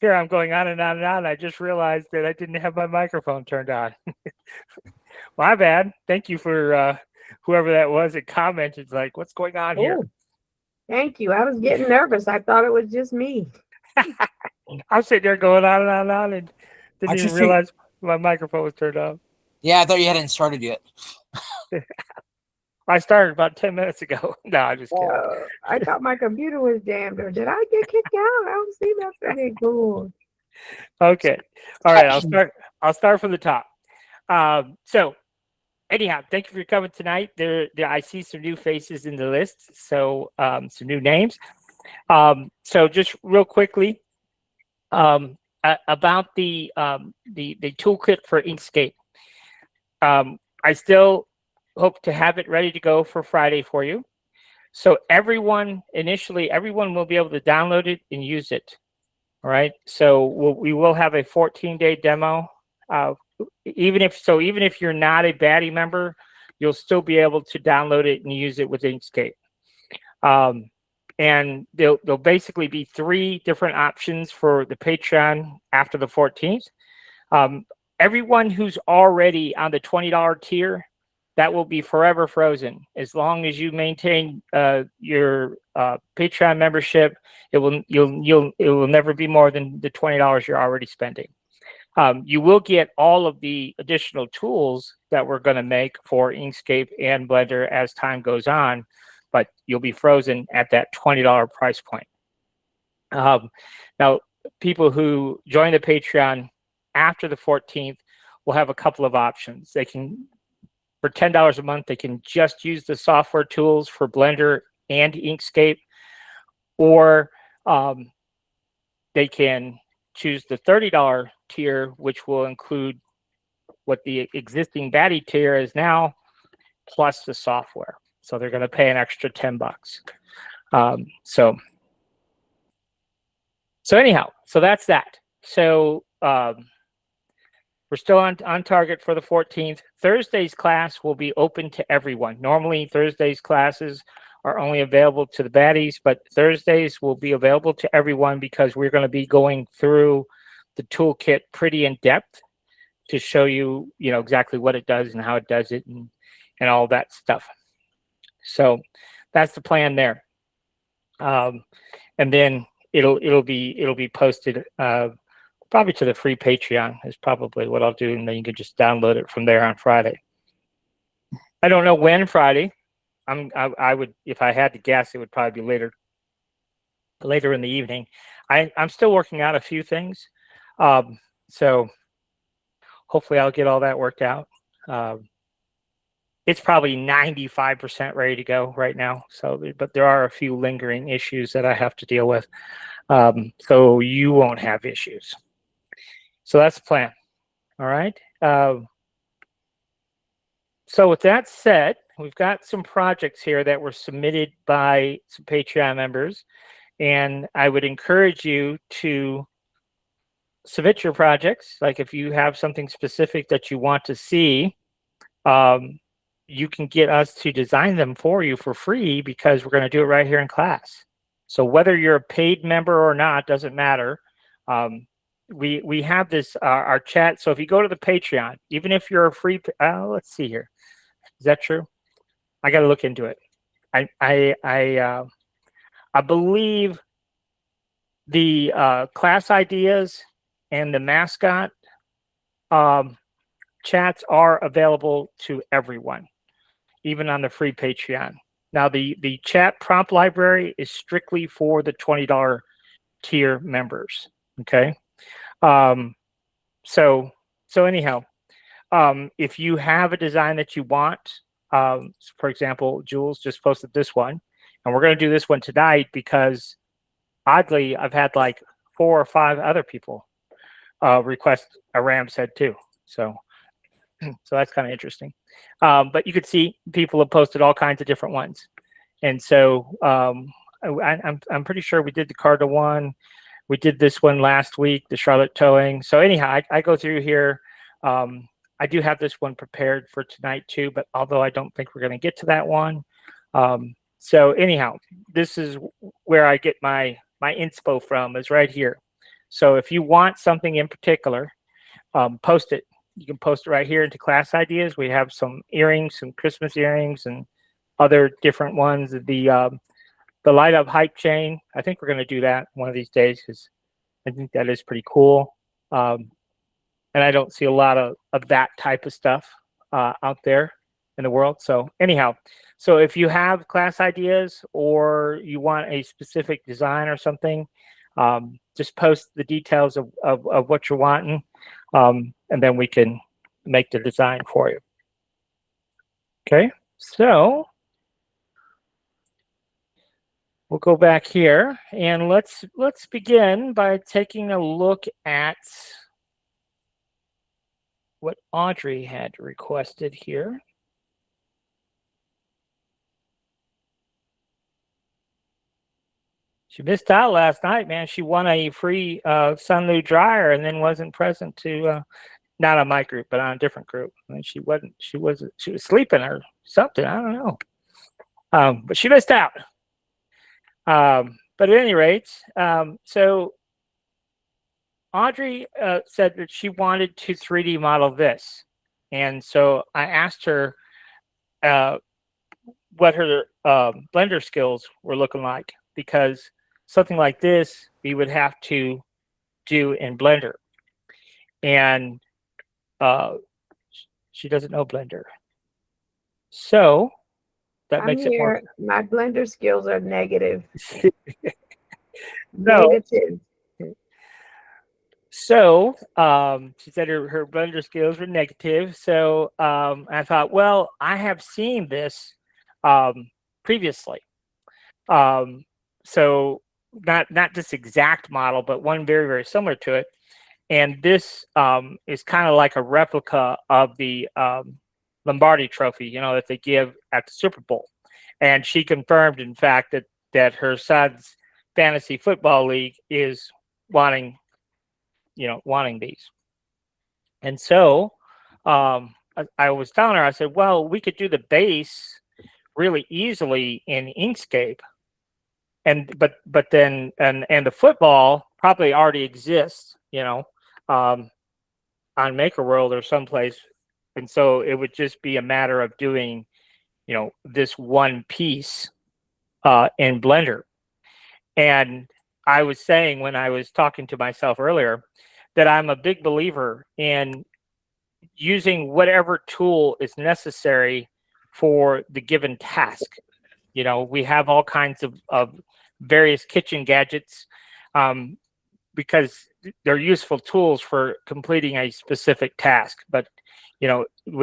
Here I'm going on and on and on. I just realized that I didn't have my microphone turned on. My bad. Thank you for whoever that was that commented. Like, what's going on here? Oh, thank you. I was getting nervous. I thought it was just me. I'm sitting there going on and on and on, and didn't Aren't you even fig- realize my microphone was turned off. Yeah, I thought you hadn't started yet. I started about 10 minutes ago. No, I'm just kidding. I thought my computer was jammed, or did I get kicked out? I don't see nothing cool. Okay. All right. I'll start from the top. So anyhow, thank you for coming tonight. I see some new faces in the list, so some new names. So just real quickly about the toolkit for Inkscape. I still hope to have it ready to go for Friday for you. So initially, everyone will be able to download it and use it. All right. So we will have a 14-day demo. Even if you're not a Batty member, you'll still be able to download it and use it with Inkscape. And there'll basically be 3 different options for the Patreon after the 14th. Everyone who's already on the $20 tier, that will be forever frozen. As long as you maintain your Patreon membership, it will never be more than the $20 you're already spending. You will get all of the additional tools that we're going to make for Inkscape and Blender as time goes on, but you'll be frozen at that $20 price point. Now, people who join the Patreon after the 14th will have a couple of options. They can, for $10 a month, they can just use the software tools for Blender and Inkscape, or they can choose the $30 tier, which will include what the existing Batty tier is now, plus the software. So they're going to pay an extra $10. So anyhow, so that's that. So we're still on target for the 14th. Thursday's class will be open to everyone. Normally, Thursday's classes are only available to the baddies, but Thursdays will be available to everyone because we're going to be going through the toolkit pretty in depth to show you, exactly what it does and how it does it and all that stuff. So that's the plan there. And then it'll be posted probably to the free Patreon is probably what I'll do, and then you can just download it from there on Friday. I don't know when Friday. I would, if I had to guess, it would probably be later in the evening. I'm still working out a few things, so hopefully I'll get all that worked out. It's probably 95% ready to go right now. So, but there are a few lingering issues that I have to deal with. So you won't have issues. So that's the plan. All right. So with that said, we've got some projects here that were submitted by some Patreon members, and I would encourage you to submit your projects. Like if you have something specific that you want to see, you can get us to design them for you for free because we're going to do it right here in class. So whether you're a paid member or not, doesn't matter. We have this, our chat. So if you go to the Patreon, even if you're a free, let's see here. Is that true? I got to look into it. I believe the class ideas and the mascot chats are available to everyone, even on the free Patreon. Now, the chat prompt library is strictly for the $20 tier members. Okay. So anyhow, if you have a design that you want, for example, Jules just posted this one, and we're going to do this one tonight because oddly, I've had like 4 or 5 other people request a Ram's head too. So that's kind of interesting. But you could see people have posted all kinds of different ones. And so I'm pretty sure we did the Cardinal one. We did this one last week, the Charlotte Towing. So anyhow, I go through here. I do have this one prepared for tonight too, but although I don't think we're going to get to that one. So anyhow, this is where I get my my inspo from is right here. So if you want something in particular, post it. You can post it right here into class ideas. We have some earrings, some Christmas earrings, and other different ones. The light up hype chain. I think we're going to do that one of these days because I think that is pretty cool. And I don't see a lot of that type of stuff out there in the world. So anyhow, so if you have class ideas or you want a specific design or something, just post the details of what you're wanting, and then we can make the design for you. Okay, so we'll go back here and let's begin by taking a look at what Audrey had requested here. She missed out last night, man. She won a free Sunlu dryer and then wasn't present to not on my group, but on a different group. I mean, she was sleeping or something. I don't know. But she missed out. But at any rate, so Audrey said that she wanted to 3D model this. And so I asked her what her Blender skills were looking like, because something like this we would have to do in Blender. And she doesn't know Blender. So that makes it more. My Blender skills are negative. No. Negative. So she said her Blender skills were negative. So I thought, well, I have seen this previously. So not this exact model, but one very, very similar to it. And this is kind of like a replica of the Lombardi Trophy, that they give at the Super Bowl. And she confirmed, in fact, that her son's fantasy football league is wanting these. And so I was telling her, I said, well, we could do the base really easily in Inkscape, but then the football probably already exists, on MakerWorld or someplace, and so it would just be a matter of doing, this one piece in Blender. And I was saying when I was talking to myself earlier that I'm a big believer in using whatever tool is necessary for the given task. We have all kinds of various kitchen gadgets because they're useful tools for completing a specific task, but we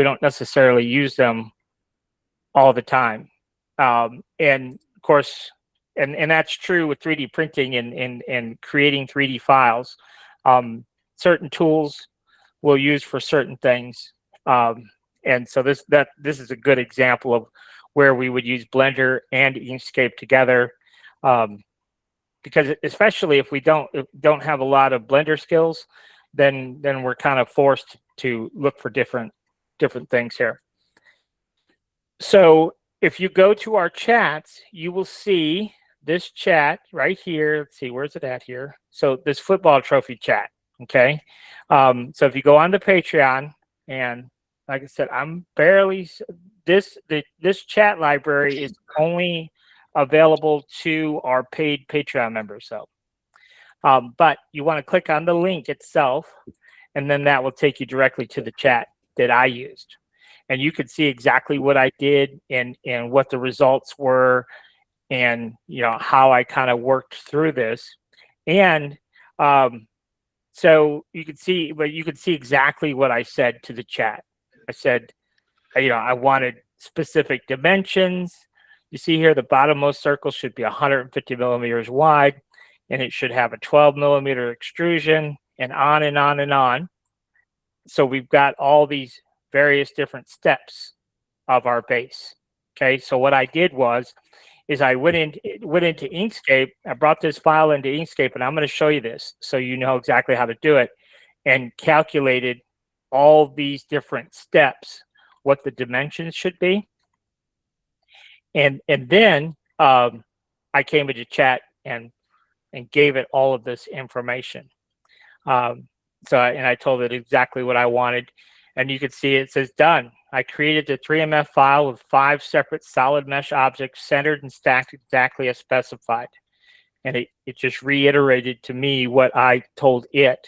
don't necessarily use them all the time. And of course, and that's true with 3D printing and creating 3D files. Certain tools we'll use for certain things. And so this is a good example of where we would use Blender and Inkscape together. Because especially if we don't have a lot of Blender skills, then we're kind of forced to look for different things here. So if you go to our chats, you will see this chat right here. Let's see, where's it at here? So this football trophy chat. Okay. So if you go on to Patreon, and like I said, this chat library is only available to our paid Patreon members. So, but you want to click on the link itself, and then that will take you directly to the chat that I used. And you could see exactly what I did and what the results were, and how I kind of worked through this. And so you could see exactly what I said to the chat. I said, I wanted specific dimensions. You see here, the bottommost circle should be 150 millimeters wide, and it should have a 12 millimeter extrusion, and on and on and on. So we've got all these various different steps of our base. Okay, so what I did is I went into Inkscape. I brought this file into Inkscape, and I'm going to show you this so you know exactly how to do it, and calculated all these different steps, what the dimensions should be. And then I came into chat and and gave it all of this information. And I told it exactly what I wanted. And you can see it says done. I created the 3MF file with 5 separate solid mesh objects centered and stacked exactly as specified. And it just reiterated to me what I told it.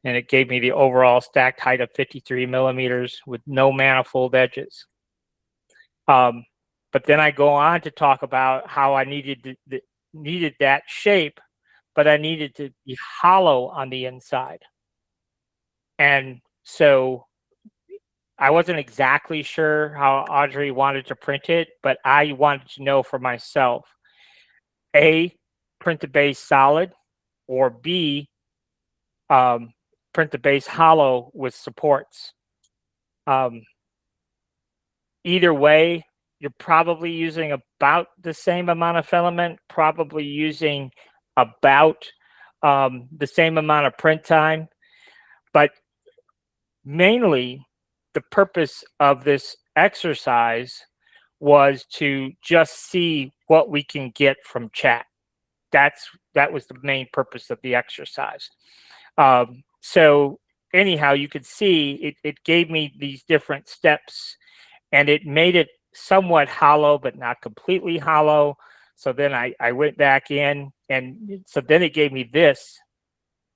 And it gave me the overall stacked height of 53 millimeters with no manifold edges. But then I go on to talk about how I needed that shape, but I needed to be hollow on the inside. And so I wasn't exactly sure how Audrey wanted to print it, but I wanted to know for myself, A, print the base solid, or B, print the base hollow with supports. Either way, you're probably using about the same amount of filament, probably using about the same amount of print time, but mainly the purpose of this exercise was to just see what we can get from chat. That was the main purpose of the exercise. So anyhow, you could see it gave me these different steps, and it made it somewhat hollow, but not completely hollow. So then I went back in, and so then it gave me this.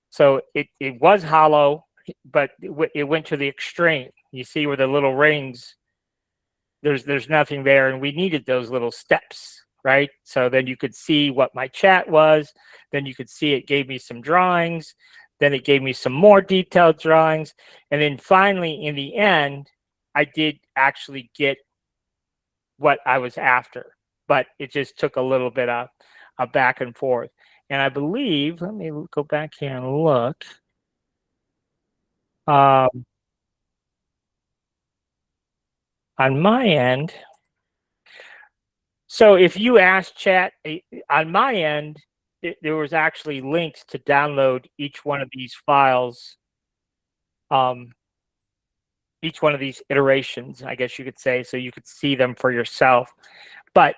So it was hollow, but it went to the extreme. You see where the little rings, there's nothing there, and we needed those little steps, right? So then you could see what my chat was. Then you could see it gave me some drawings. Then it gave me some more detailed drawings. And then finally, in the end, I did actually get what I was after, but it just took a little bit of back and forth. And I believe, let me go back here and look. On my end, so if you ask chat, on my end, there was actually links to download each one of these files, each one of these iterations, I guess you could say, so you could see them for yourself. But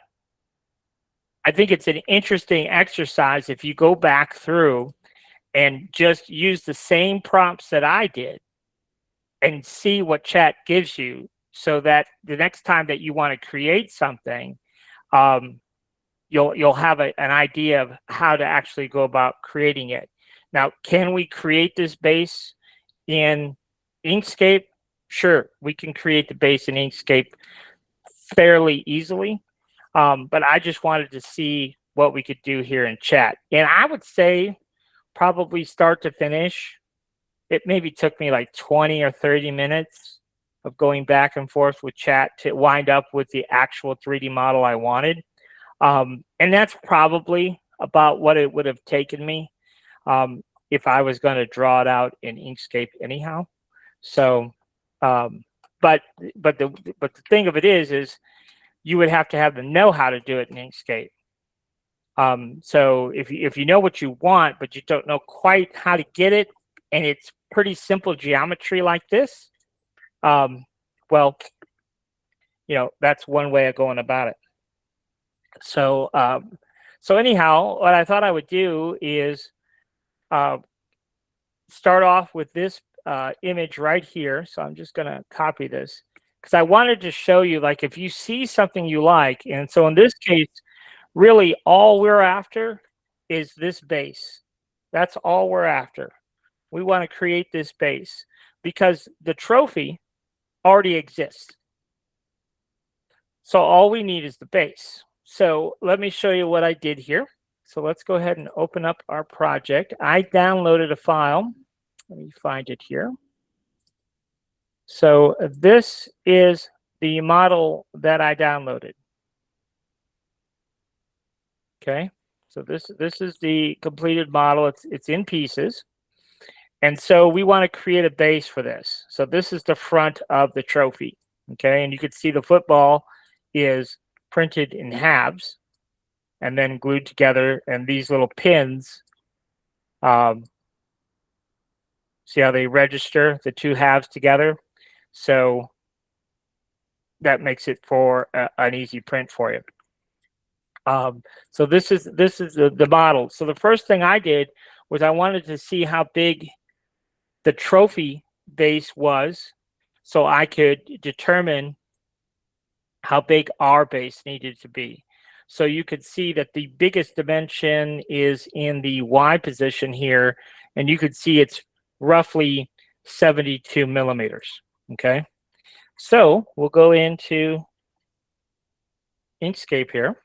I think it's an interesting exercise if you go back through and just use the same prompts that I did and see what chat gives you, so that the next time that you want to create something, you'll have an idea of how to actually go about creating it. Now, can we create this base in Inkscape? Sure, we can create the base in Inkscape fairly easily, but I just wanted to see what we could do here in chat. And I would say probably start to finish, it maybe took me like 20 or 30 minutes of going back and forth with chat to wind up with the actual 3D model I wanted. And that's probably about what it would have taken me if I was going to draw it out in Inkscape anyhow. So, but the thing of it is you would have to have the know-how to do it in Inkscape. So if you know what you want, but you don't know quite how to get it, and it's pretty simple geometry like this, well, that's one way of going about it. So, so anyhow, what I thought I would do is start off with this image right here. So I'm just going to copy this because I wanted to show you, like, if you see something you like, and so in this case, really all we're after is this base. That's all we're after. We want to create this base because the trophy already exists. So all we need is the base. So let me show you what I did here. So let's go ahead and open up our project. I downloaded a file. Let me find it here. So this is the model that I downloaded. Okay, so this is the completed model. It's in pieces. And so we want to create a base for this. So this is the front of the trophy. Okay, and you can see the football is printed in halves and then glued together, and these little pins, see how they register the two halves together? So that makes it for an easy print for you. So this is the model. So the first thing I did was I wanted to see how big the trophy base was, so I could determine how big our base needed to be. So you could see that the biggest dimension is in the Y position here, and you could see it's roughly 72 millimeters. Okay, so we'll go into Inkscape here,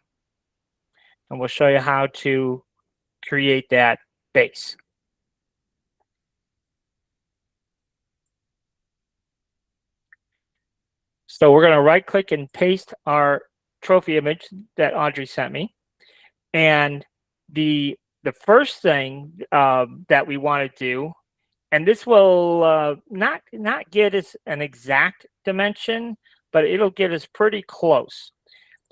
and we'll show you how to create that base. So we're going to right click and paste our trophy image that Audrey sent me. And the first thing that we want to do, and this will not get us an exact dimension, but it'll get us pretty close.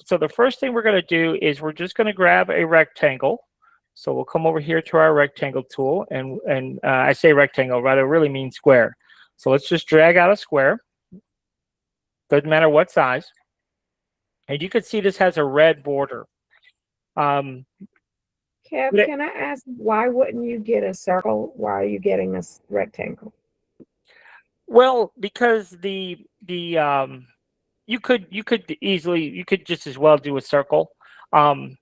So the first thing we're going to do is we're just going to grab a rectangle. So we'll come over here to our rectangle tool, and I say rectangle, rather it really means square. So let's just drag out a square. Doesn't matter what size. And you can see this has a red border. Kev, can I ask, why wouldn't you get a circle? Why are you getting a rectangle? Well, because you could just as well do a circle. You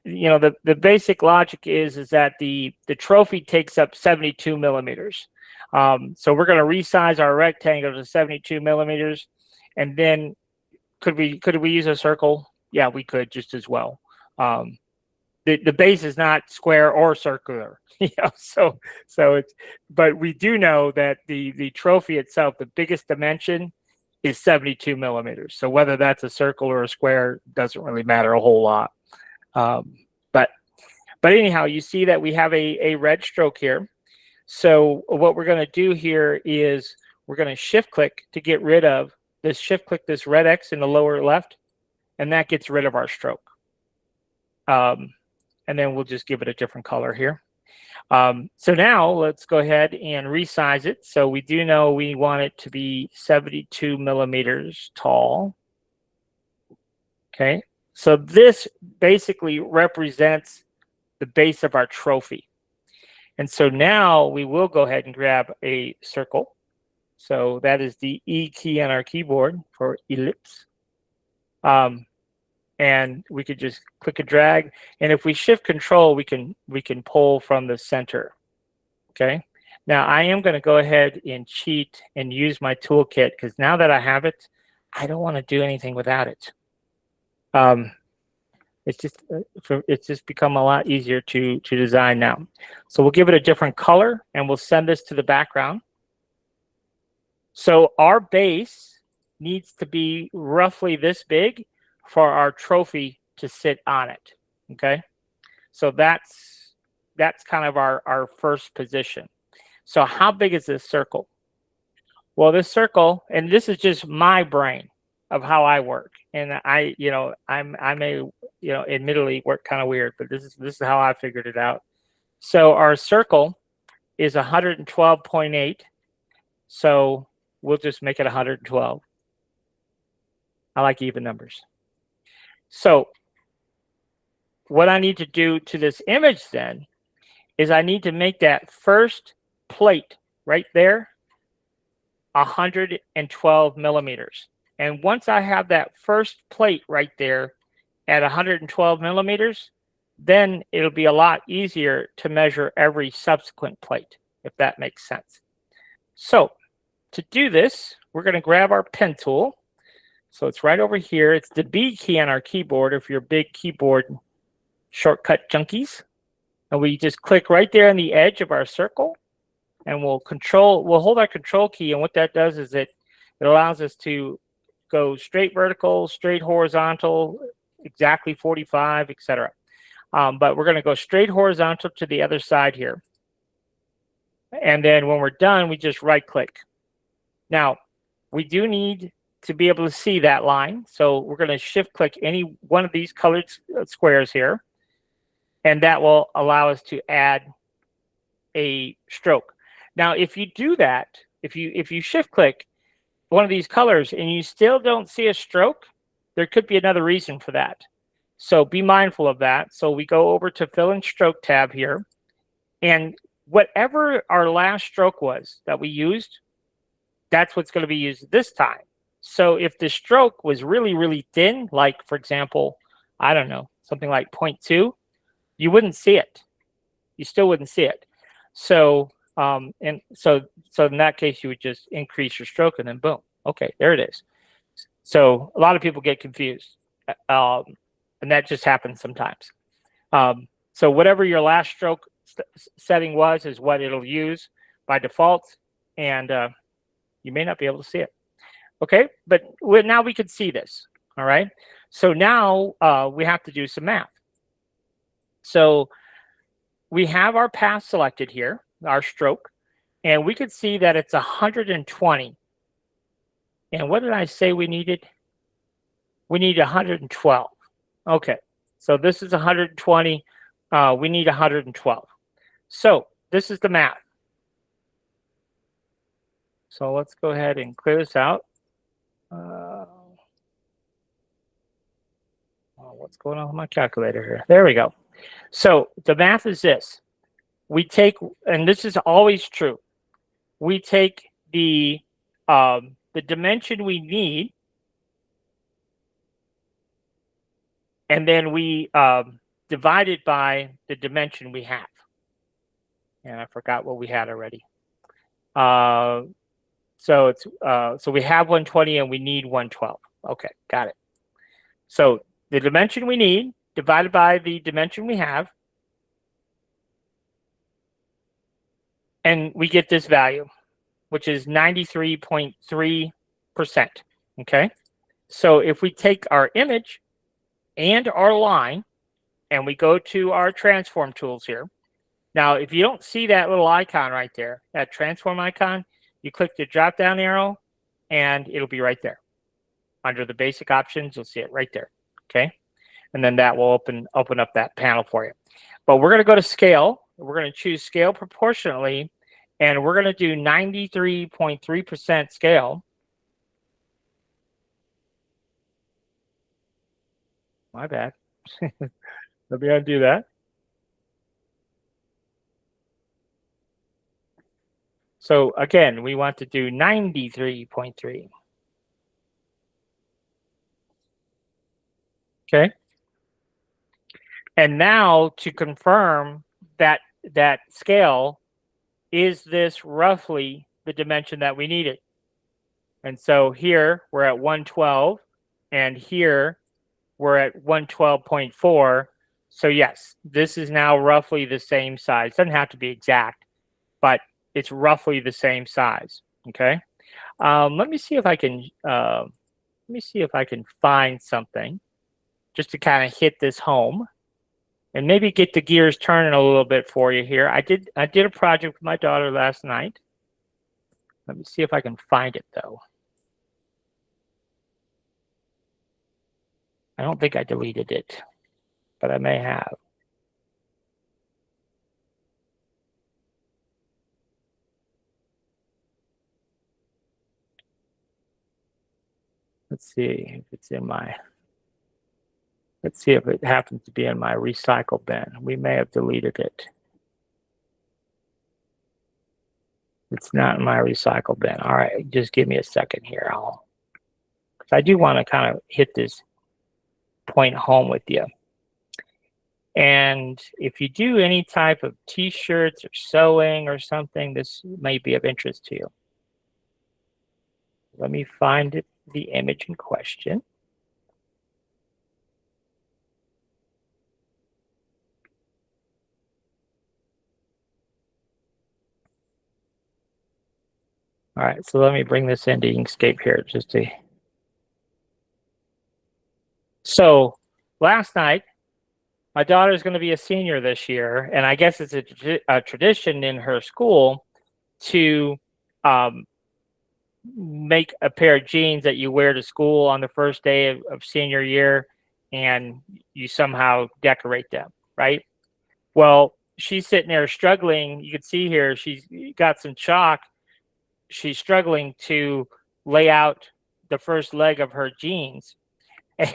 know, the basic logic is that the trophy takes up 72 millimeters. So we're going to resize our rectangle to 72 millimeters, and then could we use a circle? Yeah, we could just as well. The base is not square or circular, you know, so it's, but we do know that the trophy itself, the biggest dimension is 72 millimeters. So whether that's a circle or a square doesn't really matter a whole lot. But anyhow, you see that we have a red stroke here. So what we're going to do here is we're going to shift click to get rid of this, shift click this red X in the lower left, and that gets rid of our stroke. And then we'll just give it a different color here. So now let's go ahead and resize it. So we do know we want it to be 72 millimeters tall. Okay, so this basically represents the base of our trophy. And so now we will go ahead and grab a circle. So that is the E key on our keyboard for ellipse. And we could just click and drag. And if we shift control, we can pull from the center. Okay. Now I am going to go ahead and cheat and use my toolkit, because now that I have it, I don't want to do anything without it. It's just become a lot easier to design now. So we'll give it a different color, and we'll send this to the background. So our base needs to be roughly this big for our trophy to sit on it. Okay, so that's kind of our first position. So how big is this circle? Well, this circle, and this is just my brain of how I work, and I may admittedly work kind of weird, but this is how I figured it out. So our circle is 112.8, so we'll just make it 112. I like even numbers. So what I need to do to this image then is I need to make that first plate right there 112 millimeters. And once I have that first plate right there at 112 millimeters, then it'll be a lot easier to measure every subsequent plate, if that makes sense. So to do this, we're going to grab our pen tool. So it's right over here. It's the B key on our keyboard if you're big keyboard shortcut junkies. And we just click right there on the edge of our circle, and we'll hold our control key. And what that does is it allows us to go straight vertical, straight horizontal, exactly 45, etc. But we're going to go straight horizontal to the other side here. And then when we're done, we just right click. Now, we do need to be able to see that line. So we're going to shift click any one of these colored squares here. And that will allow us to add a stroke. Now, if you do that, if you shift click one of these colors and you still don't see a stroke, there could be another reason for that. So be mindful of that. So we go over to fill and stroke tab here, and whatever our last stroke was that we used, that's what's going to be used this time. So if the stroke was really, really thin, like for example, I don't know, something like 0.2, you wouldn't see it. You still wouldn't see it. So so in that case, you would just increase your stroke and then boom. Okay, there it is. So a lot of people get confused, and that just happens sometimes. So whatever your last stroke setting was is what it'll use by default, and you may not be able to see it. Okay, but now we can see this. All right, so now we have to do some math. So we have our path selected here, our stroke, and we could see that it's 120. And what did I say we needed? We need 112. Okay, so this is 120. We need 112. So this is the math. So let's go ahead and clear this out. What's going on with my calculator here? There we go. So the math is this. We take, and this is always true, we take the dimension we need, and then we divide it by the dimension we have. And I forgot what we had already. So it's so we have 120 and we need 112. Okay, got it. So the dimension we need divided by the dimension we have, and we get this value, which is 93.3%. Okay, so if we take our image and our line and we go to our transform tools here. Now, if you don't see that little icon right there, that transform icon, you click the drop down arrow and it'll be right there. Under the basic options, you'll see it right there. Okay, and then that will open up that panel for you. But we're going to go to scale. We're going to choose scale proportionately, and we're going to do 93.3% scale. My bad. Let me undo that. So again, we want to do 93.3. Okay. And now to confirm that that scale, is this roughly the dimension that we needed? And so here we're at 112, and here we're at 112.4. So yes, this is now roughly the same size. Doesn't have to be exact, but it's roughly the same size. Okay. Let me see if I can find something just to kind of hit this home and maybe get the gears turning a little bit for you here. I did a project with my daughter last night. Let me see if I can find it though. I don't think I deleted it, but I may have. Let's see if it's in my, let's see if it happens to be in my recycle bin. We may have deleted it. It's not in my recycle bin. All right, just give me a second here. I do want to kind of hit this point home with you. And if you do any type of t-shirts or sewing or something, this may be of interest to you. Let me find it, the image in question. All right, so let me bring this into Inkscape here just to. So last night, my daughter is going to be a senior this year, and I guess it's a tradition in her school to make a pair of jeans that you wear to school on the first day of senior year, and you somehow decorate them, right? Well, she's sitting there struggling. You can see here she's got some chalk. She's struggling to lay out the first leg of her jeans.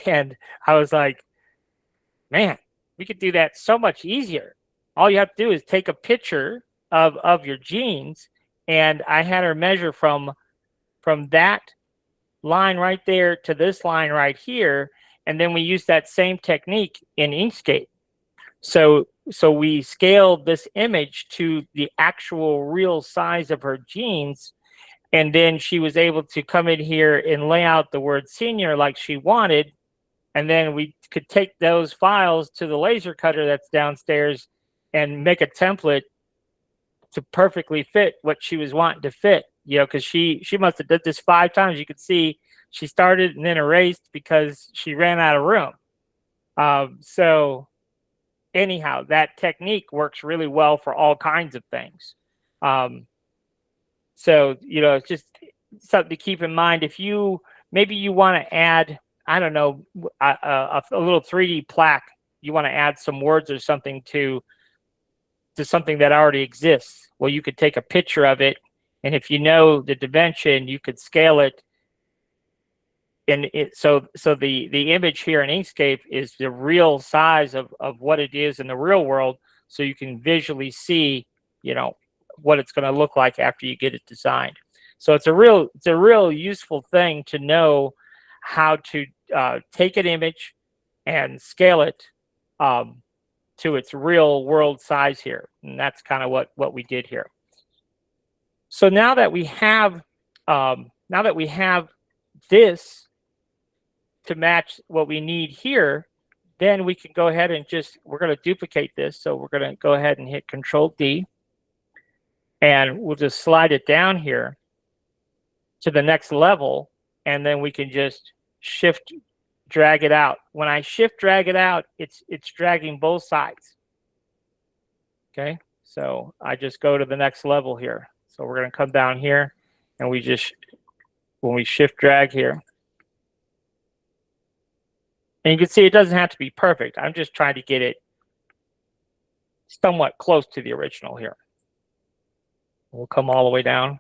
And I was like, man, we could do that so much easier. All you have to do is take a picture of your genes, and I had her measure from that line right there to this line right here, and then we use that same technique in Inkscape. So we scaled this image to the actual real size of her genes, and then she was able to come in here and lay out the word senior like she wanted, and then we could take those files to the laser cutter that's downstairs and make a template to perfectly fit what she was wanting to fit, because she must have did this 5 times. You could see she started and then erased because she ran out of room. So anyhow, that technique works really well for all kinds of things. So, it's just something to keep in mind. If maybe you want to add, I don't know, a little 3D plaque, you want to add some words or something to something that already exists. Well, you could take a picture of it, and if you know the dimension, you could scale it. And so the image here in Inkscape is the real size of what it is in the real world, so you can visually see, what it's going to look like after you get it designed. So it's a real useful thing to know how to take an image and scale it to its real world size here, and that's kind of what we did here. So now that we have this to match what we need here, then we can go ahead and we're going to duplicate this. So we're going to go ahead and hit Control D, and we'll just slide it down here to the next level, and then we can just shift drag it out. When I shift drag it out, it's dragging both sides. Okay, so I just go to the next level here. So we're going to come down here, and when we shift drag here, and you can see it doesn't have to be perfect. I'm just trying to get it somewhat close to the original here. We'll come all the way down.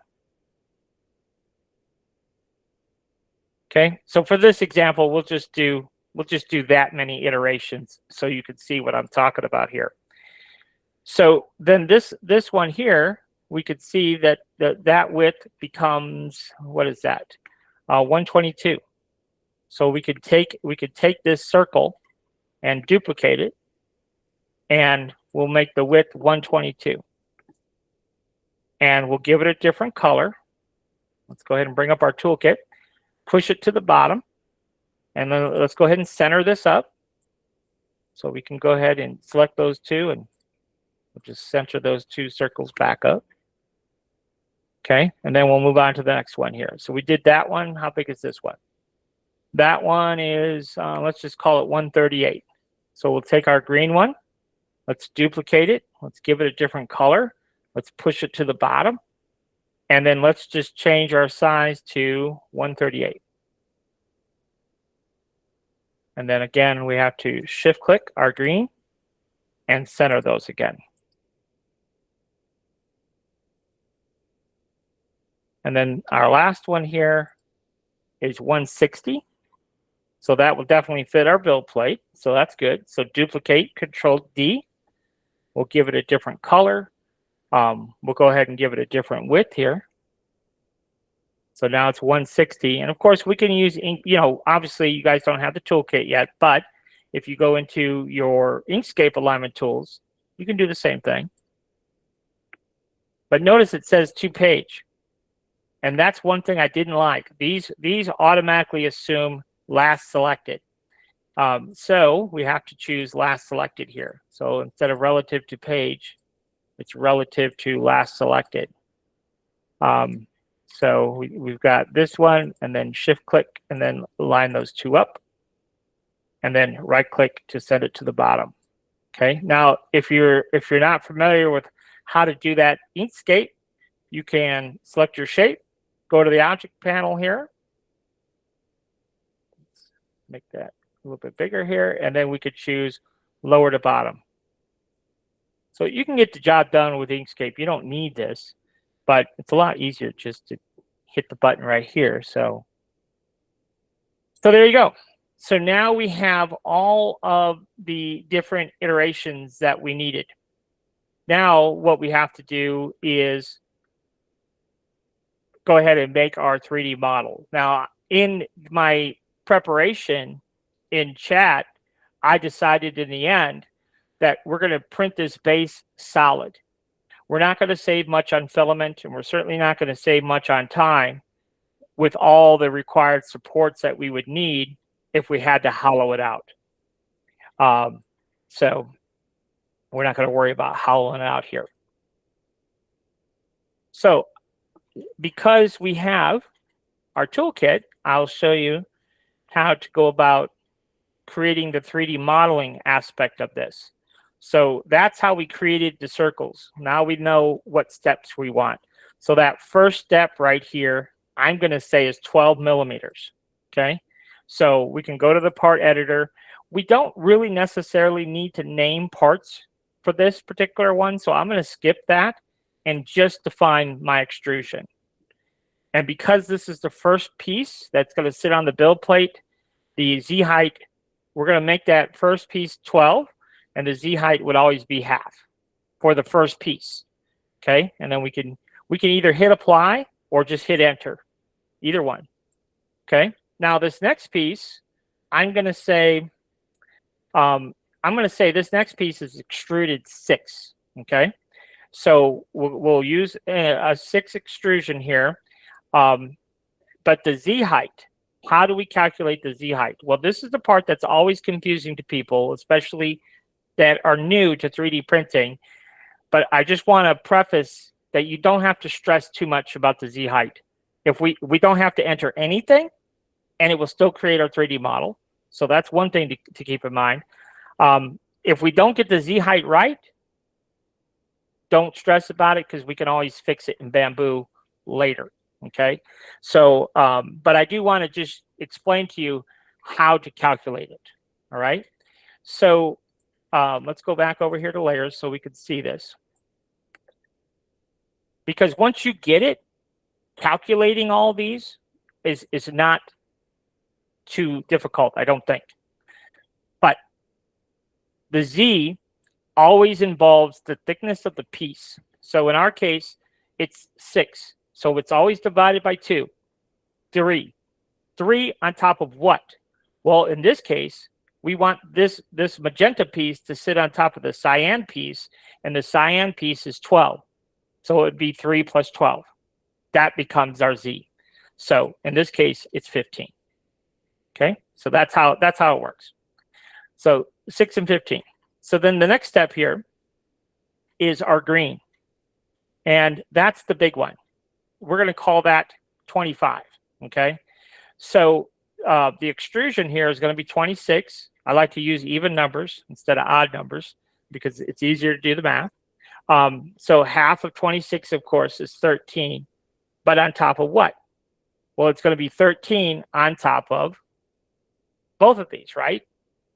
Okay, so for this example, we'll just do that many iterations so you can see what I'm talking about here. So then this one here, we could see that that width becomes, what is that? 122. So we could take this circle and duplicate it, and we'll make the width 122. And we'll give it a different color. Let's go ahead and bring up our toolkit, push it to the bottom, and then let's go ahead and center this up. So we can go ahead and select those two, and we'll just center those 2 circles back up. Okay, and then we'll move on to the next one here. So we did that one. How big is this one? That one is, let's just call it 138. So we'll take our green one. Let's duplicate it. Let's give it a different color. Let's push it to the bottom. And then let's just change our size to 138. And then again, we have to shift click our green and center those again. And then our last one here is 160. So that will definitely fit our build plate. So that's good. So duplicate, Control D. We'll give it a different color. We'll go ahead and give it a different width here. So now it's 160. And of course, we can use, obviously you guys don't have the toolkit yet, but if you go into your Inkscape alignment tools, you can do the same thing. But notice it says 2-page. And that's one thing I didn't like. These automatically assume last selected. So we have to choose last selected here. So instead of relative to page, it's relative to last selected. So we've got this one, and then shift click and then line those 2 up, and then right click to send it to the bottom. Okay, now if you're not familiar with how to do that in Inkscape, you can select your shape, go to the object panel here. Let's make that a little bit bigger here, and then we could choose lower to bottom. So you can get the job done with Inkscape. You don't need this, but it's a lot easier just to hit the button right here. So there you go. So now we have all of the different iterations that we needed. Now what we have to do is go ahead and make our 3D model. Now in my preparation in chat, I decided in the end that we're going to print this base solid. We're not going to save much on filament, and we're certainly not going to save much on time with all the required supports that we would need if we had to hollow it out. So we're not going to worry about hollowing it out here. So because we have our toolkit, I'll show you how to go about creating the 3D modeling aspect of this. So that's how we created the circles. Now we know what steps we want. So that first step right here, I'm going to say is 12 millimeters. Okay. So we can go to the part editor. We don't really necessarily need to name parts for this particular one. So I'm going to skip that and just define my extrusion. And because this is the first piece that's going to sit on the build plate, the Z height, we're going to make that first piece 12, and the Z height would always be half for the first piece. Okay, and then we can either hit apply or just hit enter, either one. Okay, now this next piece, I'm going to say this next piece is extruded 6. Okay, so we'll use a 6 extrusion here, but the Z height. How do we calculate the Z height? Well, this is the part that's always confusing to people, especially that are new to 3D printing. But I just want to preface that you don't have to stress too much about the Z height. If we don't have to enter anything, and it will still create our 3D model. So that's one thing to keep in mind. If we don't get the Z height right, don't stress about it, because we can always fix it in Bamboo later. Okay, so but I do want to just explain to you how to calculate it. All right, so let's go back over here to layers so we can see this, because once you get it, calculating all these is not too difficult, I don't think. But the Z always involves the thickness of the piece. So in our case, it's 6. So it's always divided by 2. 3. 3 on top of what? Well, in this case, we want this magenta piece to sit on top of the cyan piece, and the cyan piece is 12. So it would be 3 plus 12. That becomes our Z. So in this case, it's 15. Okay, so that's how it works. So 6 and 15. So then the next step here is our green, and that's the big one. We're going to call that 25. Okay, so the extrusion here is going to be 26. I like to use even numbers instead of odd numbers because it's easier to do the math. So half of 26, of course, is 13. But on top of what? Well, it's going to be 13 on top of both of these, right?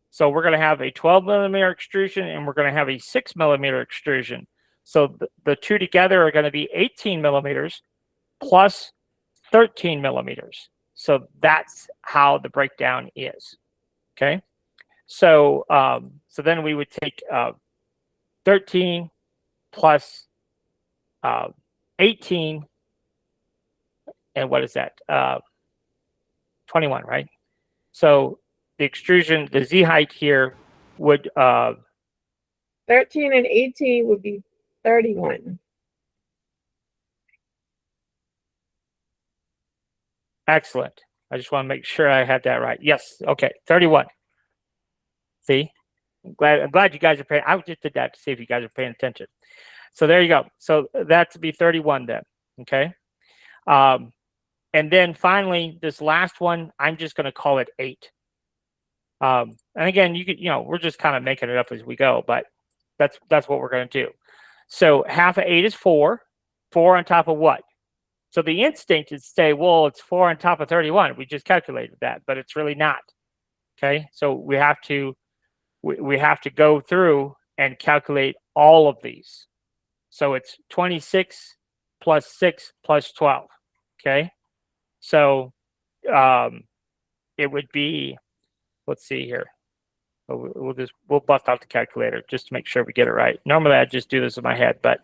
So we're going to have a 12 millimeter extrusion, and we're going to have a 6 millimeter extrusion. So the two together are going to be 18 millimeters plus 13 millimeters. So that's how the breakdown is. Okay. So so then we would take 13 plus 18, and what is that? 21, right? So the extrusion, the Z height here would 13 and 18 would be 31. Excellent. I just want to make sure I had that right. Yes. Okay. 31. See, I'm glad you guys are paying. I just did that to see if you guys are paying attention. So there you go. So that to be 31 then. Okay. And then finally, this last one, I'm just going to call it 8. And again, we're just kind of making it up as we go, but that's what we're going to do. So half of 8 is 4. 4 on top of what? So the instinct is to say, well, it's 4 on top of 31. We just calculated that, but it's really not. Okay, so we have to go through and calculate all of these. So it's 26 plus 6 plus 12. Okay, so it would be let's see here. We'll bust out the calculator just to make sure we get it right. Normally I just do this in my head, but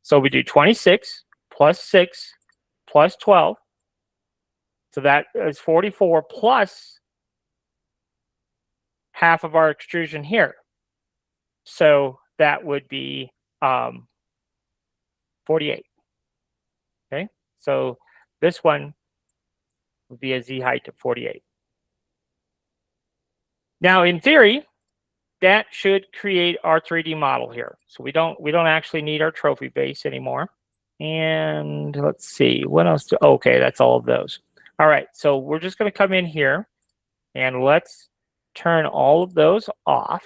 so we do 26 plus 6 plus 12. So that is 44 plus half of our extrusion here. So that would be 48. Okay, so this one would be a Z height of 48. Now, in theory, that should create our 3D model here. So we don't actually need our trophy base anymore. And let's see, what else? Okay, that's all of those. All right, so we're just going to come in here and let's turn all of those off.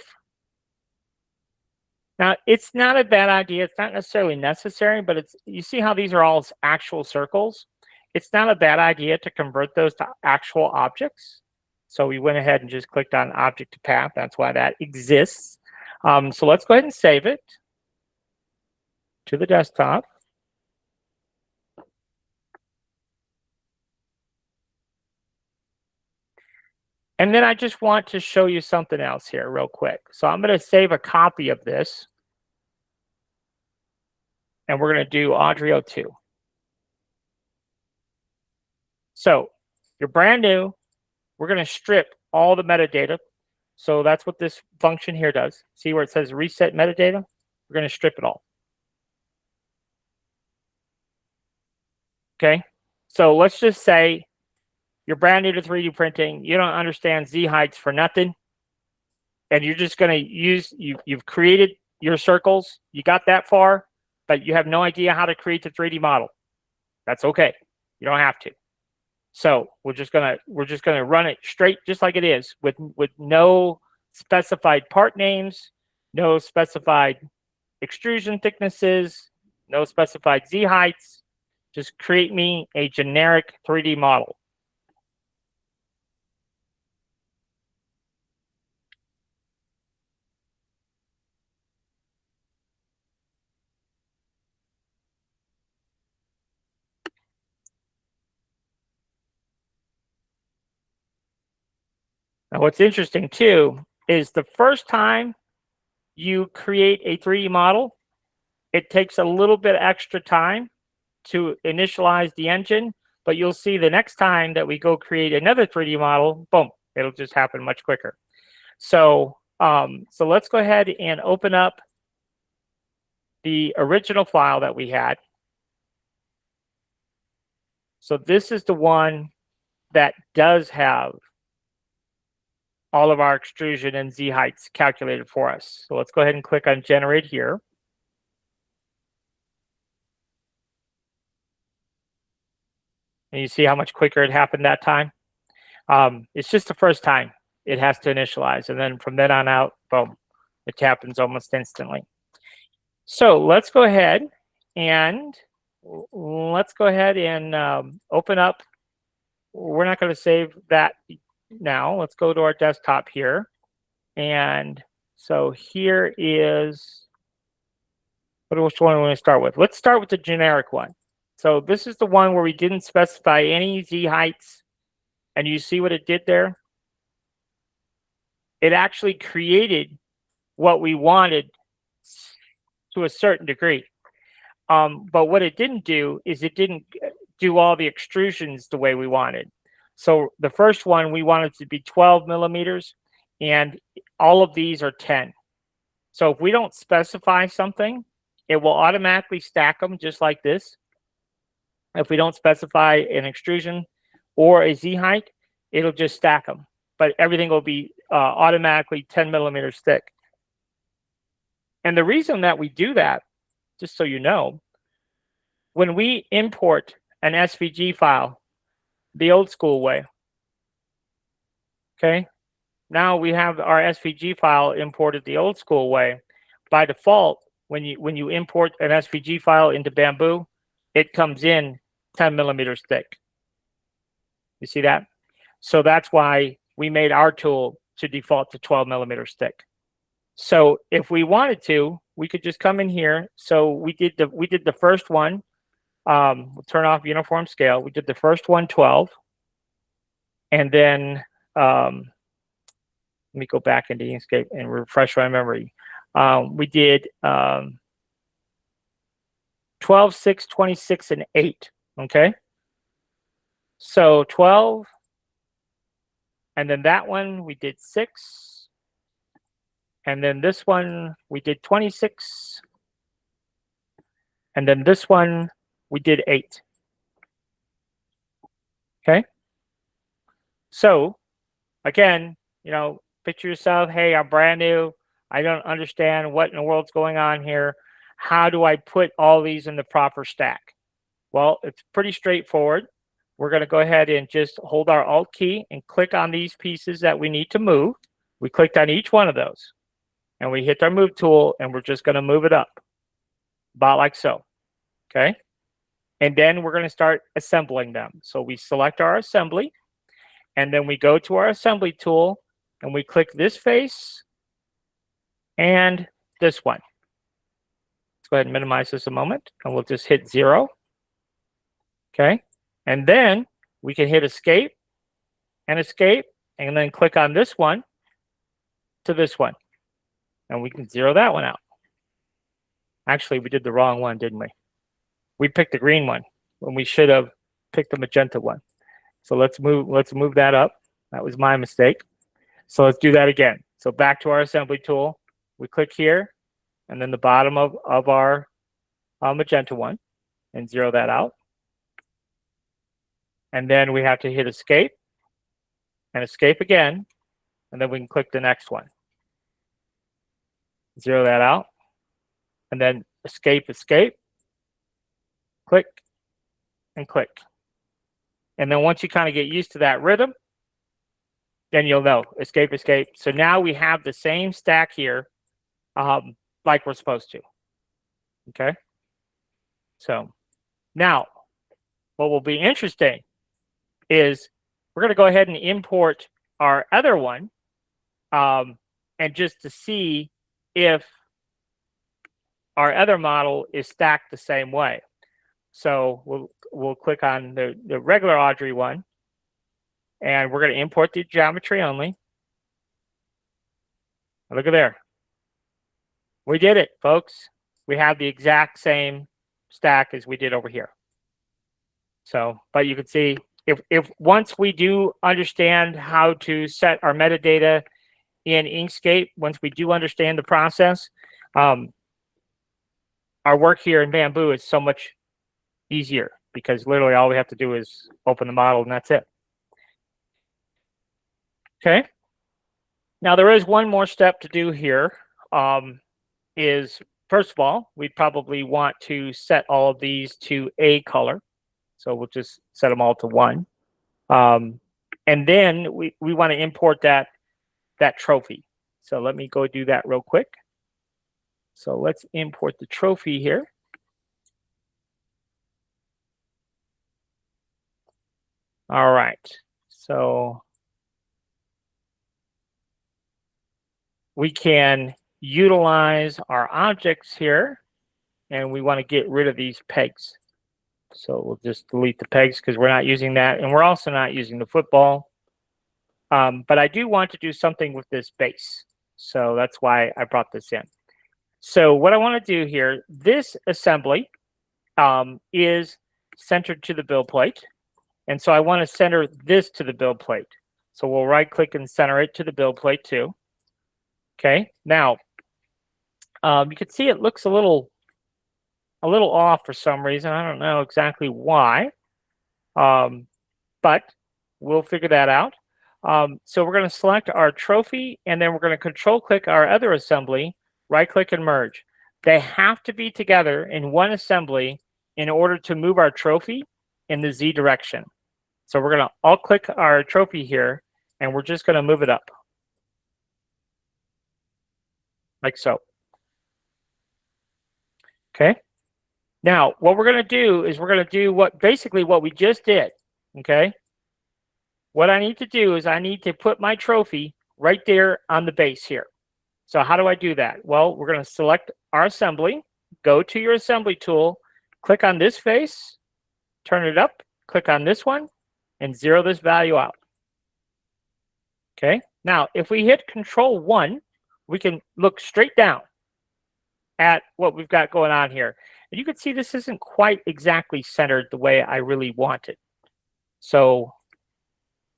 Now, it's not a bad idea. It's not necessarily necessary, but you see how these are all actual circles? It's not a bad idea to convert those to actual objects. So we went ahead and just clicked on object to path. That's why that exists. So let's go ahead and save it to the desktop. And then I just want to show you something else here real quick. So I'm going to save a copy of this. And we're going to do Audrey 02. So you're brand new. We're going to strip all the metadata. So that's what this function here does. See where it says reset metadata? We're going to strip it all. Okay. So let's just say you're brand new to 3D printing. You don't understand Z heights for nothing. And you're just going to use, you've created your circles. You got that far, but you have no idea how to create the 3D model. That's okay. You don't have to. So we're just gonna run it straight just like it is with no specified part names, no specified extrusion thicknesses, no specified Z heights. Just create me a generic 3D model. Now, what's interesting too is the first time you create a 3D model, it takes a little bit extra time to initialize the engine, but you'll see the next time that we go create another 3D model, boom, it'll just happen much quicker. So, so let's go ahead and open up the original file that we had. So this is the one that does have all of our extrusion and Z heights calculated for us. So let's go ahead and click on generate here. And you see how much quicker it happened that time? It's just the first time it has to initialize. And then from then on out, boom, it happens almost instantly. So let's go ahead and open up. We're not going to save that now. Let's go to our desktop here. And so here is, which one do we want to start with? Let's start with the generic one. So this is the one where we didn't specify any Z heights. And you see what it did there? It actually created what we wanted to a certain degree. But what it didn't do is it didn't do all the extrusions the way we wanted. So the first one, we wanted to be 12 millimeters, and all of these are 10. So if we don't specify something, it will automatically stack them just like this. If we don't specify an extrusion or a Z height, it'll just stack them. But everything will be automatically 10 millimeters thick. And the reason that we do that, just so you know, when we import an SVG file the old school way, okay, now we have our SVG file imported the old school way. By default, when you import an SVG file into Bamboo, it comes in 10 millimeters thick. You see that? So that's why we made our tool to default to 12 millimeters thick. So if we wanted to, we could just come in here. So we did the first one. We'll turn off uniform scale. We did the first one 12, and then Let me go back into Inkscape and refresh my memory. We did 12, 6, 26, and 8. Okay. So 12, and then that one we did 6, and then this one we did 26, and then this one we did 8. Okay. So again, picture yourself, hey, I'm brand new. I don't understand what in the world's going on here. How do I put all these in the proper stack? Well, it's pretty straightforward. We're going to go ahead and just hold our Alt key and click on these pieces that we need to move. We clicked on each one of those, and we hit our move tool, and we're just going to move it up, about like so. Okay. And then we're going to start assembling them. So we select our assembly, and then we go to our assembly tool, and we click this face and this one. Let's go ahead and minimize this a moment, and we'll just hit 0. Okay. And then we can hit escape, and then click on this one to this one. And we can zero that one out. Actually, we did the wrong one, didn't we? We picked the green one when we should have picked the magenta one. So let's move that up. That was my mistake. So let's do that again. So back to our assembly tool. We click here, and then the bottom of our magenta one, and zero that out. And then we have to hit escape and escape again, and then we can click the next one. Zero that out, and then escape, click, and click. And then once you kind of get used to that rhythm, then you'll know, escape. So now we have the same stack here, like we're supposed to. Okay. So now what will be interesting is we're going to go ahead and import our other one, and just to see if our other model is stacked the same way. So we'll click on the regular Audrey one, and we're going to import the geometry only. Look at there. We did it, folks. We have the exact same stack as we did over here. So, but you can see, if once we do understand how to set our metadata in Inkscape, once we do understand the process, our work here in Bamboo is so much easier, because literally all we have to do is open the model and that's it. Okay. Now there is one more step to do here. Is first of all, we probably want to set all of these to a color. So we'll just set them all to 1. And then we want to import that trophy. So let me go do that real quick. So let's import the trophy here. All right. So we can utilize our objects here, and we want to get rid of these pegs. So we'll just delete the pegs because we're not using that, and we're also not using the football. But I do want to do something with this base. So that's why I brought this in. So what I want to do here, this assembly is centered to the build plate. And so I want to center this to the build plate. So we'll right click and center it to the build plate too. Okay, now you can see it looks a little off for some reason. I don't know exactly why, but we'll figure that out. So we're going to select our trophy, and then we're going to control click our other assembly, right click and merge. They have to be together in one assembly in order to move our trophy in the Z direction. So we're going to alt click our trophy here, and we're just going to move it up like so. Okay. Now, what we're going to do is we're going to do basically what we just did. Okay. What I need to do is I need to put my trophy right there on the base here. So how do I do that? Well, we're going to select our assembly, go to your assembly tool, click on this face, turn it up, click on this one, and zero this value out. Okay. Now, if we hit Control 1, we can look straight down at what we've got going on here. And you can see this isn't quite exactly centered the way I really want it. So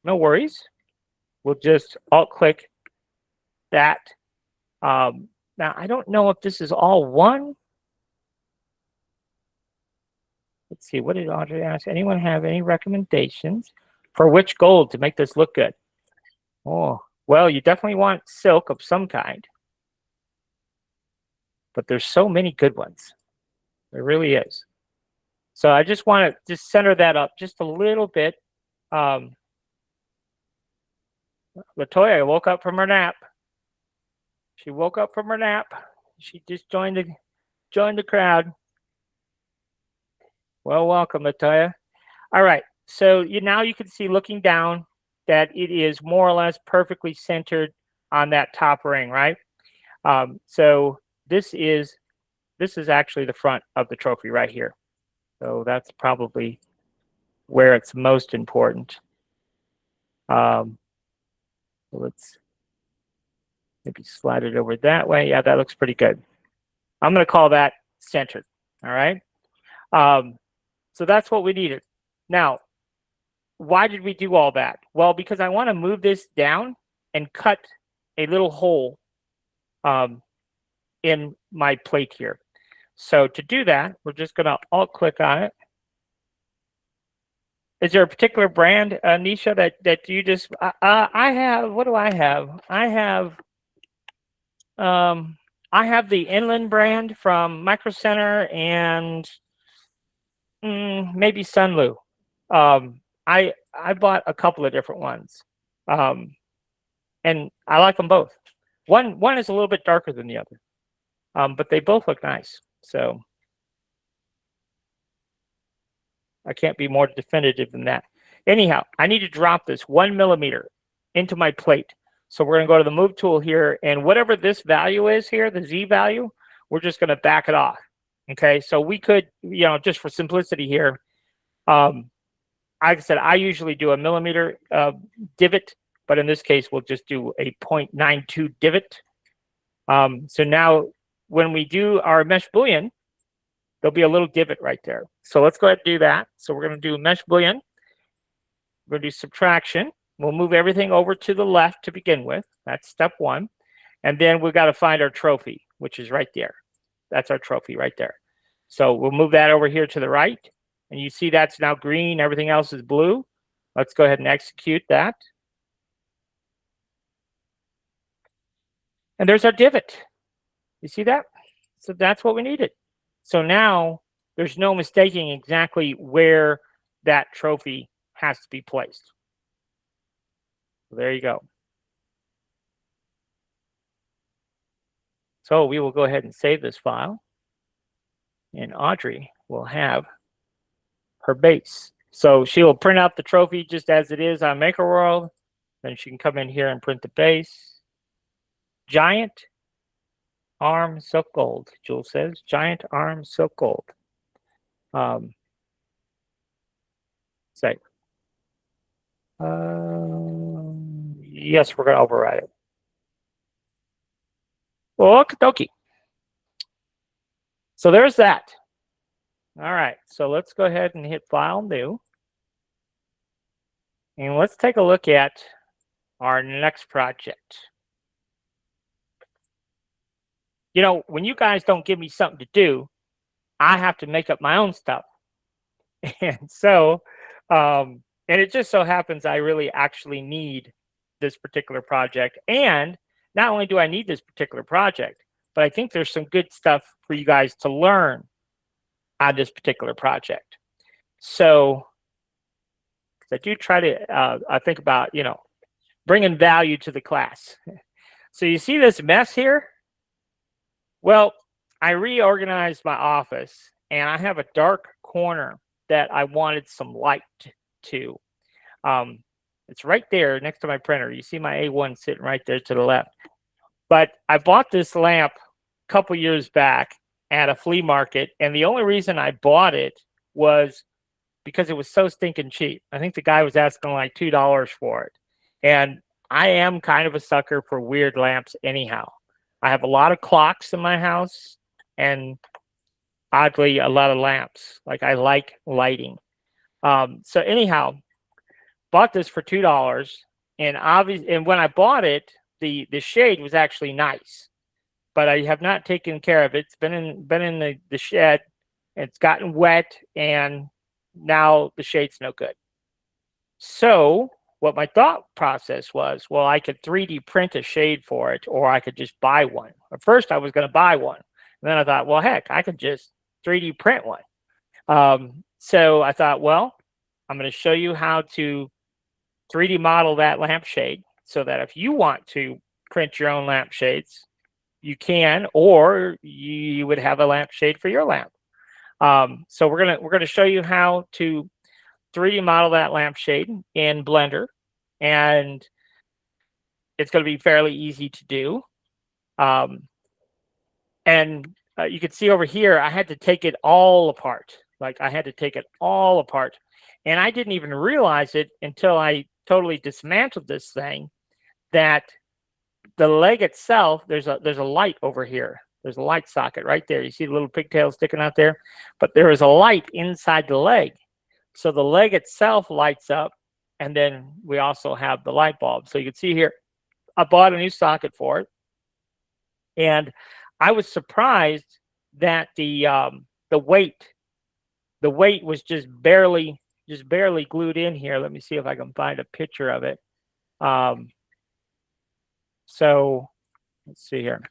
no worries. We'll just Alt-click that. Now, I don't know if this is all one. Let's see, what did Audrey ask? Anyone have any recommendations for which gold to make this look good? Oh, well, you definitely want silk of some kind. But there's so many good ones. There really is. So I just want to just center that up just a little bit. Latoya woke up from her nap. She woke up from her nap. She just joined the crowd. Well, welcome, Latoya. All right. So now you can see looking down that it is more or less perfectly centered on that top ring, right? So this is actually the front of the trophy right here. So that's probably where it's most important. Let's maybe slide it over that way. Yeah, that looks pretty good. I'm going to call that centered. All right. So that's what we needed. Now, why did we do all that? Well, because I want to move this down and cut a little hole in my plate here. So to do that, we're just going to Alt-click on it. Is there a particular brand, Nisha, that you just? I have. What do I have? I have the Inland brand from Micro Center and maybe Sunlu. I bought a couple of different ones, and I like them both. One is a little bit darker than the other, but they both look nice. So I can't be more definitive than that. Anyhow, I need to drop this 1 millimeter into my plate. So we're going to go to the Move tool here, and whatever this value is here, the Z value, we're just going to back it off. Okay, so we could, just for simplicity here, like I said, I usually do a millimeter divot, but in this case, we'll just do a 0.92 divot. So now when we do our mesh boolean, there'll be a little divot right there. So let's go ahead and do that. So we're going to do mesh boolean. We're going to do subtraction. We'll move everything over to the left to begin with. That's step one. And then we've got to find our trophy, which is right there. That's our trophy right there. So we'll move that over here to the right. And you see that's now green. Everything else is blue. Let's go ahead and execute that. And there's our divot. You see that? So that's what we needed. So now there's no mistaking exactly where that trophy has to be placed. So there you go. So we will go ahead and save this file. And Audrey will have her base. So she will print out the trophy just as it is on MakerWorld. Then she can come in here and print the base. Giant arm silk gold, Jules says. Giant arm silk gold. Say. Yes, we're going to override it. Okie dokie. So there's that. All right, so let's go ahead and hit File, New. And let's take a look at our next project. When you guys don't give me something to do, I have to make up my own stuff. And so, and it just so happens I really actually need this particular project. And not only do I need this particular project, but I think there's some good stuff for you guys to learn on this particular project. So I do try to, I think about, bringing value to the class. So you see this mess here? Well, I reorganized my office, and I have a dark corner that I wanted some light to. It's right there next to my printer. You see my A1 sitting right there to the left. But I bought this lamp a couple years back at a flea market, and the only reason I bought it was because it was so stinking cheap. I think the guy was asking like $2 for it. And I am kind of a sucker for weird lamps anyhow. I have a lot of clocks in my house and oddly a lot of lamps. Like I like lighting. So anyhow, bought this for $2 and and when I bought it, the shade was actually nice, but I have not taken care of it. It's been in the shed. It's gotten wet and now the shade's no good. So what my thought process was, well, I could 3D print a shade for it, or I could just buy one. At first, I was going to buy one. And then I thought, well, heck, I could just 3D print one. So I thought, well, I'm going to show you how to 3D model that lampshade so that if you want to print your own lampshades, you can, or you would have a lampshade for your lamp. So we're gonna show you how to 3D model that lampshade in Blender, and it's going to be fairly easy to do. And you can see over here, I had to take it all apart. Like I had to take it all apart, and I didn't even realize it until I totally dismantled this thing. That the leg itself, there's a light over here. There's a light socket right there. You see the little pigtail sticking out there, but there is a light inside the leg. So the leg itself lights up, and then we also have the light bulb. So you can see here, I bought a new socket for it, and I was surprised that the weight was just barely glued in here. Let me see if I can find a picture of it. So let's see here.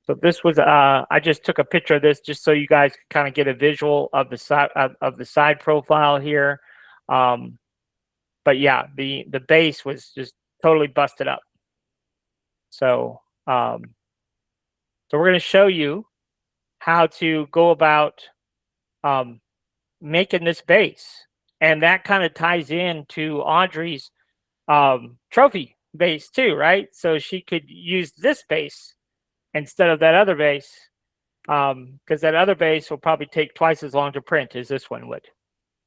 So this was I just took a picture of this just so you guys can kind of get a visual of the side of the side profile here. But yeah, the base was just totally busted up. So so we're going to show you how to go about making this base, and that kind of ties in Audrey's trophy base too, right? So she could use this base instead of that other base, because that other base will probably take twice as long to print as this one would.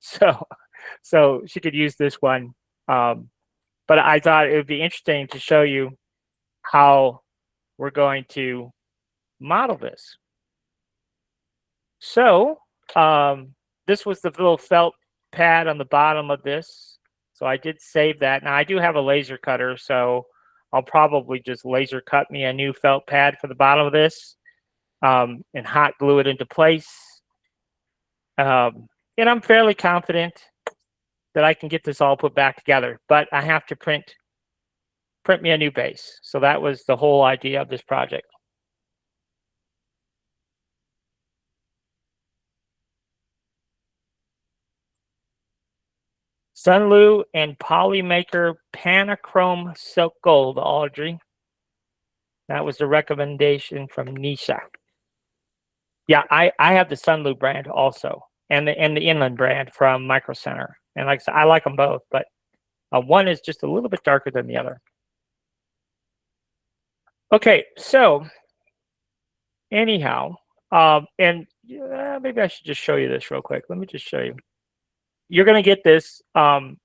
So she could use this one. But I thought it would be interesting to show you how we're going to model this. So this was the little felt pad on the bottom of this. So I did save that. Now I do have a laser cutter, so I'll probably just laser cut me a new felt pad for the bottom of this, and hot glue it into place. And I'm fairly confident that I can get this all put back together, but I have to print me a new base. So that was the whole idea of this project. Sunlu and Polymaker Panachrome Silk Gold, Audrey. That was the recommendation from Nisha. Yeah, I have the Sunlu brand also, and the Inland brand from Micro Center. And like I said, I like them both, but one is just a little bit darker than the other. Okay, so anyhow, and maybe I should just show you this real quick. Let me just show you. You're going to get this this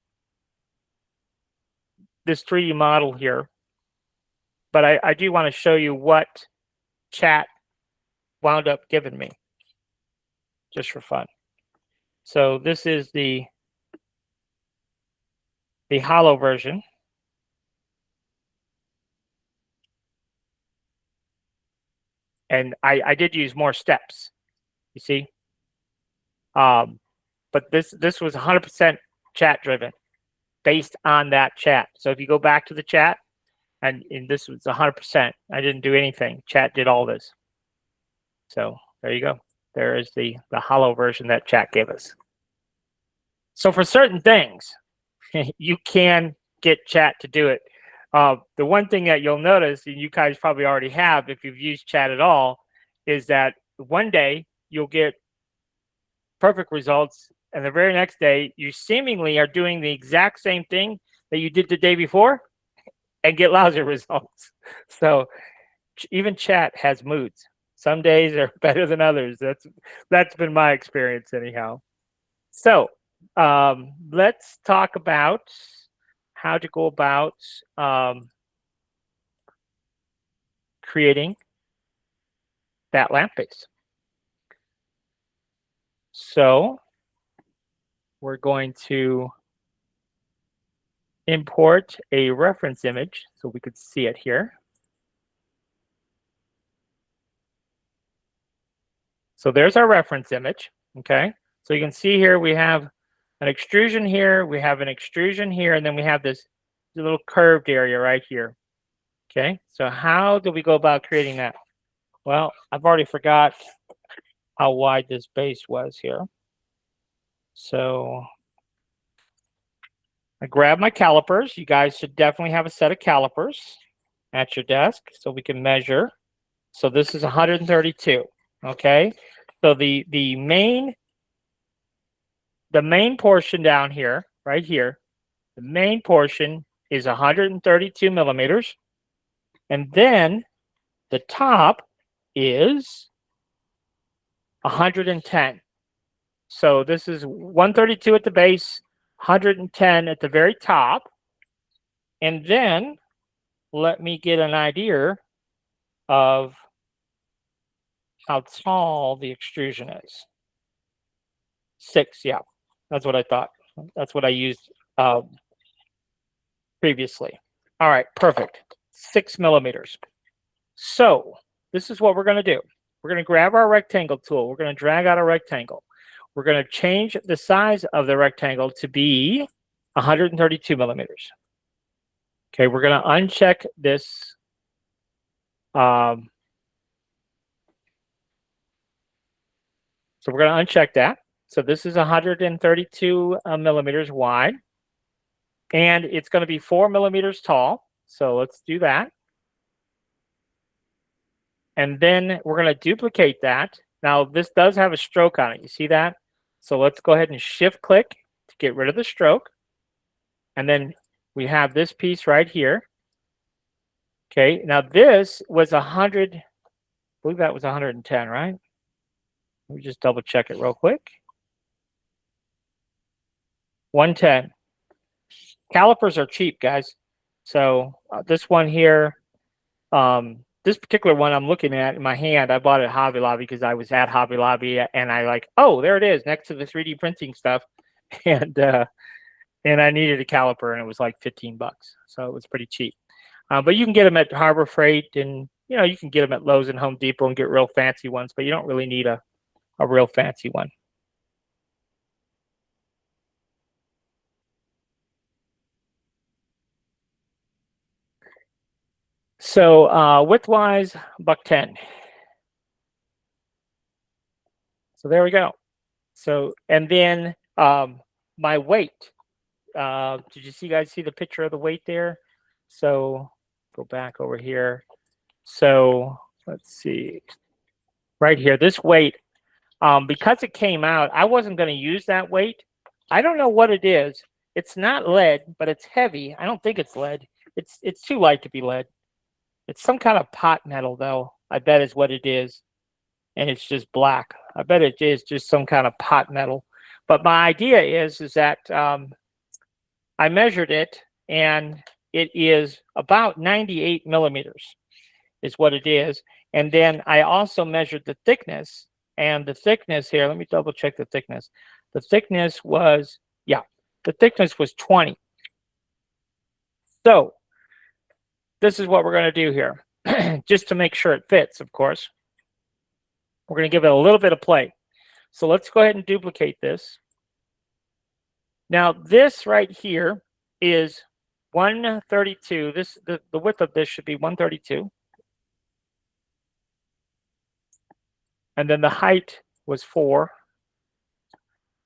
3D model here, but I do want to show you what chat wound up giving me, just for fun. So this is the hollow version. And I did use more steps, you see. But this was 100% chat driven, based on that chat. So if you go back to the chat, and this was 100%, I didn't do anything. Chat did all this. So there you go. There is the hollow version that chat gave us. So for certain things, you can get chat to do it. The one thing that you'll notice, and you guys probably already have if you've used chat at all, is that one day you'll get perfect results, and the very next day you seemingly are doing the exact same thing that you did the day before and get lousy results. So even chat has moods. Some days are better than others. That's been my experience anyhow. So let's talk about how to go about creating that lamp base. So we're going to import a reference image so we could see it here. So there's our reference image, okay? So you can see here we have an extrusion here, we have an extrusion here, and then we have this little curved area right here, okay? So how do we go about creating that? Well, I've already forgot how wide this base was here. So I grab my calipers. You guys should definitely have a set of calipers at your desk so we can measure. So this is 132, okay? So the main portion down here, right here, the main portion is 132 millimeters. And then the top is 110. So this is 132 at the base, 110 at the very top. And then let me get an idea of how tall the extrusion is. 6, yeah, that's what I thought. That's what I used previously. All right, perfect. 6 millimeters. So this is what we're going to do. We're going to grab our rectangle tool. We're going to drag out a rectangle. We're going to change the size of the rectangle to be 132 millimeters. Okay, we're going to uncheck this. So we're going to uncheck that. So this is 132 millimeters wide. And it's going to be 4 millimeters tall. So let's do that. And then we're going to duplicate that. Now, this does have a stroke on it. You see that? So let's go ahead and shift click to get rid of the stroke. And then we have this piece right here. Okay, now this was 100, I believe that was 110, right? Let me just double check it real quick. 110. Calipers are cheap, guys. So this one here, this particular one I'm looking at in my hand, I bought it at Hobby Lobby because I was at Hobby Lobby and I like, oh, there it is next to the 3D printing stuff. And I needed a caliper and it was like 15 bucks. So it was pretty cheap. But you can get them at Harbor Freight and, you know, you can get them at Lowe's and Home Depot and get real fancy ones, but you don't really need a real fancy one. So widthwise, $110. So there we go. So, and then my weight. Did you guys see the picture of the weight there? So go back over here. So let's see. Right here, this weight, because it came out, I wasn't going to use that weight. I don't know what it is. It's not lead, but it's heavy. I don't think it's lead. It's too light to be lead. It's some kind of pot metal, though. I bet is what it is. And it's just black. I bet it is just some kind of pot metal. But my idea is that I measured it, and it is about 98 millimeters is what it is. And then I also measured the thickness. And the thickness here, let me double check the thickness. The thickness was, yeah, the thickness was 20. So this is what we're going to do here, just to make sure it fits, of course. We're going to give it a little bit of play. So let's go ahead and duplicate this. Now, this right here is 132. The width of this should be 132. And then the height was 4.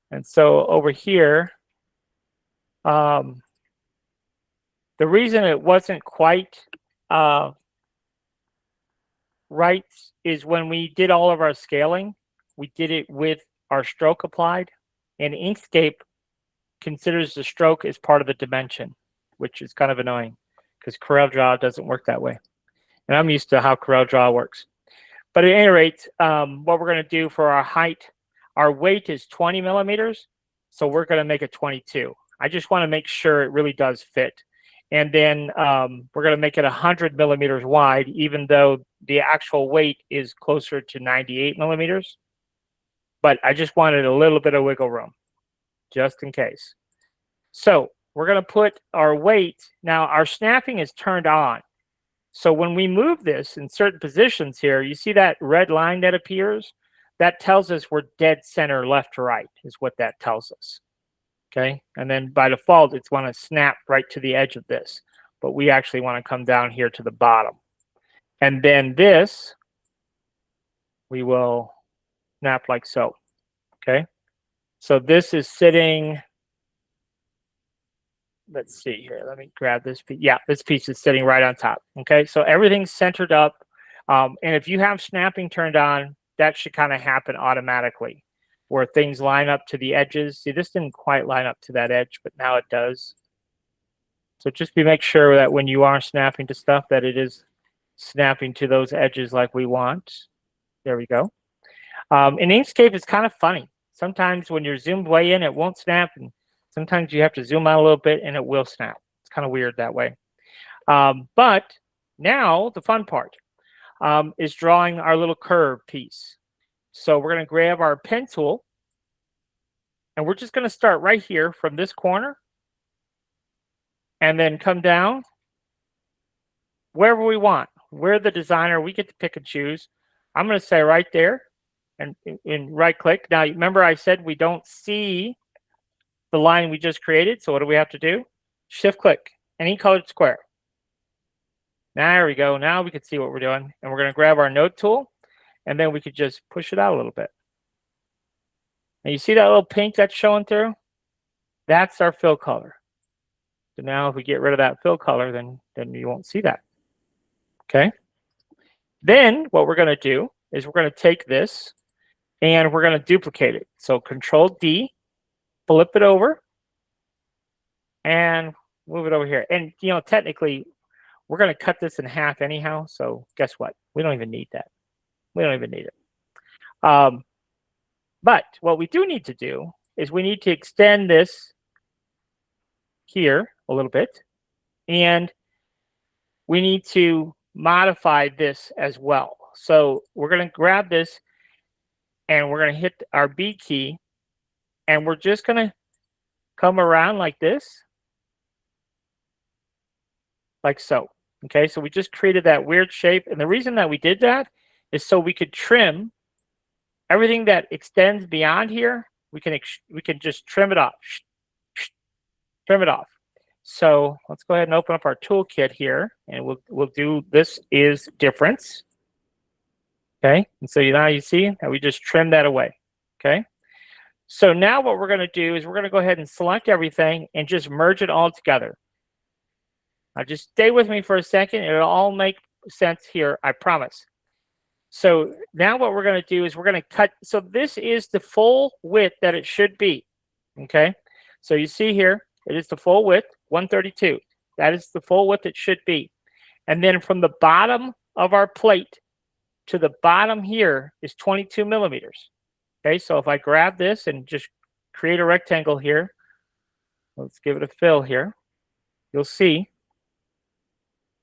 And so over here, the reason it wasn't quite right is when we did all of our scaling, we did it with our stroke applied, and Inkscape considers the stroke as part of the dimension, which is kind of annoying because CorelDRAW doesn't work that way. And I'm used to how CorelDRAW works. But at any rate, what we're going to do for our height, our weight is 20 millimeters, so we're going to make it 22. I just want to make sure it really does fit. And then we're going to make it 100 millimeters wide, even though the actual weight is closer to 98 millimeters. But I just wanted a little bit of wiggle room, just in case. So we're going to put our weight. Now our snapping is turned on. So when we move this in certain positions here, you see that red line that appears? That tells us we're dead center left to right is what that tells us. Okay, and then by default, it's want to snap right to the edge of this. But we actually want to come down here to the bottom. And then this, we will snap like so. Okay, so this is sitting, let's see here. Let me grab this piece. Yeah, this piece is sitting right on top. Okay, so everything's centered up. And if you have snapping turned on, that should kind of happen automatically, where things line up to the edges. See, this didn't quite line up to that edge, but now it does. So just make sure that when you are snapping to stuff, that it is snapping to those edges like we want. There we go. In Inkscape, it's kind of funny. Sometimes when you're zoomed way in, it won't snap, and sometimes you have to zoom out a little bit and it will snap. It's kind of weird that way. But now the fun part is drawing our little curve piece. So we're going to grab our pen tool and we're just going to start right here from this corner and then come down wherever we want. We're the designer. We get to pick and choose. I'm going to say right there and right click. Now, remember I said we don't see the line we just created. So what do we have to do? Shift click any colored square. There we go. Now we can see what we're doing. And we're going to grab our node tool and then we could just push it out a little bit. And you see that little pink that's showing through? That's our fill color. So now if we get rid of that fill color, then you won't see that. Okay. Then what we're going to do is we're going to take this and we're going to duplicate it. So Control D, flip it over and move it over here. And you know, technically we're going to cut this in half anyhow. So guess what? We don't even need that. We don't even need it. But what we do need to do is we need to extend this here a little bit. And we need to modify this as well. So we're going to grab this and we're going to hit our B key. And we're just going to come around like this. Like so. Okay, so we just created that weird shape. And the reason that we did that is so we could trim everything that extends beyond here. We can just trim it off. Trim it off. So let's go ahead and open up our toolkit here, and we'll do this is difference. Okay, and so now you see that we just trimmed that away. Okay, so now what we're going to do is we're going to go ahead and select everything and just merge it all together. Now just stay with me for a second. It'll all make sense here, I promise. So now what we're going to do is we're going to cut. So this is the full width that it should be. Okay, so you see here, it is the full width, 132. That is the full width it should be. And then from the bottom of our plate to the bottom here is 22 millimeters. Okay, so if I grab this and just create a rectangle here, let's give it a fill here, you'll see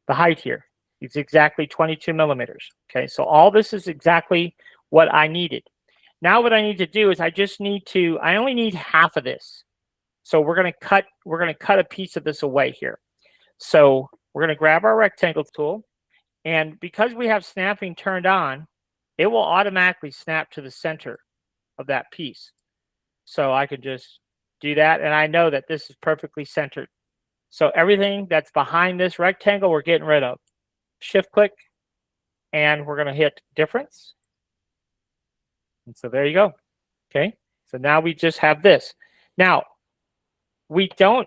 the height here. It's exactly 22 millimeters. Okay, so all this is exactly what I needed. Now what I need to do is I only need half of this. So we're going to cut a piece of this away here. So we're going to grab our rectangle tool, and because we have snapping turned on, it will automatically snap to the center of that piece. So I could just do that, and I know that this is perfectly centered. So everything that's behind this rectangle, we're getting rid of. Shift click, and we're going to hit difference. And so there you go. Okay, so now we just have this. Now,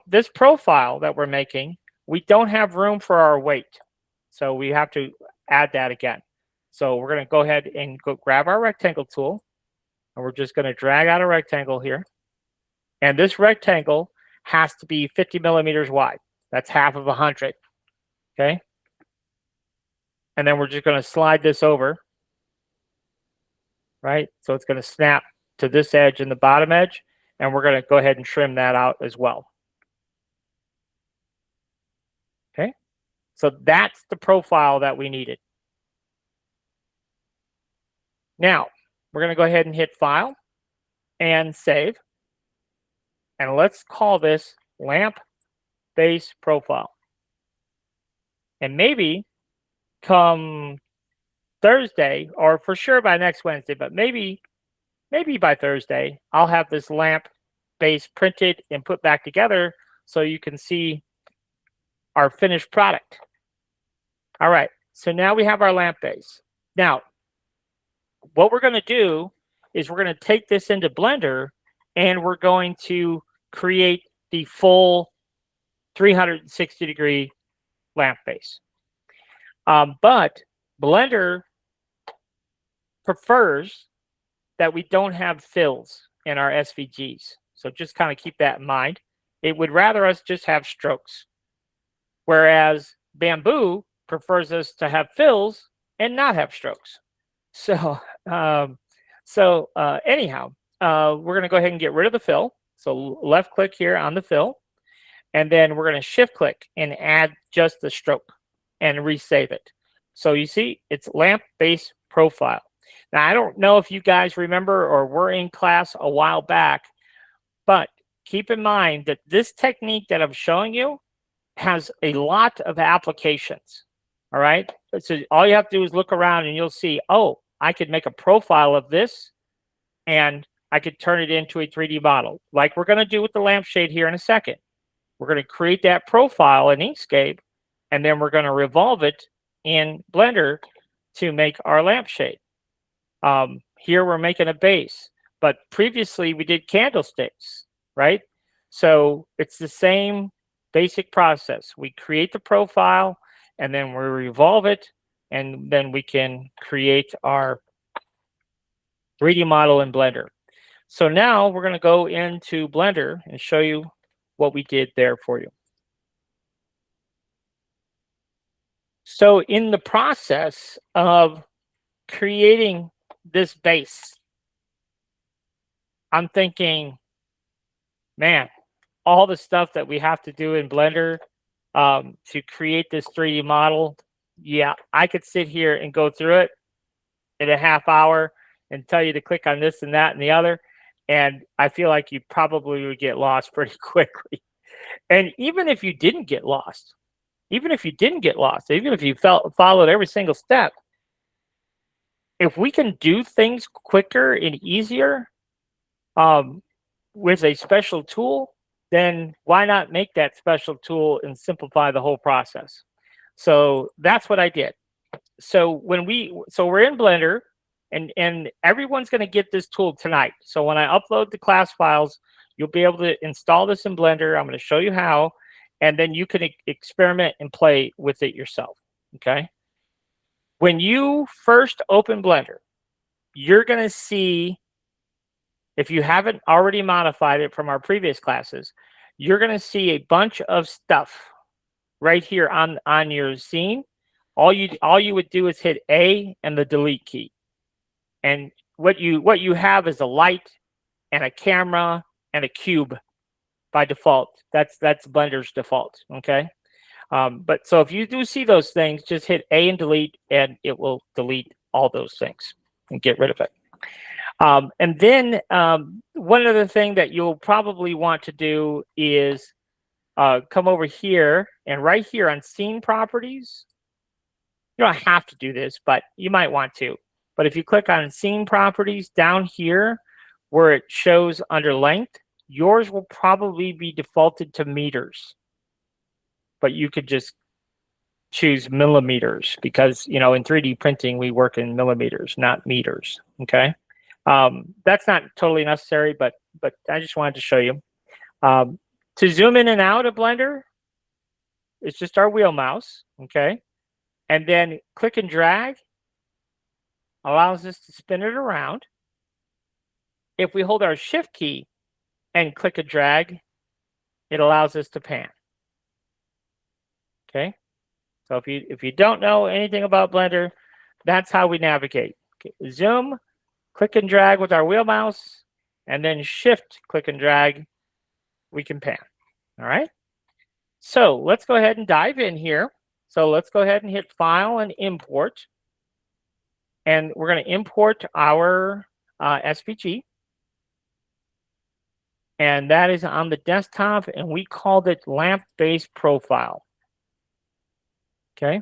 this profile that we're making, we don't have room for our weight. So we have to add that again. So we're going to go ahead and grab our rectangle tool, and we're just going to drag out a rectangle here. And this rectangle has to be 50 millimeters wide. That's half of 100. Okay. And then we're just going to slide this over. Right. So it's going to snap to this edge and the bottom edge. And we're going to go ahead and trim that out as well. So that's the profile that we needed. Now, we're going to go ahead and hit File and Save. And let's call this Lamp Base Profile. And maybe come Thursday, or for sure by next Wednesday, but maybe by Thursday, I'll have this lamp base printed and put back together so you can see our finished product. All right, so now we have our lamp base. Now, what we're going to do is we're going to take this into Blender and we're going to create the full 360-degree lamp base. But Blender prefers that we don't have fills in our SVGs. So just kind of keep that in mind. It would rather us just have strokes. Whereas Bamboo prefers us to have fills and not have strokes. So, anyhow, we're going to go ahead and get rid of the fill. So left click here on the fill. And then we're going to shift click and add just the stroke and resave it. So you see, it's lamp base profile. Now, I don't know if you guys remember or were in class a while back, but keep in mind that this technique that I'm showing you has a lot of applications. All right. So all you have to do is look around and you'll see, oh, I could make a profile of this and I could turn it into a 3D model like we're going to do with the lampshade here in a second. We're going to create that profile in Inkscape and then we're going to revolve it in Blender to make our lampshade. Here we're making a base, but previously we did candlesticks, right? So it's the same basic process. We create the profile and then we revolve it and then we can create our 3D model in Blender. So now we're going to go into Blender and show you what we did there for you. So in the process of creating this base, I'm thinking, man, all the stuff that we have to do in Blender to create this 3D model, yeah, I could sit here and go through it in a half hour and tell you to click on this and that and the other. And I feel like you probably would get lost pretty quickly. And even if you didn't get lost, even if you followed every single step, if we can do things quicker and easier with a special tool, then why not make that special tool and simplify the whole process? So that's what I did. So we're in Blender and everyone's going to get this tool tonight. So when I upload the class files, you'll be able to install this in Blender. I'm going to show you how, and then you can experiment and play with it yourself. Okay. When you first open Blender, you're going to see, if you haven't already modified it from our previous classes, you're going to see a bunch of stuff right here on your scene. All you would do is hit A and the delete key. And what you have is a light and a camera and a cube by default. That's Blender's default. Okay. But so if you do see those things, just hit A and delete, and it will delete all those things and get rid of it. And then one other thing that you'll probably want to do is come over here and right here on scene properties. You don't have to do this, but you might want to. But if you click on scene properties down here where it shows under length, yours will probably be defaulted to meters. But you could just choose millimeters because, in 3D printing, we work in millimeters, not meters. Okay. That's not totally necessary, but I just wanted to show you. To zoom in and out of Blender, it's just our wheel mouse. Okay. And then click and drag allows us to spin it around. If we hold our shift key and click and drag, it allows us to pan. Okay. So if you don't know anything about Blender, that's how we navigate. Okay. Zoom, click and drag with our wheel mouse, and then shift, click and drag, we can pan. All right. So let's go ahead and dive in here. So let's go ahead and hit File and Import. And we're going to import our SVG. And that is on the desktop, and we called it lamp-based profile. Okay.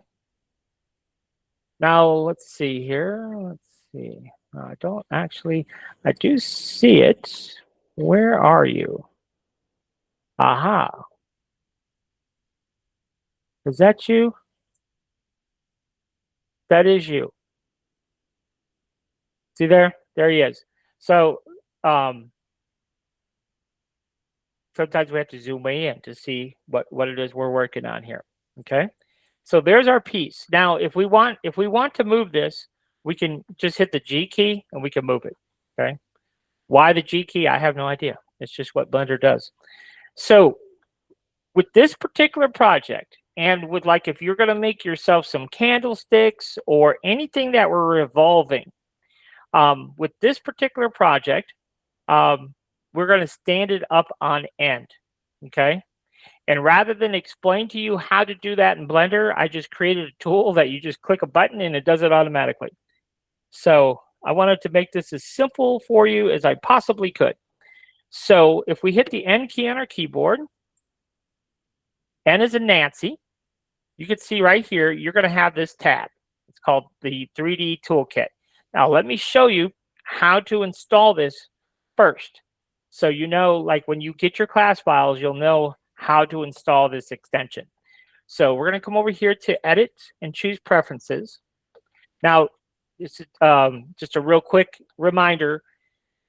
Now let's see here. Let's see. I don't actually, I do see it. Where are you? Aha. Is that you? That is you. See there? There he is. So sometimes we have to zoom way in to see what it is we're working on here. Okay. So there's our piece. Now, if we want to move this, we can just hit the G key and we can move it. Okay. Why the G key? I have no idea. It's just what Blender does. So with this particular project, and with like if you're going to make yourself some candlesticks or anything that we're revolving, with this particular project, we're going to stand it up on end. Okay. And rather than explain to you how to do that in Blender, I just created a tool that you just click a button and it does it automatically. So I wanted to make this as simple for you as I possibly could. So if we hit the N key on our keyboard, N is in Nancy, you can see right here, you're going to have this tab. It's called the 3D Toolkit. Now let me show you how to install this first. So you know, like when you get your class files, you'll know how to install this extension. So we're going to come over here to Edit and choose Preferences. Now, this is just a real quick reminder.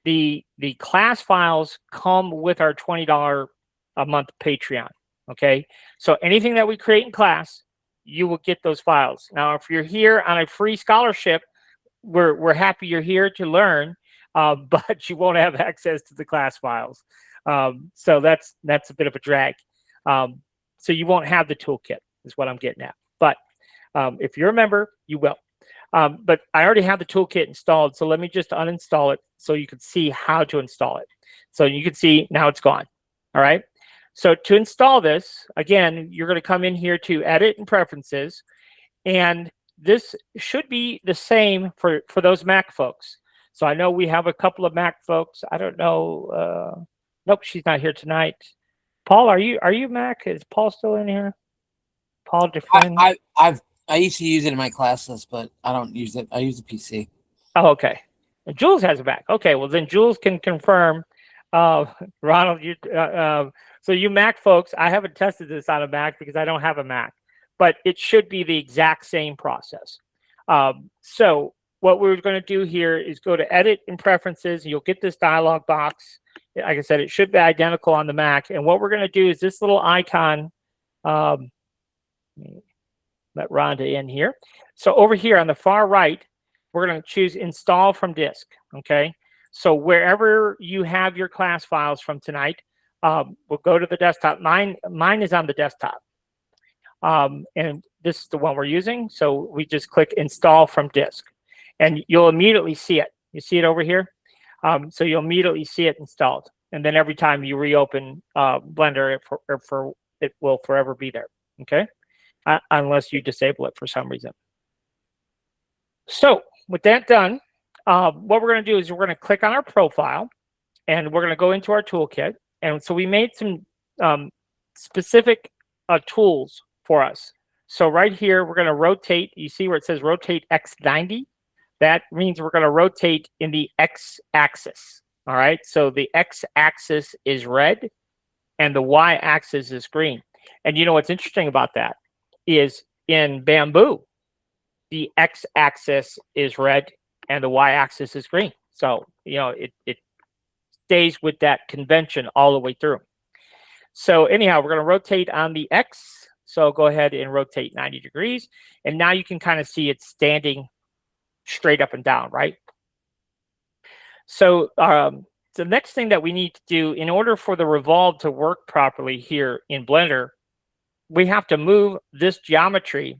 The class files come with our $20 a month Patreon. Okay, so anything that we create in class, you will get those files. Now, if you're here on a free scholarship, we're happy you're here to learn, but you won't have access to the class files. So that's a bit of a drag. So you won't have the toolkit is what I'm getting at. But if you're a member, you will. But I already have the toolkit installed. So let me just uninstall it so you can see how to install it. So you can see now it's gone. All right. So to install this, again, you're going to come in here to Edit and Preferences. And this should be the same for those Mac folks. So I know we have a couple of Mac folks. I don't know. Nope, she's not here tonight. Paul, are you Mac? Is Paul still in here? Paul Defriend? I used to use it in my classes, but I don't use it. I use the PC. Oh, okay. And Jules has a Mac. Okay, well then Jules can confirm. Ronald, so you Mac folks, I haven't tested this on a Mac because I don't have a Mac, but it should be the exact same process. So what we're going to do here is go to Edit and Preferences. You'll get this dialog box. Like I said, it should be identical on the Mac. And what we're going to do is this little icon, let Rhonda in here. So over here on the far right, we're going to choose Install from Disk. Okay. So wherever you have your class files from tonight, we'll go to the desktop. Mine is on the desktop. And this is the one we're using. So we just click Install from Disk. And you'll immediately see it. You see it over here? So you'll immediately see it installed. And then every time you reopen Blender, it will forever be there. Okay? Unless you disable it for some reason. So with that done, what we're going to do is we're going to click on our profile and we're going to go into our toolkit. And so we made some specific tools for us. So right here, we're going to rotate. You see where it says rotate X90? That means we're going to rotate in the X-axis. All right. So the X-axis is red and the Y-axis is green. And you know what's interesting about that is in Bamboo, the X-axis is red and the Y-axis is green. So, you know, it stays with that convention all the way through. So anyhow, we're going to rotate on the X. So go ahead and rotate 90 degrees. And now you can kind of see it standing straight up and down, right? So the next thing that we need to do in order for the revolve to work properly here in Blender, we have to move this geometry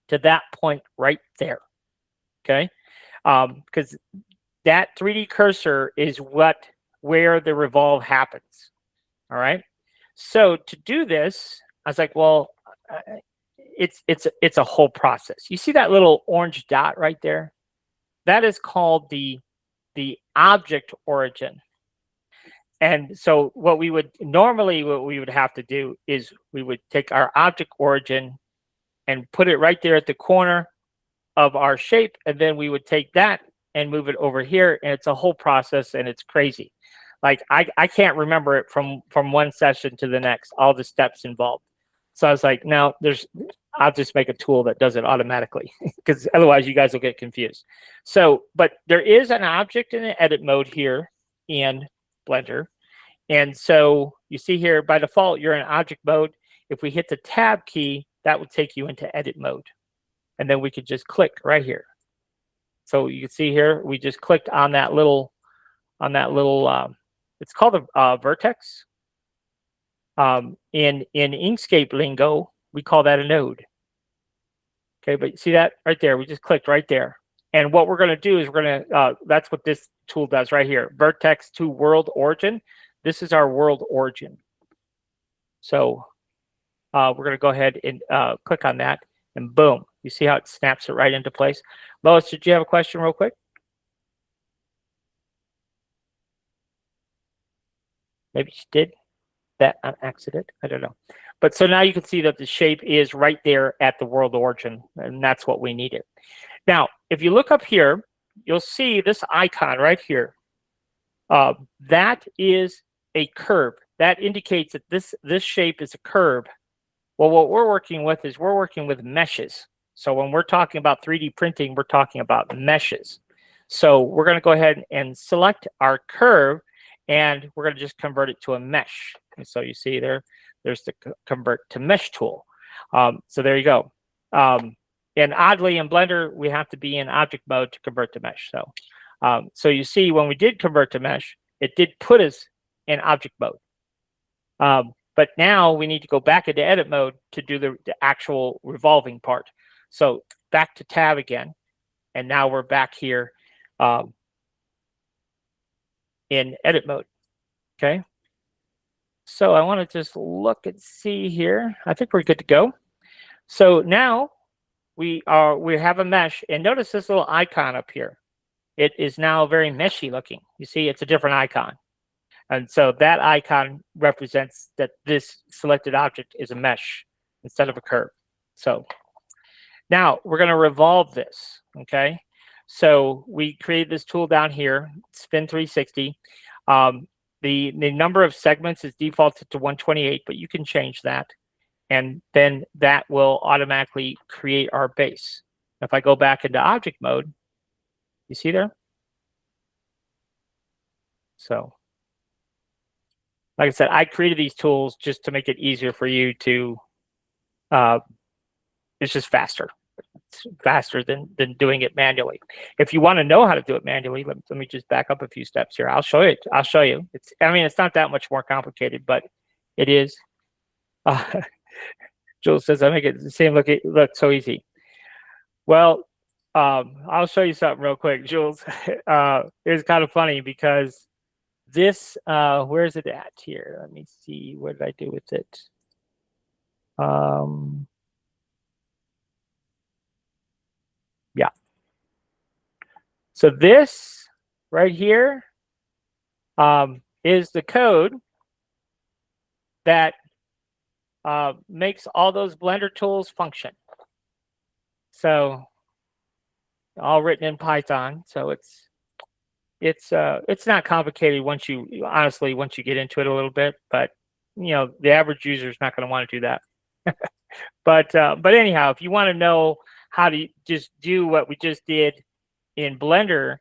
to that point right there, okay? Because that 3D cursor is where the revolve happens, all right? So to do this, I was like, well, it's a whole process. You see that little orange dot right there? That is called the object origin. And so what we would have to do is we would take our object origin and put it right there at the corner of our shape, and then we would take that and move it over here, and it's a whole process, and it's crazy. Like I can't remember it from one session to the next, all the steps involved. So I was like, no, I'll just make a tool that does it automatically, because otherwise you guys will get confused. So, but there is an object in the edit mode here in Blender. And so you see here, by default, you're in object mode. If we hit the tab key, that will take you into edit mode. And then we could just click right here. So you can see here, we just clicked on that little, it's called a vertex. In Inkscape lingo, we call that a node. Okay, but see that right there? We just clicked right there. And what we're going to do is that's what this tool does right here. Vertex to world origin. This is our world origin. So we're going to go ahead and click on that, and boom. You see how it snaps it right into place? Lois, did you have a question real quick? Maybe she did that on accident. I don't know. But so now you can see that the shape is right there at the world origin, and that's what we needed. Now, if you look up here, you'll see this icon right here. That is a curve. That indicates that this shape is a curve. Well, what we're working with is we're working with meshes. So when we're talking about 3D printing, we're talking about meshes. So we're going to go ahead and select our curve, and we're going to just convert it to a mesh. And so you see there's the convert to mesh tool. So there you go. And oddly, in Blender, we have to be in object mode to convert to mesh. So, so you see when we did convert to mesh, it did put us in object mode. But now we need to go back into edit mode to do the actual revolving part. So back to tab again. And now we're back here in edit mode. Okay. So I want to just look and see here. I think we're good to go. So now we have a mesh, and notice this little icon up here. It is now very meshy looking. You see, it's a different icon. And so that icon represents that this selected object is a mesh instead of a curve. So now we're going to revolve this. Okay. So we create this tool down here, spin 360. The number of segments is defaulted to 128, but you can change that. And then that will automatically create our base. If I go back into object mode, you see there? So, like I said, I created these tools just to make it easier for you to, it's just faster. It's faster than doing it manually. If you want to know how to do it manually, let me just back up a few steps here. I'll show you. I'll show you. I mean, it's not that much more complicated, but it is. Jules says, I make it seem look so easy. Well, I'll show you something real quick, Jules. It's kind of funny because this, where is it at here? Let me see. What did I do with it? Yeah. So this right here is the code that makes all those Blender tools function. So all written in Python. So it's not complicated once you get into it a little bit, but you know, the average user is not going to want to do that. But anyhow, if you want to know how to just do what we just did in Blender,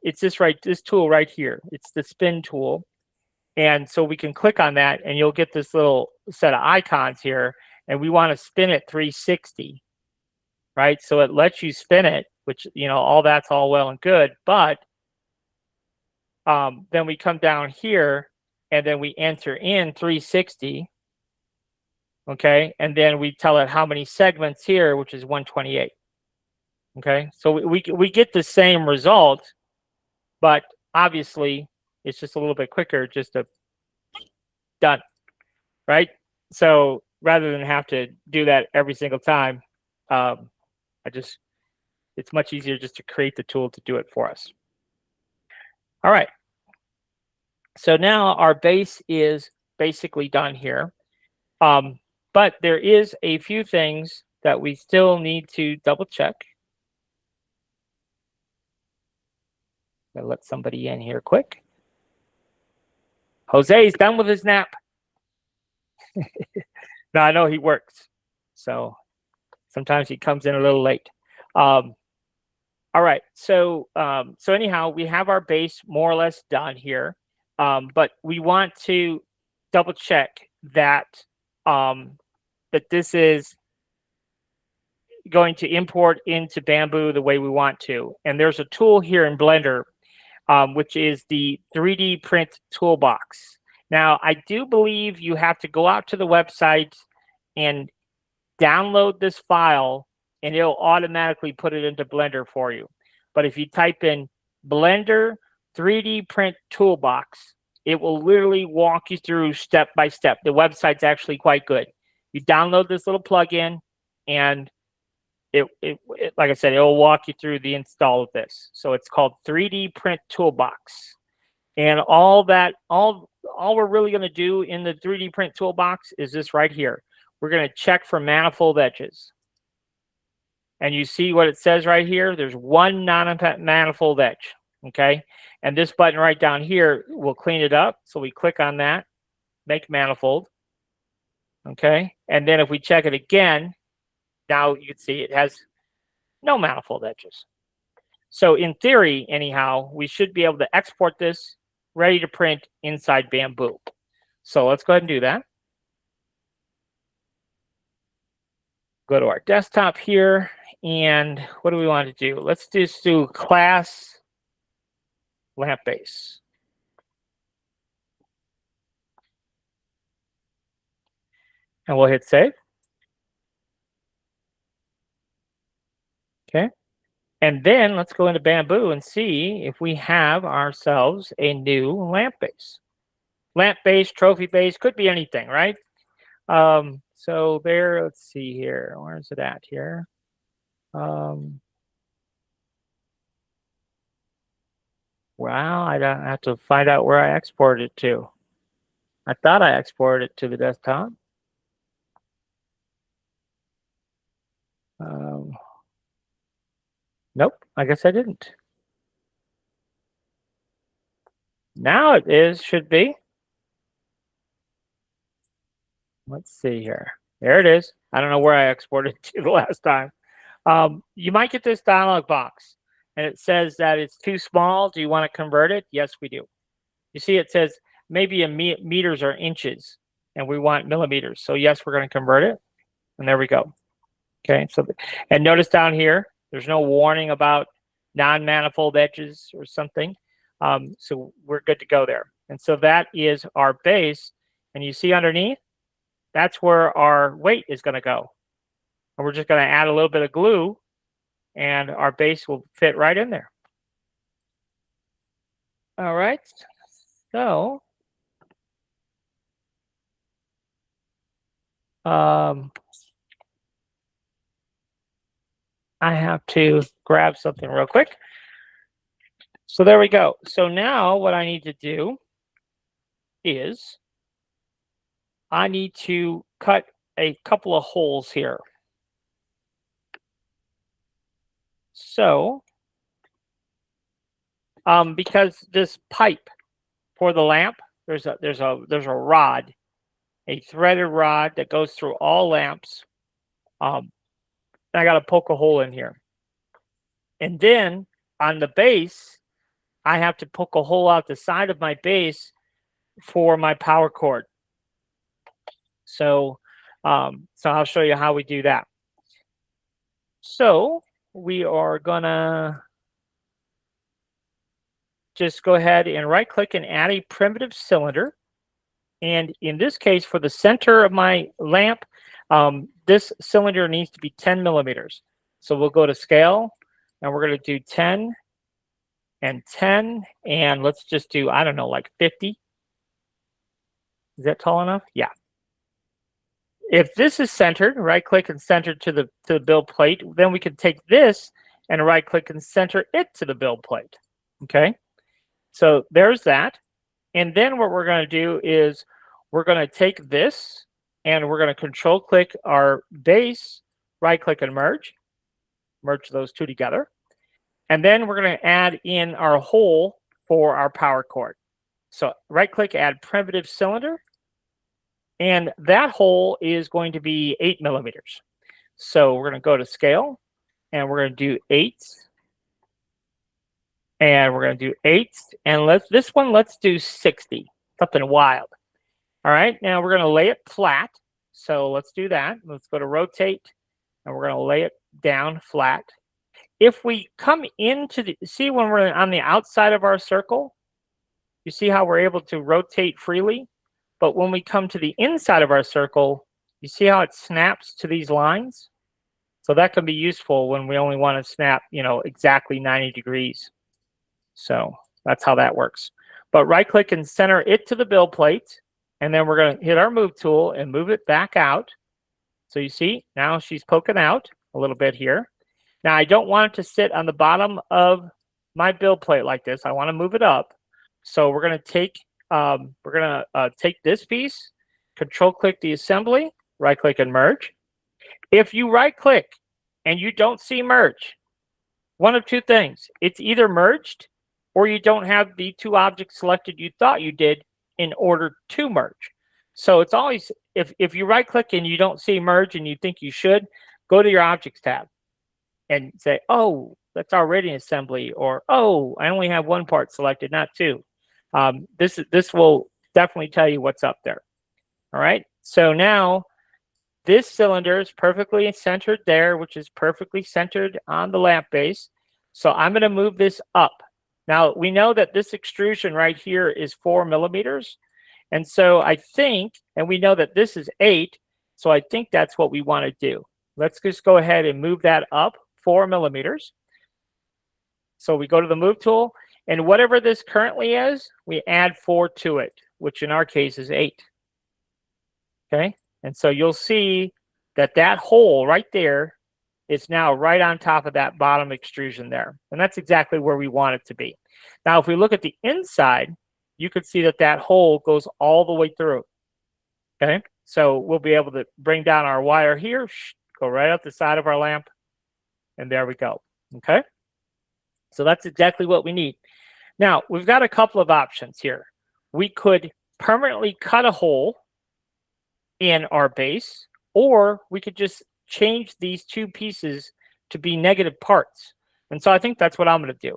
it's this tool right here. It's the spin tool. And so we can click on that, and you'll get this little set of icons here. And we want to spin it 360, right? So it lets you spin it, which, you know, all that's all well and good. But then we come down here, and then we enter in 360. Okay, and then we tell it how many segments here, which is 128. Okay, so we get the same result, but obviously it's just a little bit quicker, just to done, right? So rather than have to do that every single time, it's much easier just to create the tool to do it for us. All right. So now our base is basically done here. But there is a few things that we still need to double check. I'll let somebody in here quick. Jose's done with his nap. No, I know he works. So sometimes he comes in a little late. All right. So anyhow, we have our base more or less done here. But we want to double check that that this is going to import into Bamboo the way we want to. And there's a tool here in Blender, which is the 3D print toolbox. Now, I do believe you have to go out to the website and download this file, and it'll automatically put it into Blender for you. But if you type in Blender 3D print toolbox, it will literally walk you through step by step. The website's actually quite good. You download this little plugin, and it like I said, it will walk you through the install of this. So it's called 3D print toolbox. And all we're really going to do in the 3D print toolbox is this right here. We're going to check for manifold edges. And you see what it says right here? There's one non-manifold edge, okay? And this button right down here will clean it up. So we click on that, make manifold, okay? And then if we check it again, now you can see it has no manifold edges. So in theory, anyhow, we should be able to export this ready to print inside Bamboo. So let's go ahead and do that. Go to our desktop here. And what do we want to do? Let's just do class lamp base. And we'll hit save. Okay. And then let's go into Bamboo and see if we have ourselves a new lamp base. Lamp base, trophy base, could be anything, right? So there, let's see here. Where's it at here? Wow, I don't have to find out where I exported it to. I thought I exported it to the desktop. Nope, I guess I didn't. Now it should be. Let's see here. There it is. I don't know where I exported it to the last time. You might get this dialog box, and it says that it's too small. Do you want to convert it? Yes, we do. You see it says maybe in meters or inches, and we want millimeters. So yes, we're going to convert it, and there we go. Okay, so and notice down here, there's no warning about non-manifold edges or something. So we're good to go there. And so that is our base. And you see underneath, that's where our weight is going to go. And we're just going to add a little bit of glue, and our base will fit right in there. All right. So I have to grab something real quick. So there we go. So now what I need to do is I need to cut a couple of holes here. So because this pipe for the lamp, there's a rod, a threaded rod that goes through all lamps. I got to poke a hole in here. And then on the base, I have to poke a hole out the side of my base for my power cord. So, so I'll show you how we do that. So we are gonna just go ahead and right click and add a primitive cylinder. And in this case, for the center of my lamp, this cylinder needs to be 10 millimeters. So we'll go to scale, and we're going to do 10 and 10, and let's just do, I don't know, like 50. Is that tall enough? Yeah. If this is centered, right click and center to the build plate, then we can take this and right click and center it to the build plate. Okay, so there's that. And then what we're going to do is we're going to take this and we're going to control click our base, right click and merge those two together. And then we're going to add in our hole for our power cord. So right click, add primitive cylinder. And that hole is going to be 8 millimeters. So we're going to go to scale and we're going to do 8. And we're going to do 8. And let's do 60, something wild. All right, now we're going to lay it flat. So let's do that. Let's go to rotate and we're going to lay it down flat. If we come into see when we're on the outside of our circle, you see how we're able to rotate freely? But when we come to the inside of our circle, you see how it snaps to these lines? So that can be useful when we only want to snap, exactly 90 degrees. So that's how that works. But right click and center it to the build plate. And then we're going to hit our move tool and move it back out. So you see, now she's poking out a little bit here. Now I don't want it to sit on the bottom of my build plate like this. I want to move it up. So we're going to take take this piece, control click the assembly, right click and merge. If you right click and you don't see merge, one of two things. It's either merged or you don't have the two objects selected you thought you did in order to merge. So it's always, if you right click and you don't see merge and you think you should, go to your objects tab and say, oh, that's already an assembly, or oh, I only have one part selected, not two. This will definitely tell you what's up there. All right, so now this cylinder is perfectly centered there, which is perfectly centered on the lamp base. So I'm going to move this up. Now we know that this extrusion right here is 4 millimeters. And so I think, and we know that this is 8. So I think that's what we want to do. Let's just go ahead and move that up 4 millimeters. So we go to the move tool, and whatever this currently is, we add 4 to it, which in our case is 8. Okay, and so you'll see that that hole right there is now right on top of that bottom extrusion there. And that's exactly where we want it to be. Now, if we look at the inside, you can see that that hole goes all the way through. Okay, so we'll be able to bring down our wire here, go right up the side of our lamp, and there we go. Okay, so that's exactly what we need. Now, we've got a couple of options here. We could permanently cut a hole in our base, or we could just change these two pieces to be negative parts. And so I think that's what I'm going to do.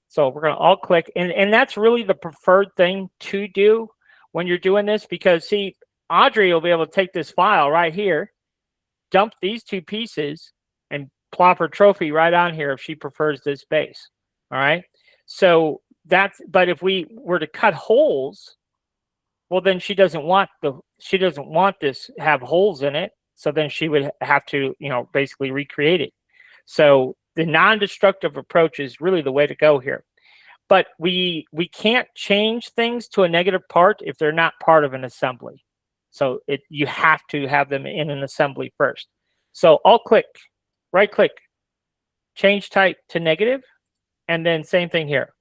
So we're going to alt click, and that's really the preferred thing to do when you're doing this, because see, Audrey will be able to take this file right here, dump these two pieces, and plop her trophy right on here if she prefers this base. All right. So that's, but if we were to cut holes, well, then she doesn't want this to have holes in it. So then she would have to, basically recreate it. So the non-destructive approach is really the way to go here. But we can't change things to a negative part if they're not part of an assembly. So you have to have them in an assembly first. So alt click, right click, change type to negative, and then same thing here.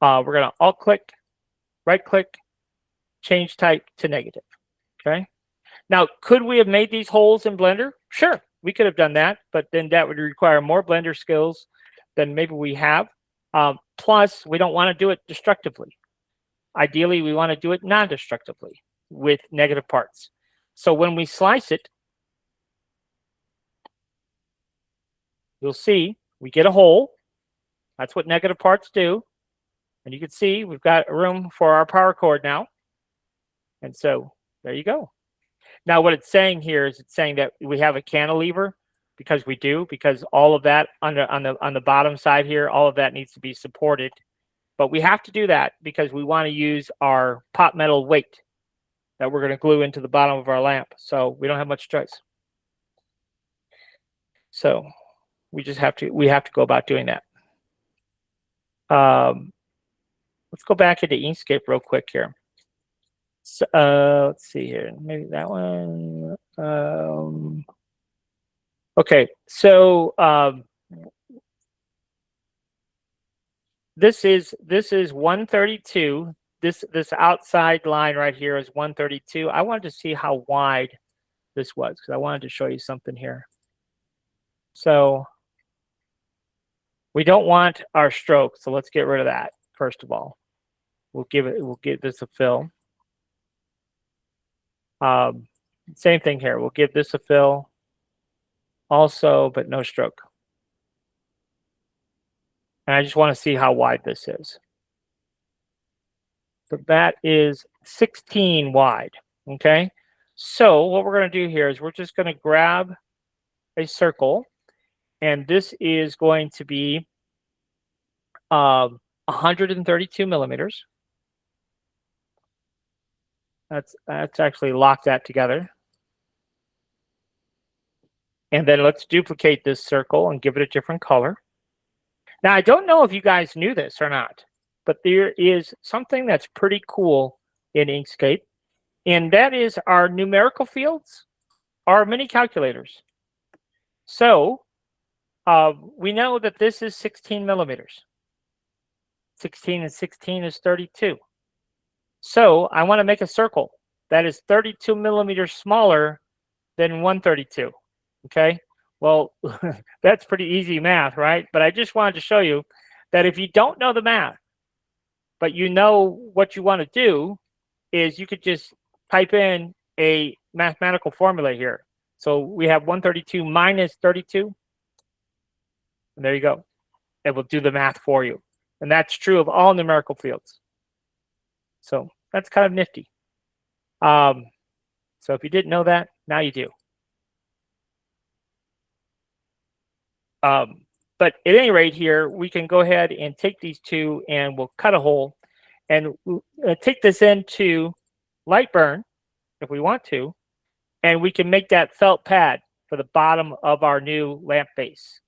We're going to alt click, right click, change type to negative. Okay. Now, could we have made these holes in Blender? Sure, we could have done that, but then that would require more Blender skills than maybe we have. Plus, we don't want to do it destructively. Ideally, we want to do it non-destructively with negative parts. So when we slice it, you'll see we get a hole. That's what negative parts do. And you can see we've got room for our power cord now. And so there you go. Now, what it's saying here is it's saying that we have a cantilever, because we do, because all of that on the bottom side here, all of that needs to be supported. But we have to do that because we want to use our pot metal weight that we're going to glue into the bottom of our lamp. So we don't have much choice. So we have to go about doing that. Let's go back into Inkscape real quick here. So, let's see here. Maybe that one. Okay, so this is 132. This outside line right here is 132. I wanted to see how wide this was because I wanted to show you something here. So we don't want our stroke, so let's get rid of that first of all. We'll give this a fill. Same thing here. We'll give this a fill also, but no stroke. And I just want to see how wide this is. So that is 16 wide, okay? So what we're going to do here is we're just going to grab a circle, and this is going to be 132 millimeters. That's actually lock that together. And then let's duplicate this circle and give it a different color. Now, I don't know if you guys knew this or not, but there is something that's pretty cool in Inkscape, and that is our numerical fields are mini calculators. So we know that this is 16 millimeters. 16 and 16 is 32. So I want to make a circle that is 32 millimeters smaller than 132. Okay, well, that's pretty easy math, right? But I just wanted to show you that if you don't know the math, but you know what you want to do, is you could just type in a mathematical formula here. So we have 132 minus 32. And there you go. It will do the math for you. And that's true of all numerical fields. So that's kind of nifty. So if you didn't know that, now you do. But at any rate here, we can go ahead and take these two and we'll cut a hole and take this into Lightburn if we want to, and we can make that felt pad for the bottom of our new lamp base.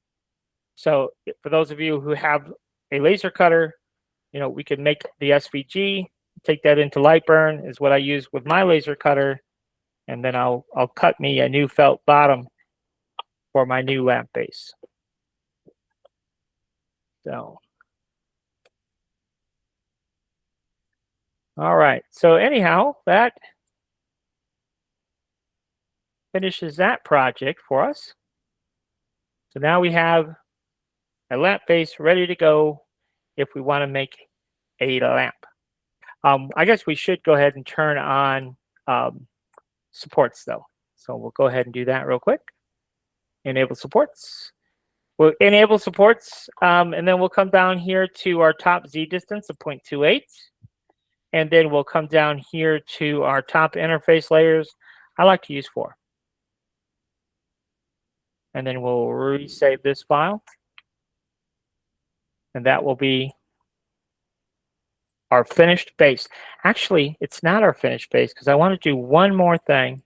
So for those of you who have a laser cutter, you know, we can make the SVG, take that into Lightburn is what I use with my laser cutter, and then I'll cut me a new felt bottom for my new lamp base. So, all right. So anyhow, that finishes that project for us. So now we have a lamp base ready to go if we want to make a lamp. I guess we should go ahead and turn on supports though. So we'll go ahead and do that real quick. Enable supports. We'll enable supports, and then we'll come down here to our top Z distance of 0.28. And then we'll come down here to our top interface layers. I like to use 4. And then we'll resave this file. And that will be our finished base. Actually, it's not our finished base because I want to do one more thing.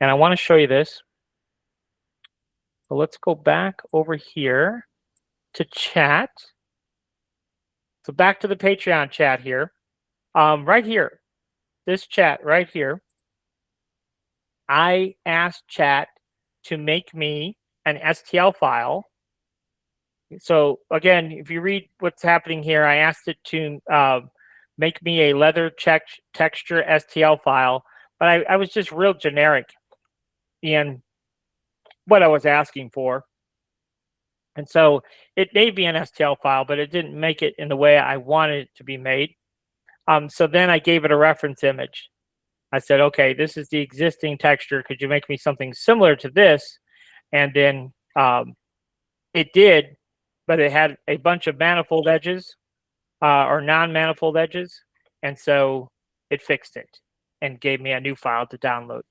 And I want to show you this. So let's go back over here to chat. So back to the Patreon chat here. Right here, this chat right here, I asked chat to make me an STL file. So again, if you read what's happening here, I asked it to make me a leather texture STL file, but I was just real generic in what I was asking for. And so it made me an STL file, but it didn't make it in the way I wanted it to be made. So then I gave it a reference image. I said, okay, this is the existing texture. Could you make me something similar to this? And then it did, but it had a bunch of manifold edges or non-manifold edges. And so it fixed it and gave me a new file to download.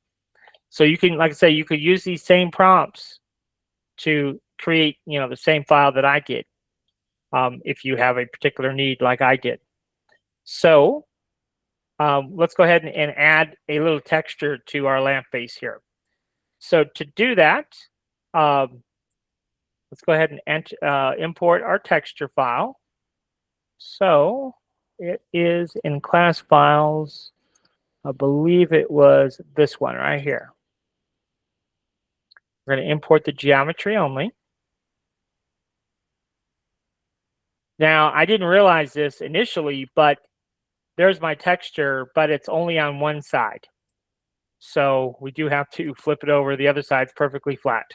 So you can, like I say, you could use these same prompts to create, you know, the same file that I did if you have a particular need like I did. So let's go ahead and add a little texture to our lamp base here. So to do that, let's go ahead and import our texture file. So it is in class files. I believe it was this one right here. We're going to import the geometry only. Now, I didn't realize this initially, but there's my texture, but it's only on one side. So we do have to flip it over. The other side's perfectly flat.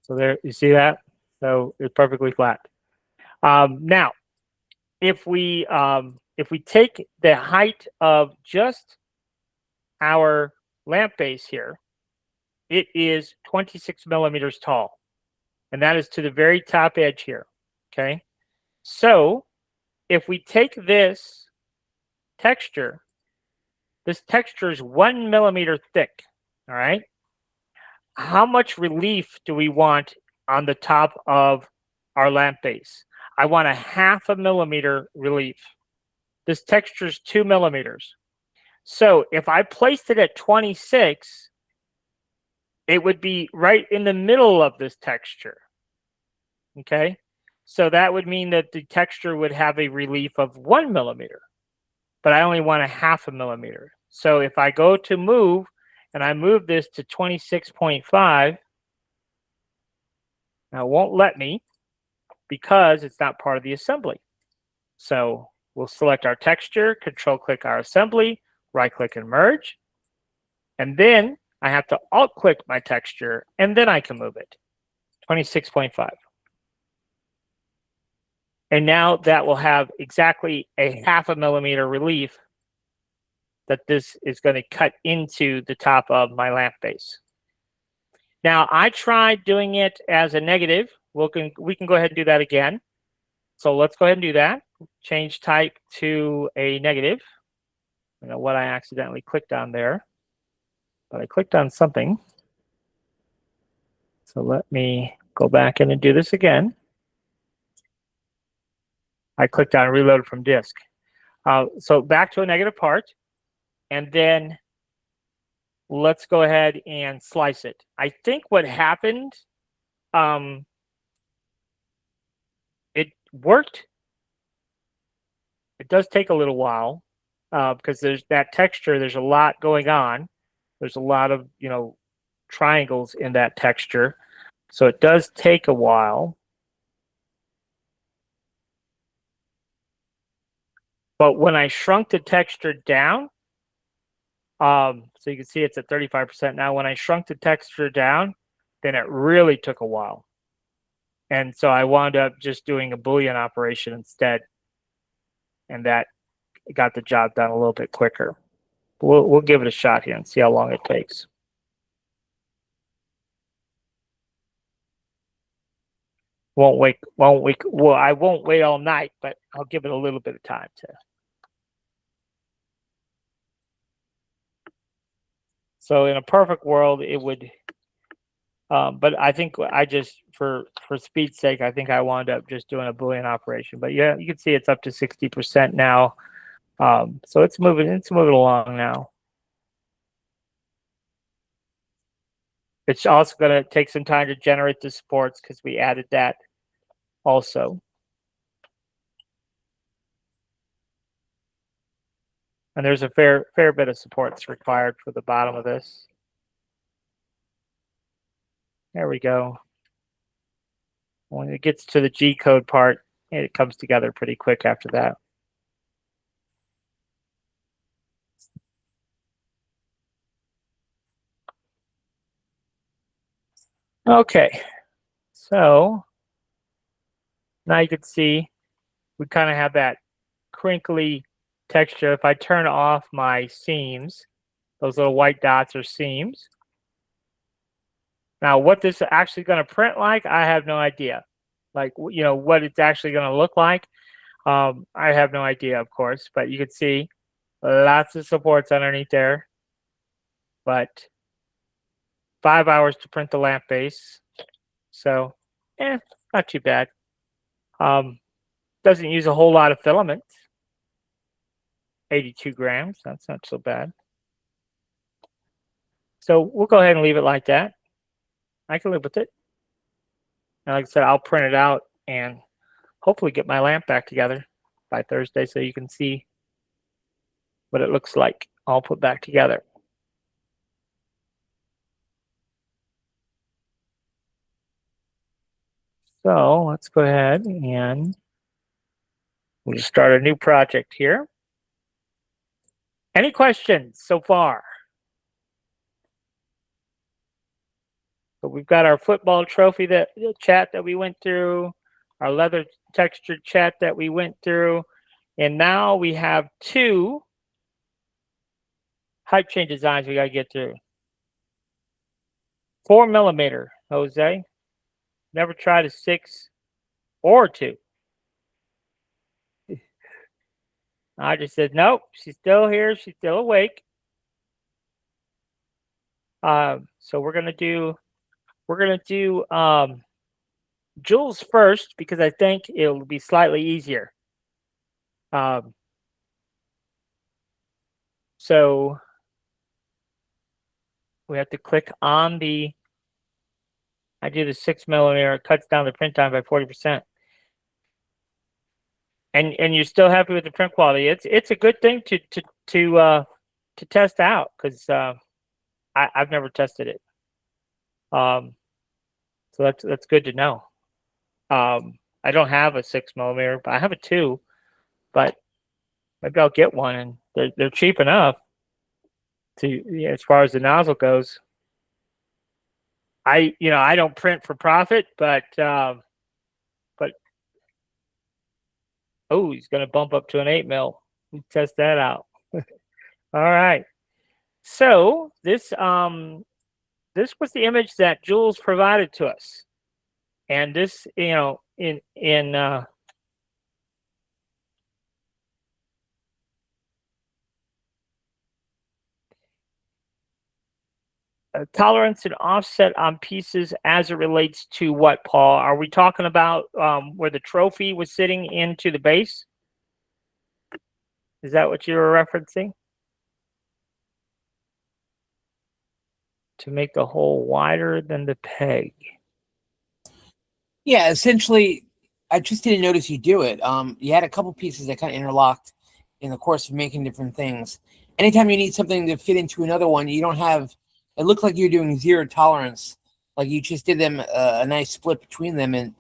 So there, you see that? So it's perfectly flat. Now, if we take the height of just our lamp base here, it is 26 millimeters tall. And that is to the very top edge here, okay? So if we take this texture is 1 millimeter thick, all right? How much relief do we want on the top of our lamp base? I want a 0.5 millimeter relief. This texture is 2 millimeters. So if I placed it at 26, it would be right in the middle of this texture. Okay, so that would mean that the texture would have a relief of 1 millimeter, but I only want a 0.5 millimeter. So if I go to move and I move this to 26.5, now it won't let me because it's not part of the assembly. So we'll select our texture, control click our assembly, right click and merge. And then I have to alt click my texture and then I can move it. 26.5. And now that will have exactly a 0.5 millimeter relief that this is going to cut into the top of my lamp base. Now I tried doing it as a negative. We can go ahead and do that again. So let's go ahead and do that. Change type to a negative. I don't know what I accidentally clicked on there, but I clicked on something. So let me go back in and do this again. I clicked on reload from disk. So back to a negative part, and then let's go ahead and slice it. I think what happened, it worked. It does take a little while because there's that texture. There's a lot going on. There's a lot of, triangles in that texture. So it does take a while. But when I shrunk the texture down, so you can see it's at 35% now. When I shrunk the texture down, then it really took a while. And so I wound up just doing a Boolean operation instead. And that got the job done a little bit quicker. We'll give it a shot here and see how long it takes. Well, I won't wait all night, but I'll give it a little bit of time to. So in a perfect world, it would, but I think I just, for speed's sake, I think I wound up just doing a Boolean operation. But yeah, you can see it's up to 60% now. So it's moving along now. It's also going to take some time to generate the supports because we added that also. And there's a fair bit of supports required for the bottom of this. There we go. When it gets to the G code part, it comes together pretty quick after that. Okay, so now you can see we kind of have that crinkly texture. If I turn off my seams, those little white dots are seams. Now, what this is actually going to print like, I have no idea. Like, what it's actually going to look like, I have no idea, of course. But you can see lots of supports underneath there. But 5 hours to print the lamp base. So, not too bad. Doesn't use a whole lot of filament. 82 grams, that's not so bad. So we'll go ahead and leave it like that. I can live with it. And like I said, I'll print it out and hopefully get my lamp back together by Thursday so you can see what it looks like all put back together. So let's go ahead and we'll just start a new project here. Any questions so far? So we've got our football trophy chat that we went through, our leather textured chat that we went through, and now we have 2 hype chain designs we got to get through. 4mm, Jose. Never tried a 6 or 2. I just said, nope, she's still here. She's still awake. So we're gonna do Jules first because I think it'll be slightly easier. So we have to click on the. I do the 6mm. It cuts down the print time by 40%. And you're still happy with the print quality. It's a good thing to test out because I've never tested it. So that's good to know. I don't have a 6mm, but I have a 2. But maybe I'll get one, and they're cheap enough to as far as the nozzle goes. I don't print for profit, but oh, he's going to bump up to an 8mm. Test that out. All right. So this was the image that Jules provided to us, and this in tolerance and offset on pieces as it relates to what, Paul? Are we talking about where the trophy was sitting into the base? Is that what you were referencing? To make the hole wider than the peg. Yeah, essentially, I just didn't notice you do it. You had a couple pieces that kind of interlocked in the course of making different things. Anytime you need something to fit into another one, you don't have. It looked like you're doing 0 tolerance, like you just did them a nice split between them, and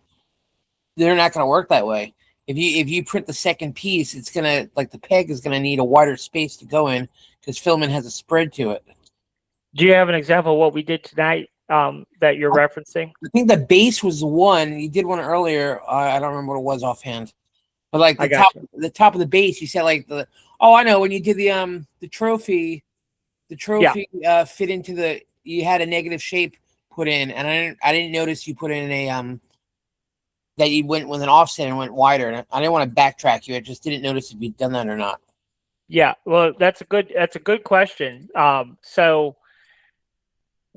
they're not going to work that way. If you print the second piece, it's gonna the peg is gonna need a wider space to go in because filament has a spread to it. Do you have an example of what we did tonight that you're referencing? I think the base was the one you did one earlier. I don't remember what it was offhand, but like the top of the base, you said I know when you did the trophy fit into you had a negative shape put in, and I didn't notice you put in a that you went with an offset and went wider, and I didn't want to backtrack you. I just didn't notice if you'd done that or not. Yeah, well, that's a good question. So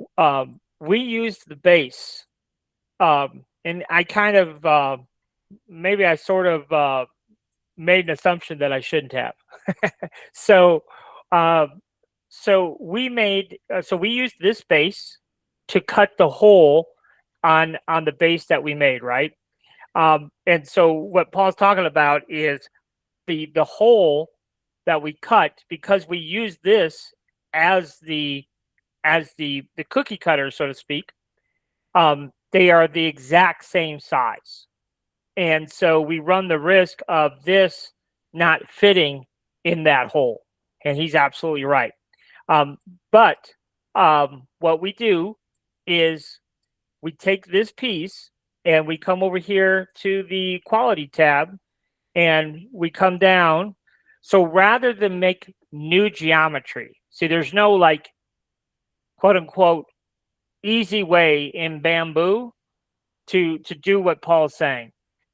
we used the base, and I kind of maybe I sort of made an assumption that I shouldn't have. So we used this base to cut the hole on the base that we made, right? And so what Paul's talking about is the hole that we cut, because we use this as the cookie cutter, so to speak. They are the exact same size, and so we run the risk of this not fitting in that hole. And he's absolutely right. But what we do is we take this piece and we come over here to the quality tab and we come down. So rather than make new geometry, see, there's no quote unquote easy way in Bamboo to do what Paul's saying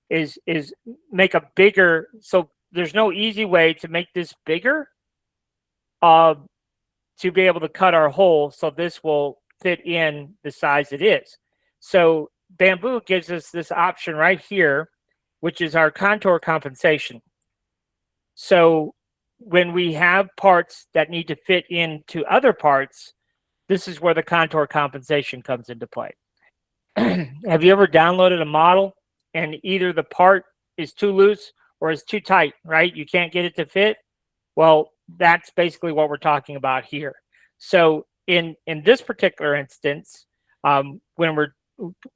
is make a bigger. So there's no easy way to make this bigger to be able to cut our hole so this will fit in the size it is. So Bamboo gives us this option right here, which is our contour compensation. So when we have parts that need to fit into other parts, this is where the contour compensation comes into play. Have you ever downloaded a model and either the part is too loose or is too tight, right? You can't get it to fit? Well, that's basically what we're talking about here. So in this particular instance, when we're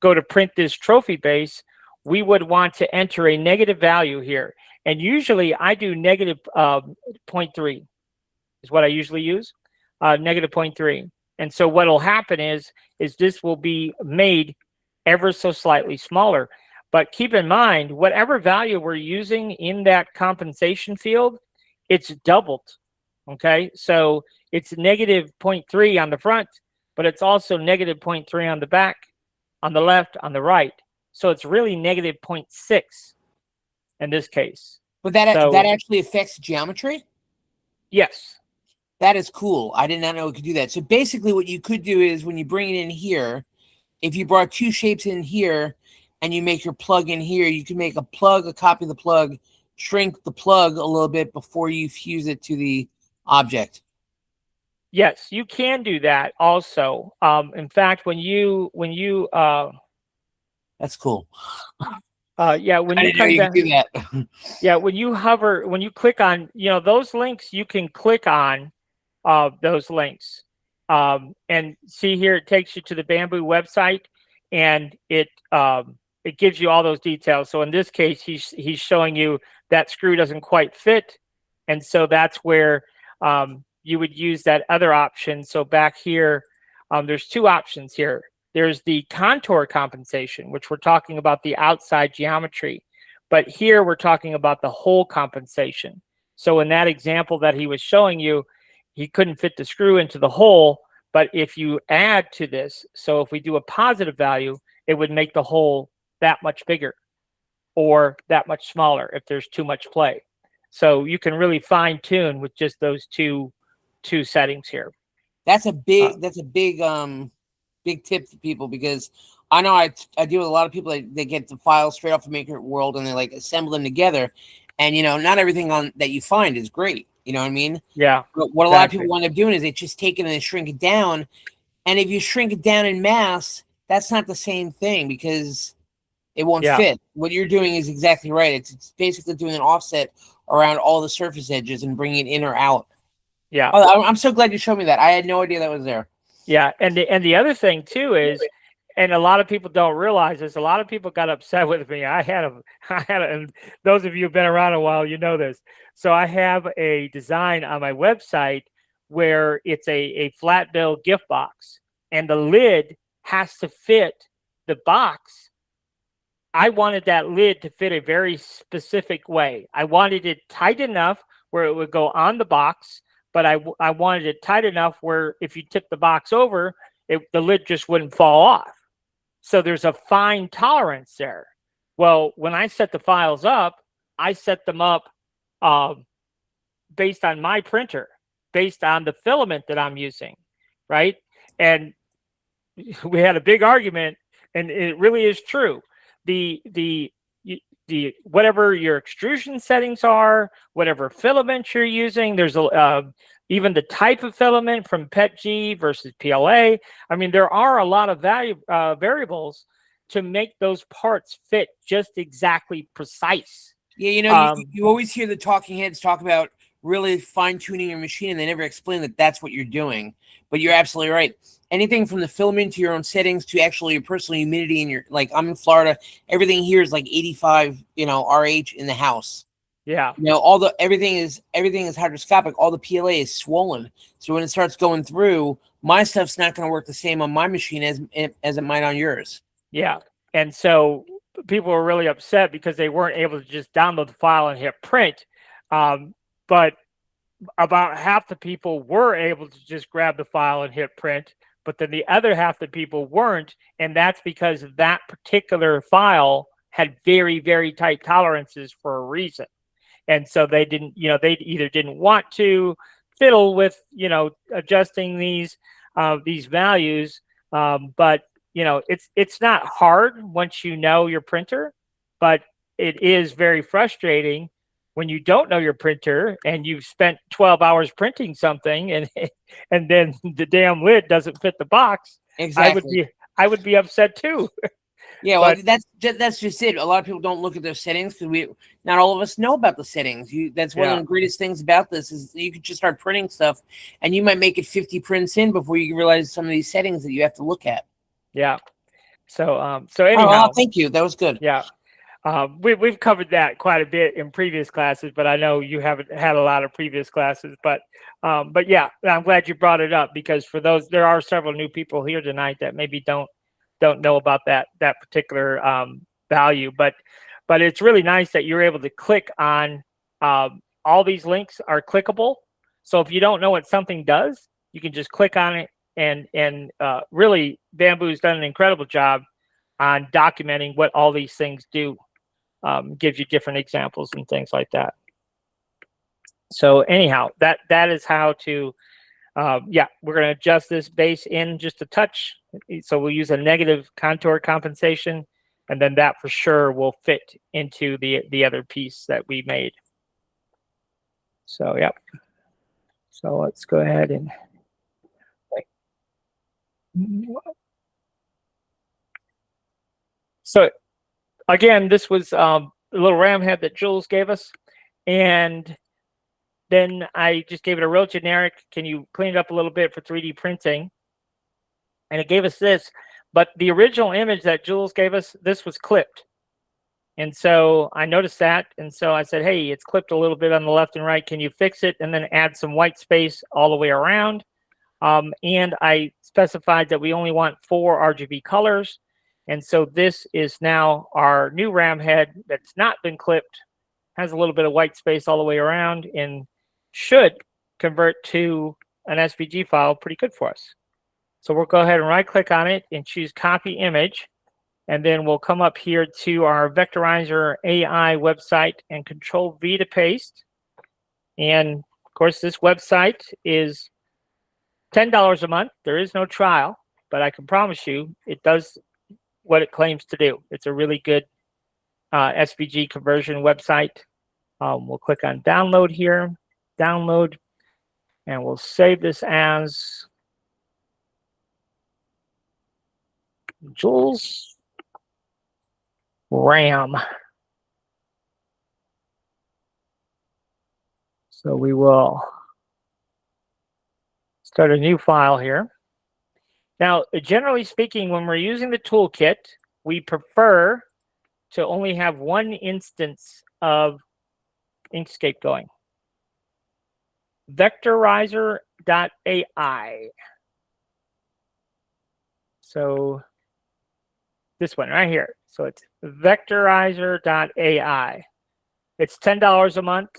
go to print this trophy base, we would want to enter a negative value here. And usually I do negative 0.3 is what I usually use, negative 0.3. And so what will happen is this will be made ever so slightly smaller. But keep in mind, whatever value we're using in that compensation field, it's doubled. Okay, so it's negative 0.3 on the front, but it's also negative 0.3 on the back, on the left, on the right. So it's really negative 0.6 in this case. But that actually affects geometry? Yes. That is cool. I did not know it could do that. So basically what you could do is when you bring it in here, if you brought two shapes in here and you make your plug in here, you can make a plug, a copy of the plug, shrink the plug a little bit before you fuse it to the object. Yes, you can do that also. In fact, when you that's cool. Yeah, when you come down, do that. Yeah, when you hover, when you click on, those links, you can click on those links. And see here, it takes you to the Bamboo website, and it gives you all those details. So in this case, he's showing you that screw doesn't quite fit, and so that's where you would use that other option. So back here, there's two options here. There's the contour compensation, which we're talking about the outside geometry, but here we're talking about the hole compensation. So in that example that he was showing you, he couldn't fit the screw into the hole, but if you add to this, so if we do a positive value, it would make the hole that much bigger or that much smaller if there's too much play. So you can really fine tune with just those two settings here. That's a big big tip for people, because I know I deal with a lot of people that they get the files straight off of Maker World and they like assemble them together, and not everything on that you find is great. You know what I mean? Yeah. But what a lot of people wind up doing is they just take it and they shrink it down, and if you shrink it down in mass, that's not the same thing because it won't fit. What you're doing is exactly right. It's basically doing an offset around all the surface edges and bringing it in or out. Yeah. Oh, I'm so glad you showed me that. I had no idea that was there. Yeah, and the other thing too is, and a lot of people don't realize this. A lot of people got upset with me. I had and those of you who've been around a while, you know this. So I have a design on my website where it's a flat bill gift box, and the lid has to fit the box. I wanted that lid to fit a very specific way. I wanted it tight enough where it would go on the box, but I wanted it tight enough where if you tip the box over, the lid just wouldn't fall off. So there's a fine tolerance there. Well, when I set the files up, I set them up based on my printer, based on the filament that I'm using, right? And we had a big argument, and it really is true. The whatever your extrusion settings are, whatever filament you're using, there's even the type of filament from PETG versus PLA. I mean, there are a lot of variables to make those parts fit just exactly precise. Yeah, you always hear the talking heads talk about really fine-tuning your machine, and they never explain that that's what you're doing. But you're absolutely right. Anything from the filament to your own settings to actually your personal humidity in your, like I'm in Florida, everything here is like 85, RH in the house. Yeah. Everything is hydroscopic. All the PLA is swollen. So when it starts going through, my stuff's not going to work the same on my machine as it might on yours. Yeah. And so people were really upset because they weren't able to just download the file and hit print. But about half the people were able to just grab the file and hit print, but then the other half the people weren't. And that's because that particular file had very, very tight tolerances for a reason. And so they didn't, they either didn't want to fiddle with, adjusting these values. But, it's not hard once you know your printer, but it is very frustrating when you don't know your printer and you've spent 12 hours printing something and then the damn lid doesn't fit the box. Exactly. I would be upset too. Yeah, well, But that's just it. A lot of people don't look at their settings because not all of us know about the settings. That's one of yeah, the greatest things about this is you could just start printing stuff, and you might make it 50 prints in before you realize some of these settings that you have to look at. yeah. So Oh, well, anyhow, thank you. That was good. yeah. We've covered that quite a bit in previous classes, but I know you haven't had a lot of previous classes. But yeah, I'm glad you brought it up because for those, there are several new people here tonight that maybe don't know about that particular value. But it's really nice that you're able to click on all these links are clickable. So if you don't know what something does, you can just click on it, and really, Bamboo's done an incredible job on documenting what all these things do. Gives you different examples and things like that. So anyhow, that is how to, yeah, we're going to adjust this base in just a touch. So we'll use a negative contour compensation, and then that for sure will fit into the other piece that we made. So, yep. So let's go ahead and so again, this was a little ram head that Jules gave us, and then I just gave it a real generic, can you clean it up a little bit for 3D printing? And it gave us this, but the original image that Jules gave us, this was clipped. And so I noticed that, and so I said, hey, it's clipped a little bit on the left and right. Can you fix it and then add some white space all the way around? And I specified that we only want 4 RGB colors. And so this is now our new ram head that's not been clipped, has a little bit of white space all the way around, and should convert to an SVG file pretty good for us. So we'll go ahead and right click on it and choose copy image. And then we'll come up here to our Vectorizer AI website and Control V to paste. And of course, this website is $10 a month. There is no trial, but I can promise you it does what it claims to do. It's a really good SVG conversion website. We'll click on download here, download, and we'll save this as Jules RAM. So we will start a new file here. Now, generally speaking, when we're using the toolkit, we prefer to only have one instance of Inkscape going. Vectorizer.ai. So this one right here. So it's Vectorizer.ai. It's $10 a month,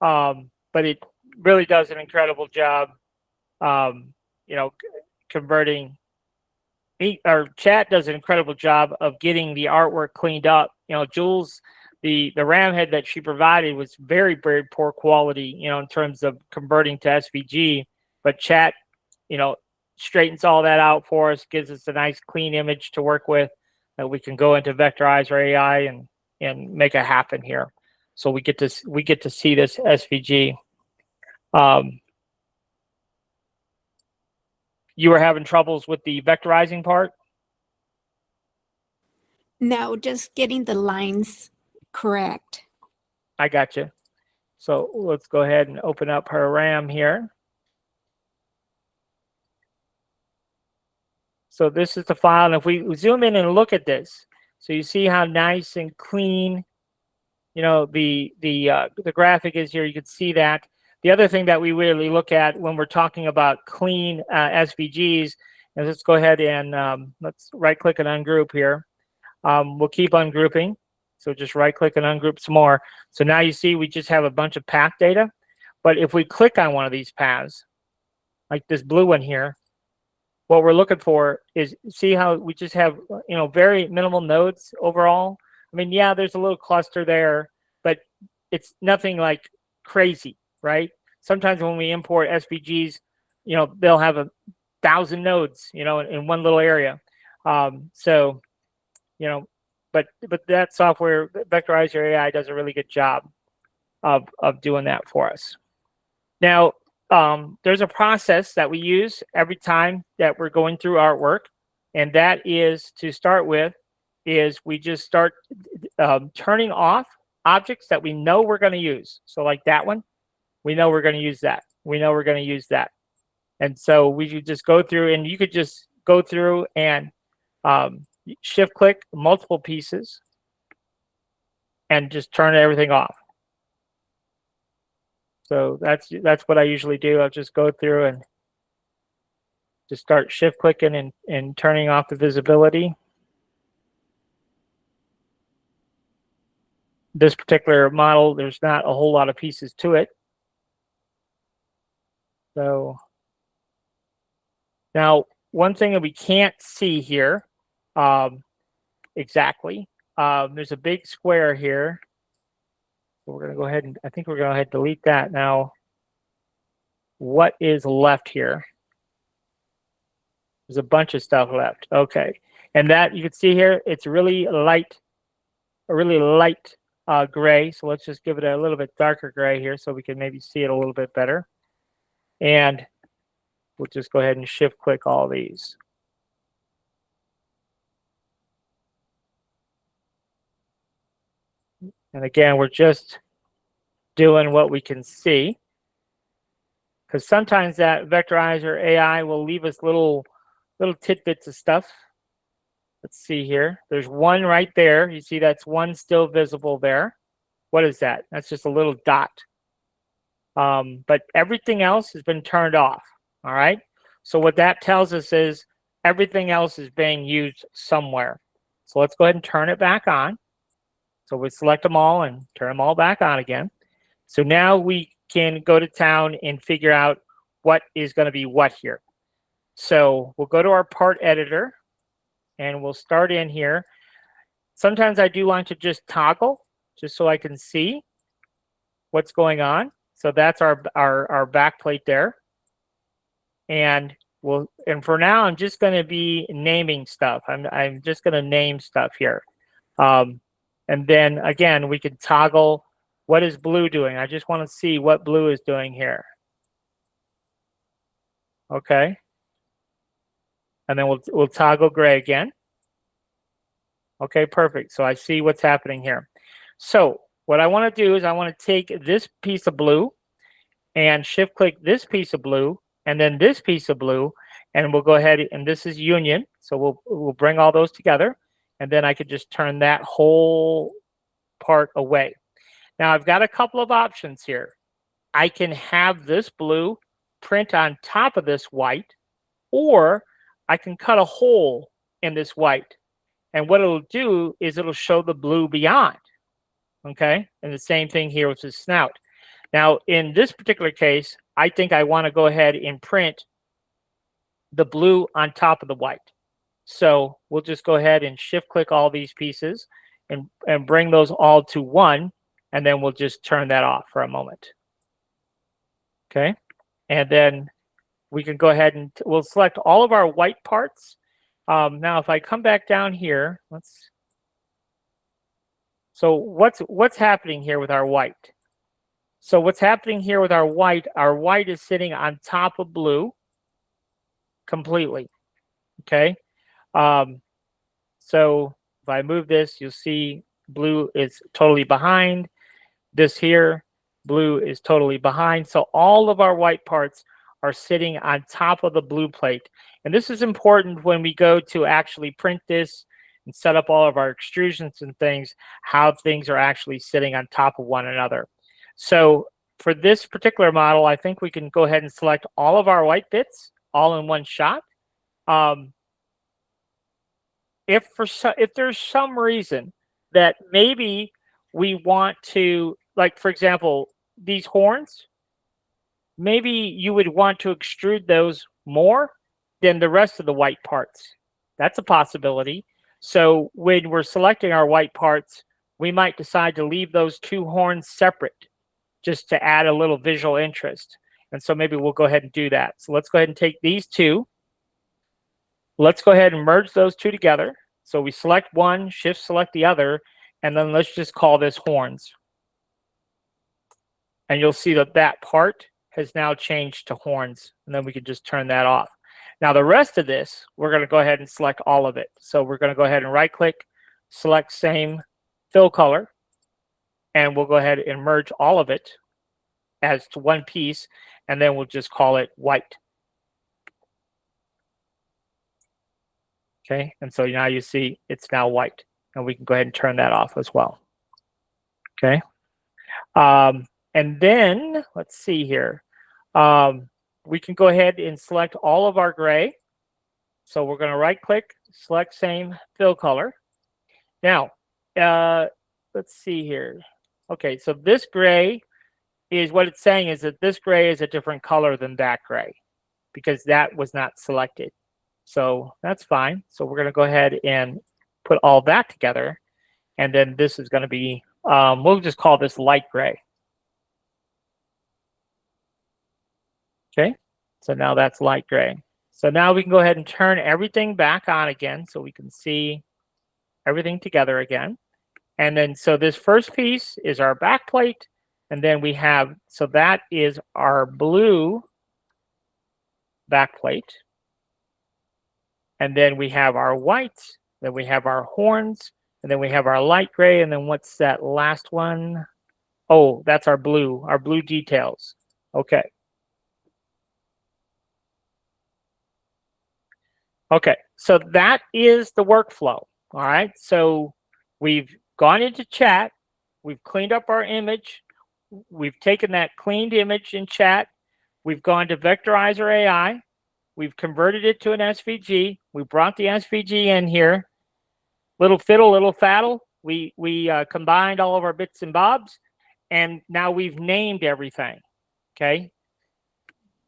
but it really does an incredible job, you know, converting. Our chat does an incredible job of getting the artwork cleaned up. You know, Jules, the RAM head that she provided was very, very poor quality, you know, in terms of converting to SVG. But chat, you know, straightens all that out for us, gives us a nice clean image to work with that we can go into Vectorizer AI and make it happen here. So we get to see this SVG. You were having troubles with the vectorizing part? No, just getting the lines correct. I got you. So let's go ahead and open up her RAM here. So this is the file, and if we zoom in and look at this, so you see how nice and clean, you know, the graphic is here. You can see that. The other thing that we really look at when we're talking about clean SVGs is, let's go ahead and let's right-click and ungroup here. We'll keep ungrouping. So just right-click and ungroup some more. So now you see we just have a bunch of path data. But if we click on one of these paths, like this blue one here, what we're looking for is, see how we just have, you know, very minimal nodes overall. I mean, yeah, there's a little cluster there, but it's nothing like crazy, right? Sometimes when we import SVGs, you know, they'll have 1,000 nodes, you know, in one little area. So, you know, but that software, Vectorizer AI, does a really good job of doing that for us. Now, there's a process that we use every time that we're going through artwork, and that is to start with is we just start turning off objects that we know we're going to use. So like that one, we know we're going to use that. We know we're going to use that. And so we should just go through, and you could just go through and shift click multiple pieces and just turn everything off. So that's what I usually do. I'll just go through and just start shift clicking and turning off the visibility. This particular model, there's not a whole lot of pieces to it. So now, one thing that we can't see here exactly, there's a big square here. So we're going to go ahead and I think we're going to go ahead and delete that. Now, what is left here? There's a bunch of stuff left. Okay, and that you can see here, it's really light, a really light gray. So let's just give it a little bit darker gray here so we can maybe see it a little bit better. And we'll just go ahead and shift click all these. And again, we're just doing what we can see, because sometimes that vectorizer AI will leave us little tidbits of stuff. Let's see here. There's one right there. You see that's one still visible there. What is that? That's just a little dot. But everything else has been turned off. All right. So what that tells us is everything else is being used somewhere. So let's go ahead and turn it back on. So we select them all and turn them all back on again. So now we can go to town and figure out what is going to be what here. So we'll go to our part editor and we'll start in here. Sometimes I do like to just toggle just so I can see what's going on. So that's our backplate there. And for now, I'm just going to be naming stuff. I'm just going to name stuff here. And then again, we can toggle what is blue doing. I just want to see what blue is doing here. Okay. And then we'll toggle gray again. Okay, perfect. So I see what's happening here. So what I want to do is I want to take this piece of blue and shift click this piece of blue and then this piece of blue, and we'll go ahead, and this is union. So we'll bring all those together, and then I could just turn that whole part away. Now I've got a couple of options here. I can have this blue print on top of this white, or I can cut a hole in this white. And what it'll do is it'll show the blue beyond. Okay, and the same thing here with the snout. Now, in this particular case, I think I want to go ahead and print the blue on top of the white. So we'll just go ahead and shift click all these pieces and bring those all to one, and then we'll just turn that off for a moment. Okay, and then we can go ahead and we'll select all of our white parts. Now, if I come back down here, so what's happening here with our white? So what's happening here with our white is sitting on top of blue completely. Okay. So if I move this, you'll see blue is totally behind. This here, blue is totally behind. So all of our white parts are sitting on top of the blue plate. And this is important when we go to actually print this and set up all of our extrusions and things, how things are actually sitting on top of one another. So for this particular model, I think we can go ahead and select all of our white bits all in one shot. If there's some reason that maybe we want to, like for example, these horns, maybe you would want to extrude those more than the rest of the white parts. That's a possibility. So when we're selecting our white parts, we might decide to leave those two horns separate just to add a little visual interest. And so maybe we'll go ahead and do that. So let's go ahead and take these two. Let's go ahead and merge those two together. So we select one, shift select the other, and then let's just call this horns. And you'll see that that part has now changed to horns, and then we can just turn that off. Now the rest of this, we're going to go ahead and select all of it. So we're going to go ahead and right click, select same fill color, and we'll go ahead and merge all of it as to one piece, and then we'll just call it white. Okay, and so now you see it's now white, and we can go ahead and turn that off as well. Okay, and then let's see here. We can go ahead and select all of our gray. So we're going to right click, select same fill color. Now, let's see here. Okay, so this gray is what it's saying is that this gray is a different color than that gray because that was not selected. So that's fine. So we're going to go ahead and put all that together. And then this is going to be, we'll just call this light gray. Okay, so now that's light gray. So now we can go ahead and turn everything back on again so we can see everything together again. And then, so this first piece is our back plate. And then we have, so that is our blue back plate. And then we have our white, then we have our horns, and then we have our light gray. And then what's that last one? Oh, that's our blue details. Okay. Okay, so that is the workflow. All right, so we've gone into chat, we've cleaned up our image, we've taken that cleaned image in chat, we've gone to Vectorizer AI, we've converted it to an SVG, we brought the SVG in here, little fiddle, little faddle, we combined all of our bits and bobs, and now we've named everything, okay?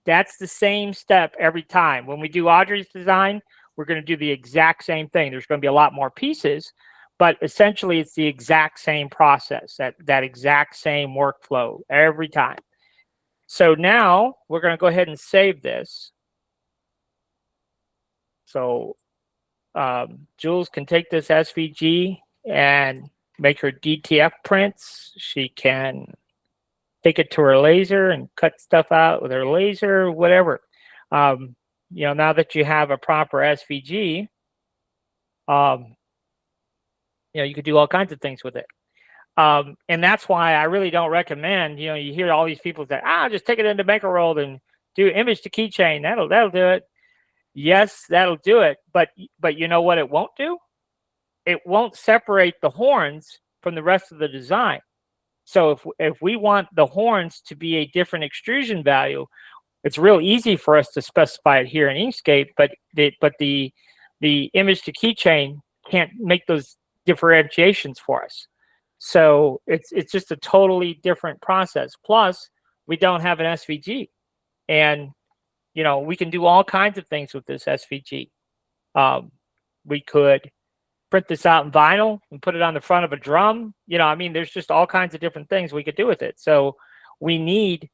That's the same step every time. When we do Audrey's design, we're going to do the exact same thing. There's going to be a lot more pieces, but essentially it's the exact same process, that exact same workflow every time. So now we're going to go ahead and save this. So Jules can take this SVG and make her DTF prints. She can take it to her laser and cut stuff out with her laser, whatever. You know, now that you have a proper SVG, you know, you could do all kinds of things with it. And that's why I really don't recommend, you know, you hear all these people say, just take it into Maker World and do image to keychain. That'll do it. Yes, that'll do it. But you know what it won't do? It won't separate the horns from the rest of the design. So if we want the horns to be a different extrusion value, it's real easy for us to specify it here in Inkscape, but the image to keychain can't make those differentiations for us. So it's just a totally different process. Plus, we don't have an SVG, and you know we can do all kinds of things with this SVG. We could print this out in vinyl and put it on the front of a drum. You know, I mean, there's just all kinds of different things we could do with it. So we need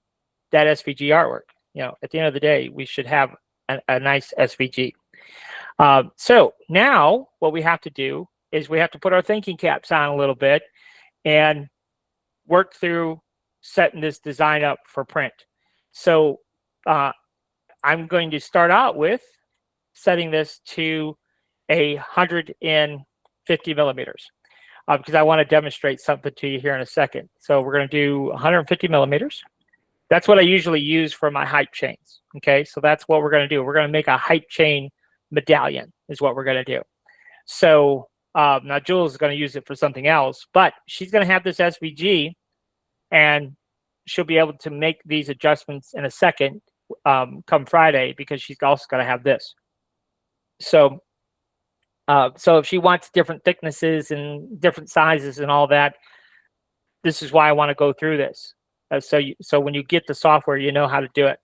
that SVG artwork. You know, at the end of the day, we should have a nice SVG. So now what we have to do is we have to put our thinking caps on a little bit and work through setting this design up for print. So I'm going to start out with setting this to 150 millimeters because I want to demonstrate something to you here in a second. So we're going to do 150 millimeters. That's what I usually use for my hype chains. Okay, so that's what we're going to do. We're going to make a hype chain medallion is what we're going to do. So now Jules is going to use it for something else, but she's going to have this SVG and she'll be able to make these adjustments in a second come Friday because she's also going to have this. So so if she wants different thicknesses and different sizes and all that, this is why I want to go through this. So when you get the software, you know how to do it.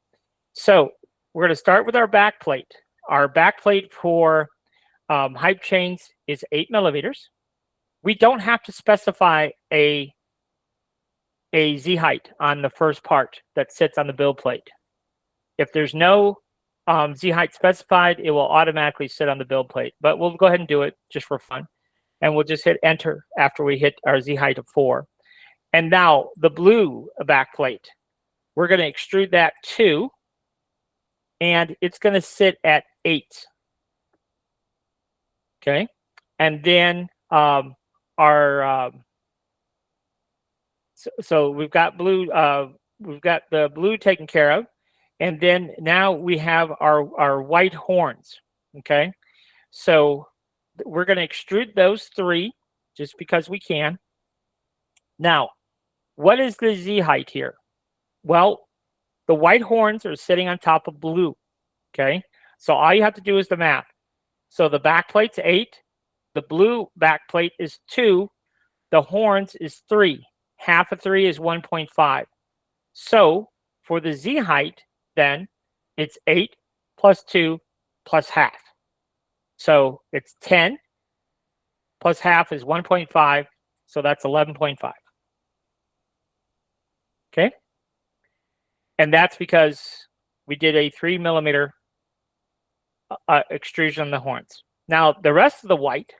So we're going to start with our back plate. Our back plate for hype chains is 8 millimeters. We don't have to specify a Z height on the first part that sits on the build plate. If there's no Z height specified, it will automatically sit on the build plate. But we'll go ahead and do it just for fun. And we'll just hit enter after we hit our Z height of 4. And now the blue back plate, we're going to extrude that 2. And it's going to sit at 8. Okay. And then our so we've got blue. We've got the blue taken care of, and then now we have our white horns. Okay, so we're going to extrude those 3 just because we can. Now, what is the Z height here? Well, the white horns are sitting on top of blue. Okay, so all you have to do is the math. So the back plate's 8, the blue back plate is 2, the horns is 3. Half of 3 is 1.5. So for the Z height, then it's 8 plus 2 plus half. So it's 10 plus half is 1.5. So that's 11.5. Okay. And that's because we did a 3 millimeter extrusion on the horns. Now the rest of the white,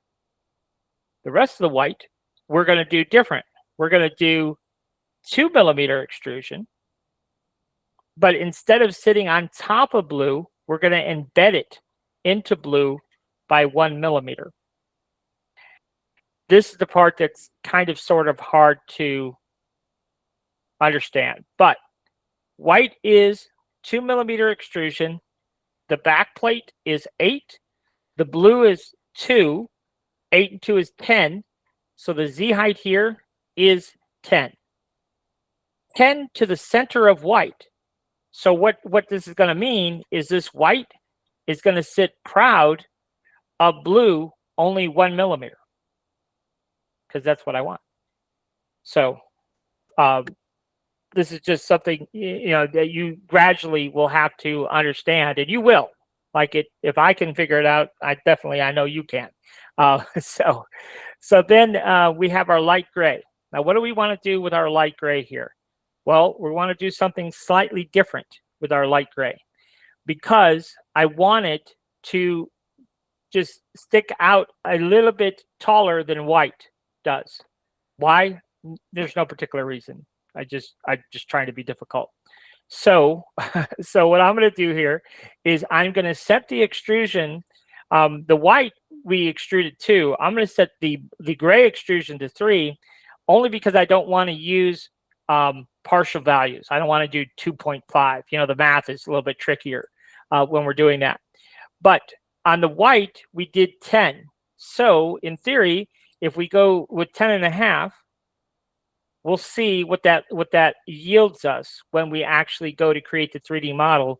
we're going to do different. We're going to do 2 millimeter extrusion, but instead of sitting on top of blue, we're going to embed it into blue by 1 millimeter. This is the part that's kind of sort of hard to understand, but white is 2 millimeter extrusion. The back plate is 8. The blue is 2. 8 and 2 is 10. So the Z height here is 10. 10 to the center of white. So what this is going to mean is this white is going to sit proud of blue only 1 millimeter, because that's what I want. So this is just something, you know, that you gradually will have to understand, and you will. Like it, if I can figure it out, I know you can. So then we have our light gray. Now, what do we want to do with our light gray here? Well, we want to do something slightly different with our light gray, because I want it to just stick out a little bit taller than white does. Why? There's no particular reason. I'm just trying to be difficult. So, so what I'm going to do here is I'm going to set the extrusion. The white we extruded 2. I'm going to set the gray extrusion to 3, only because I don't want to use partial values. I don't want to do 2.5. You know, the math is a little bit trickier when we're doing that. But on the white, we did 10. So in theory, if we go with 10.5, we'll see what that yields us when we actually go to create the 3D model.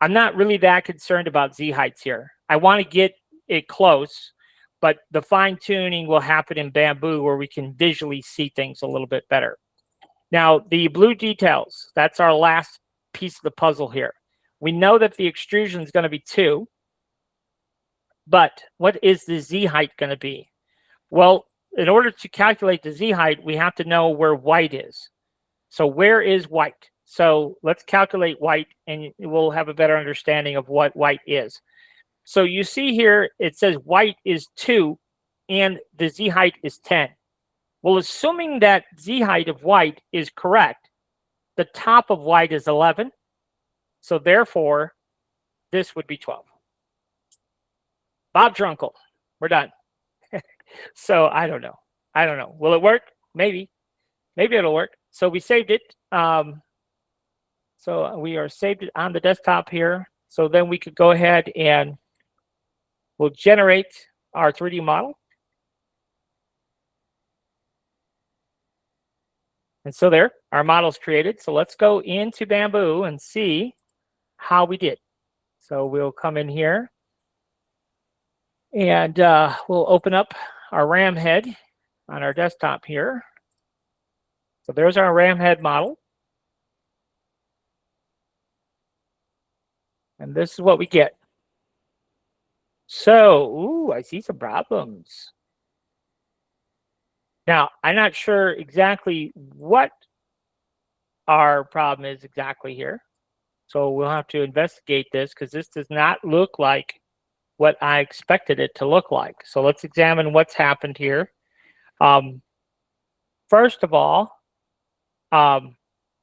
I'm not really that concerned about Z heights here. I want to get it close, but the fine tuning will happen in Bamboo, where we can visually see things a little bit better. Now, the blue details, that's our last piece of the puzzle here. We know that the extrusion is going to be 2, but what is the Z height going to be? Well, in order to calculate the Z height, we have to know where white is. So where is white? So let's calculate white, and we'll have a better understanding of what white is. So you see here, it says white is 2, and the Z height is 10. Well, assuming that Z height of white is correct, the top of white is 11. So therefore, this would be 12. Bob Drunkle, we're done. So I don't know. Will it work? Maybe. Maybe it'll work. So we saved it. So we are saved it on the desktop here. So then we could go ahead and we'll generate our 3D model. And so there, our model's created. So let's go into Bamboo and see how we did. So we'll come in here, and we'll open up our ram head on our desktop here. So there's our ram head model. And this is what we get. So, ooh, I see some problems. Now, I'm not sure exactly what our problem is exactly here. So we'll have to investigate this, because this does not look like what I expected it to look like. So let's examine what's happened here. First of all,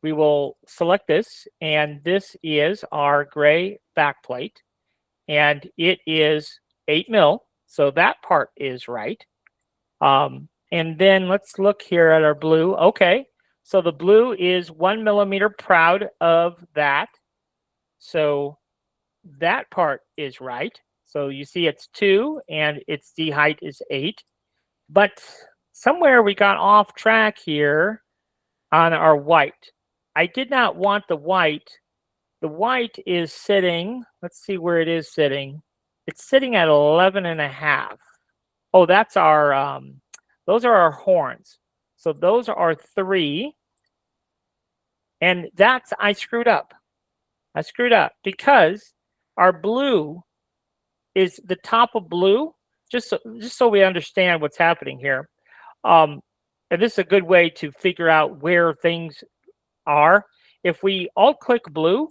we will select this, and this is our gray backplate, and it is 8 mil, so that part is right. And then let's look here at our blue. Okay, so the blue is 1 millimeter proud of that. So that part is right. So you see it's 2 and its D height is 8. But somewhere we got off track here on our white. I did not want the white. The white is sitting, let's see where it is sitting. It's sitting at 11.5. Oh, that's our, those are our horns. So those are 3. And that's, I screwed up. I screwed up because our blue is the top of blue, just so we understand what's happening here. And this is a good way to figure out where things are. If we alt click blue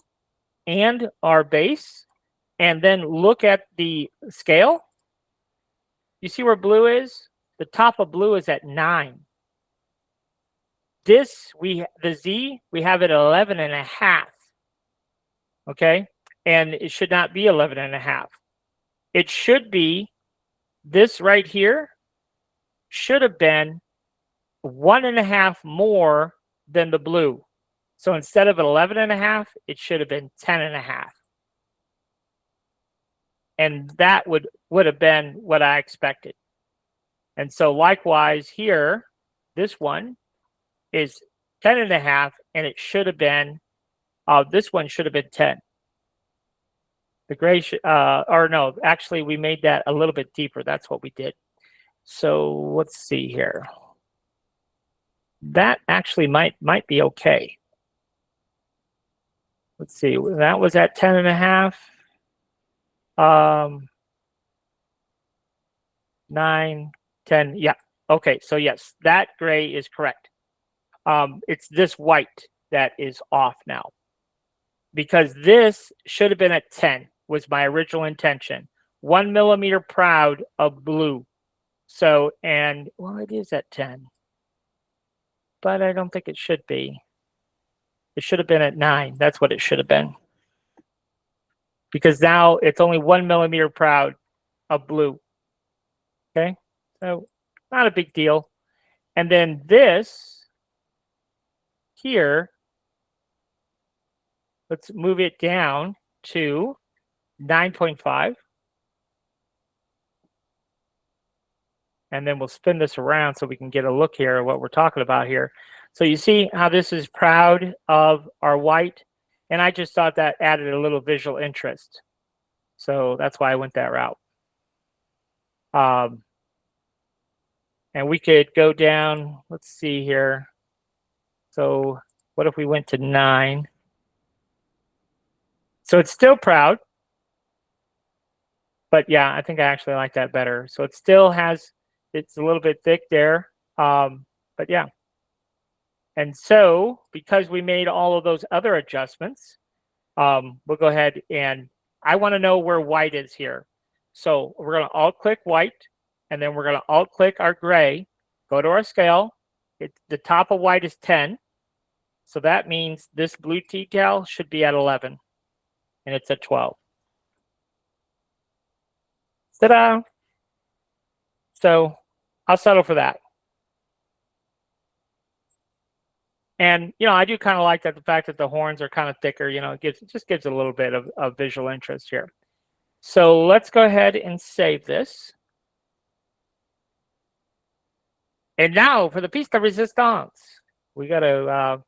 and our base and then look at the scale, you see where blue is? The top of blue is at 9. This, the Z, we have it 11.5. Okay, and it should not be 11.5. It should be, this right here should have been 1.5 more than the blue. So instead of 11.5, it should have been 10.5. And that would have been what I expected. And so likewise here, this one is 10.5, and it should have been, this one should have been 10. The gray, or no, actually we made that a little bit deeper. That's what we did. So let's see here. That actually might be okay. Let's see, that was at 10.5. 9, 10, yeah. Okay, so yes, that gray is correct. It's this white that is off now, because this should have been at 10 was my original intention. 1 millimeter proud of blue. So, and well, it is at 10, but I don't think it should be. It should have been at 9. That's what it should have been. Because now it's only 1 millimeter proud of blue. Okay, so not a big deal. And then this here, let's move it down to 9.5. And then we'll spin this around so we can get a look here at what we're talking about here. So you see how this is proud of our white? And I just thought that added a little visual interest. So that's why I went that route. And we could go down, let's see here. So what if we went to 9? So it's still proud. But yeah, I think I actually like that better. So it still has, it's a little bit thick there. But yeah. And so because we made all of those other adjustments, we'll go ahead and I want to know where white is here. So we're going to alt click white, and then we're going to alt click our gray, go to our scale. The top of white is 10. So that means this blue detail should be at 11, and it's at 12. Ta-da! So I'll settle for that. And, you know, I do kind of like that, the fact that the horns are kind of thicker, you know, it just gives a little bit of visual interest here. So let's go ahead and save this. And now for the piece de resistance, we gotta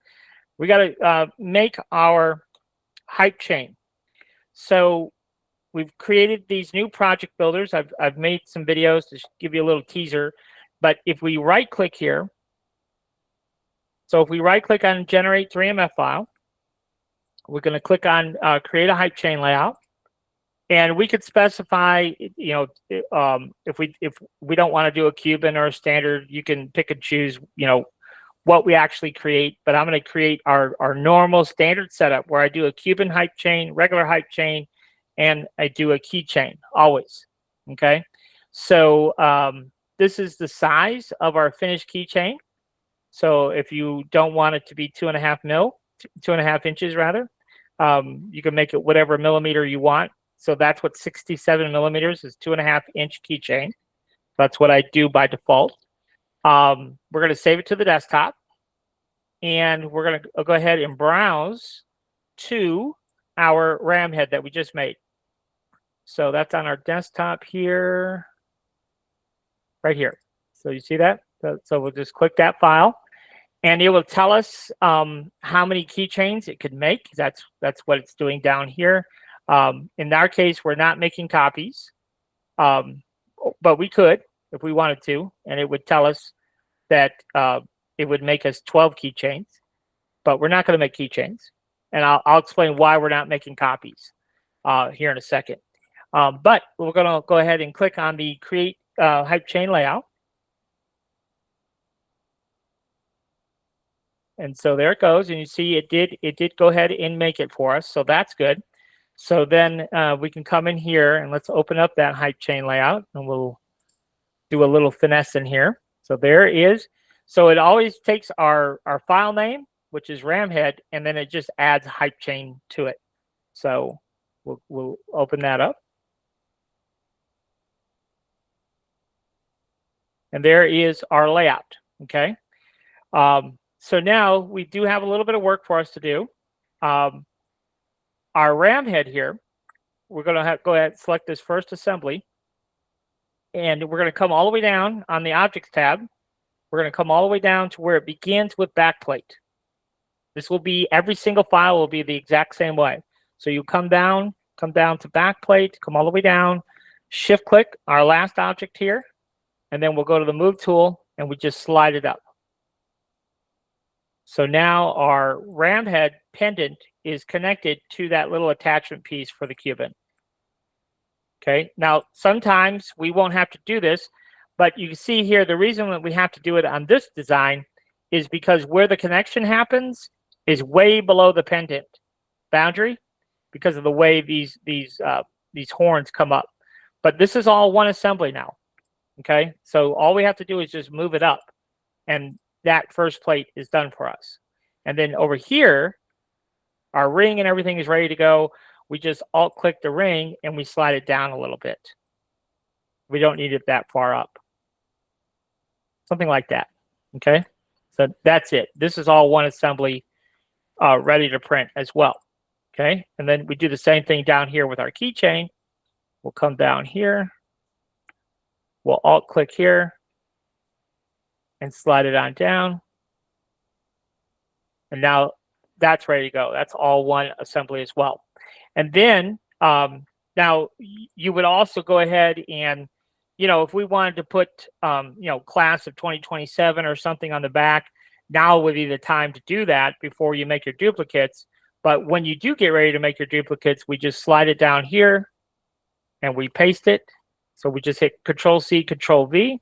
make our hype chain. So we've created these new project builders. I've made some videos to give you a little teaser. But if we right click here, so if we right click on generate 3MF file, we're going to click on create a hype chain layout. And we could specify, you know, if we don't want to do a Cuban or a standard, you can pick and choose, you know, what we actually create. But I'm going to create our normal standard setup where I do a Cuban hype chain, regular hype chain, and I do a keychain always. Okay. So this is the size of our finished keychain. So if you don't want it to be 2.5 inches rather, you can make it whatever millimeter you want. So that's what 67 millimeters is, 2.5 inch keychain. That's what I do by default. We're going to save it to the desktop, and we're going to go ahead and browse to our RAM head that we just made. So that's on our desktop here, right here. So you see that? So we'll just click that file, and it will tell us how many keychains it could make. That's what it's doing down here. In our case, we're not making copies, but we could if we wanted to, and it would tell us that it would make us 12 keychains, but we're not going to make keychains. And I'll explain why we're not making copies here in a second. But we're going to go ahead and click on the Create Hype Chain Layout. And so there it goes. And you see it did go ahead and make it for us. So that's good. So then we can come in here and let's open up that Hype Chain Layout, and we'll do a little finesse in here. So there it is. So it always takes our file name, which is RAM head, and then it just adds Hype Chain to it. So we'll open that up. And there is our layout, okay? So now we do have a little bit of work for us to do. Our RAM head here, we're gonna go ahead and select this first assembly, and we're gonna come all the way down on the Objects tab. We're gonna come all the way down to where it begins with backplate. This will be, every single file will be the exact same way. So you come down to backplate, come all the way down, shift click our last object here, and then we'll go to the move tool and we just slide it up. So now our RAM head pendant is connected to that little attachment piece for the Cuban. Okay, now sometimes we won't have to do this, but you can see here the reason that we have to do it on this design is because where the connection happens is way below the pendant boundary because of the way these horns come up. But this is all one assembly now. Okay, so all we have to do is just move it up, and that first plate is done for us. And then over here, our ring and everything is ready to go. We just alt click the ring and we slide it down a little bit. We don't need it that far up. Something like that. Okay, so that's it. This is all one assembly ready to print as well. Okay, and then we do the same thing down here with our keychain. We'll come down here. We'll alt click here and slide it on down. And now that's ready to go. That's all one assembly as well. And then now you would also go ahead and, if we wanted to put, class of 2027 or something on the back, now would be the time to do that before you make your duplicates. But when you do get ready to make your duplicates, we just slide it down here and we paste it. So we just hit Control-C, Control-V.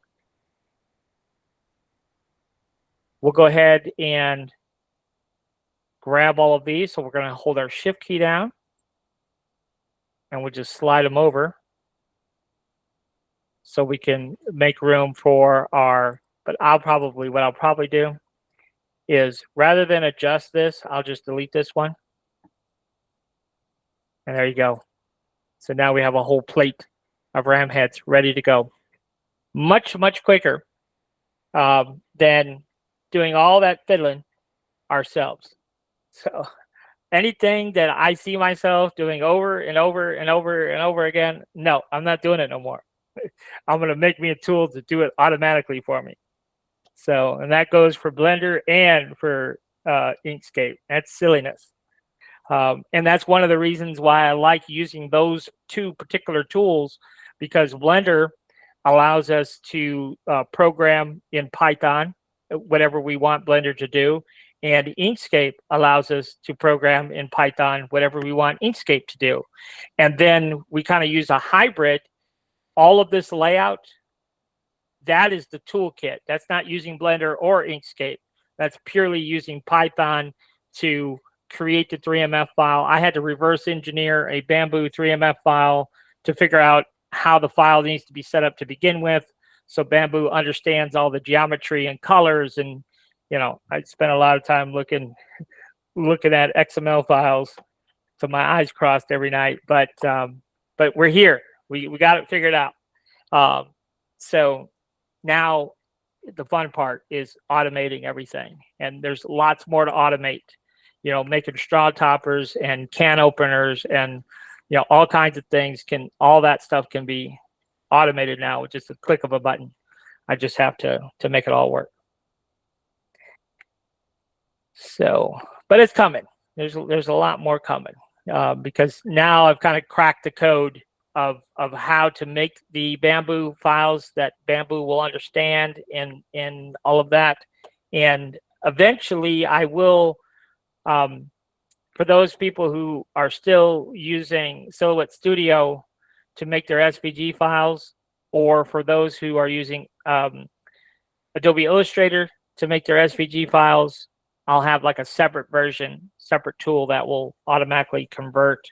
We'll go ahead and grab all of these. So we're going to hold our Shift key down, and we'll just slide them over so we can make room for our, but what I'll probably do is rather than adjust this, I'll just delete this one. And there you go. So now we have a whole plate of RAM heads ready to go. Much, much quicker than doing all that fiddling ourselves. So anything that I see myself doing over and over and over and over again, no, I'm not doing it no more. I'm going to make me a tool to do it automatically for me. So, and that goes for Blender and for Inkscape. That's silliness. And that's one of the reasons why I like using those two particular tools, because Blender allows us to program in Python whatever we want Blender to do, and Inkscape allows us to program in Python whatever we want Inkscape to do. And then we kind of use a hybrid. All of this layout, that is the toolkit. That's not using Blender or Inkscape. That's purely using Python to create the 3MF file. I had to reverse engineer a Bamboo 3MF file to figure out how the file needs to be set up to begin with, so Bamboo understands all the geometry and colors. And I spent a lot of time looking at XML files, so my eyes crossed every night. But we're here. We got it figured out. So now the fun part is automating everything. And there's lots more to automate, making straw toppers and can openers and, all kinds of things all that stuff can be automated now with just a click of a button. I just have to make it all work. So, but it's coming. There's a lot more coming because now I've kind of cracked the code of how to make the Bamboo files that Bamboo will understand and all of that. And eventually I will, for those people who are still using Silhouette Studio to make their SVG files, or for those who are using Adobe Illustrator to make their SVG files, I'll have like a separate tool that will automatically convert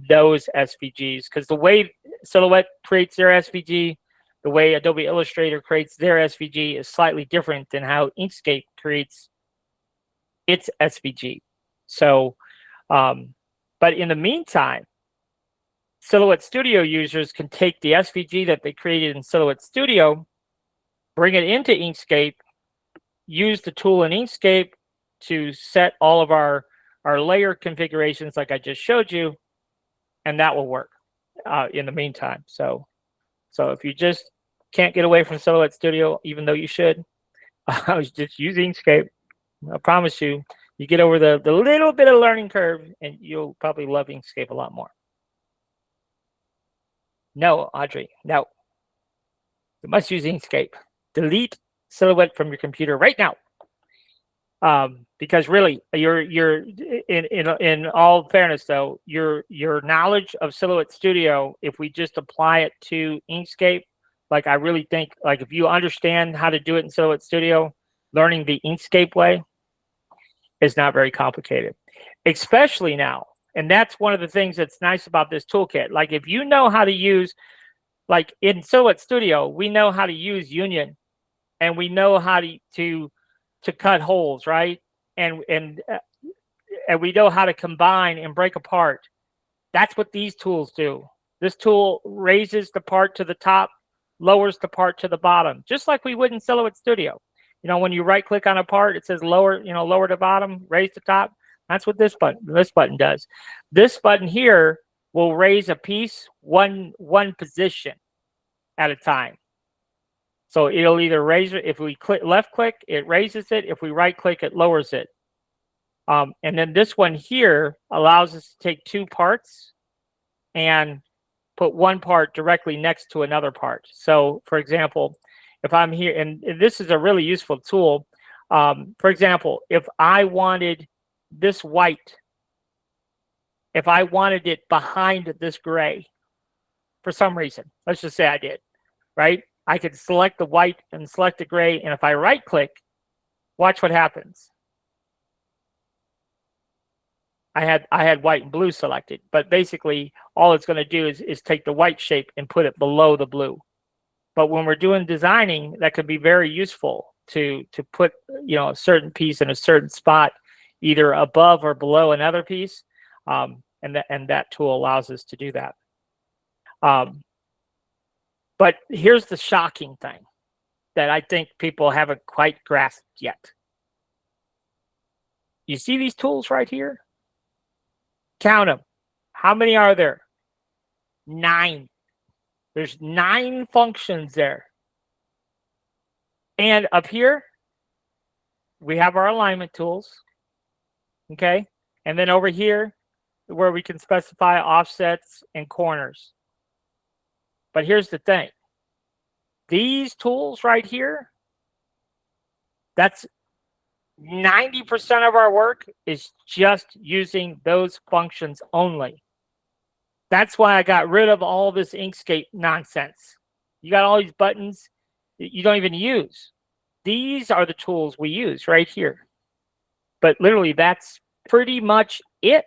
those SVGs. Because the way Silhouette creates their SVG, the way Adobe Illustrator creates their SVG is slightly different than how Inkscape creates its SVG. So, but in the meantime, Silhouette Studio users can take the SVG that they created in Silhouette Studio, bring it into Inkscape, use the tool in Inkscape to set all of our layer configurations like I just showed you, and that will work in the meantime. So if you just can't get away from Silhouette Studio, even though you should, I was just using Inkscape. I promise you, you get over the little bit of learning curve, and you'll probably love Inkscape a lot more. No, Audrey, no. You must use Inkscape. Delete Silhouette from your computer right now. Because really, you're in all fairness though, your knowledge of Silhouette Studio, if we just apply it to Inkscape, like I really think, like if you understand how to do it in Silhouette Studio, learning the Inkscape way is not very complicated, especially now. And that's one of the things that's nice about this toolkit. Like if you know how to use, like in Silhouette Studio, we know how to use Union, and we know how to cut holes, right? And we know how to combine and break apart. That's what these tools do. This tool raises the part to the top, lowers the part to the bottom, just like we would in Silhouette Studio. When you right click on a part, it says lower, lower to bottom, raise the top. That's what this button does. This button here will raise a piece one position at a time. So it'll either raise it, if we left click, it raises it. If we right click, it lowers it. And then this one here allows us to take two parts and put one part directly next to another part. So for example, if I'm here, and this is a really useful tool. For example, if I wanted this white, if I wanted it behind this gray, for some reason, let's just say I did, right? I could select the white and select the gray, and if I right click, watch what happens. I had white and blue selected, but basically all it's going to do is take the white shape and put it below the blue. But when we're doing designing, that could be very useful to put a certain piece in a certain spot, either above or below another piece, and that tool allows us to do that. But here's the shocking thing that I think people haven't quite grasped yet. You see these tools right here? Count them. How many are there? 9. There's 9 functions there. And up here, we have our alignment tools. Okay? And then over here, where we can specify offsets and corners. But here's the thing. These tools right here, that's 90% of our work is just using those functions only. That's why I got rid of all this Inkscape nonsense. You got all these buttons that you don't even use. These are the tools we use right here. But literally, that's pretty much it.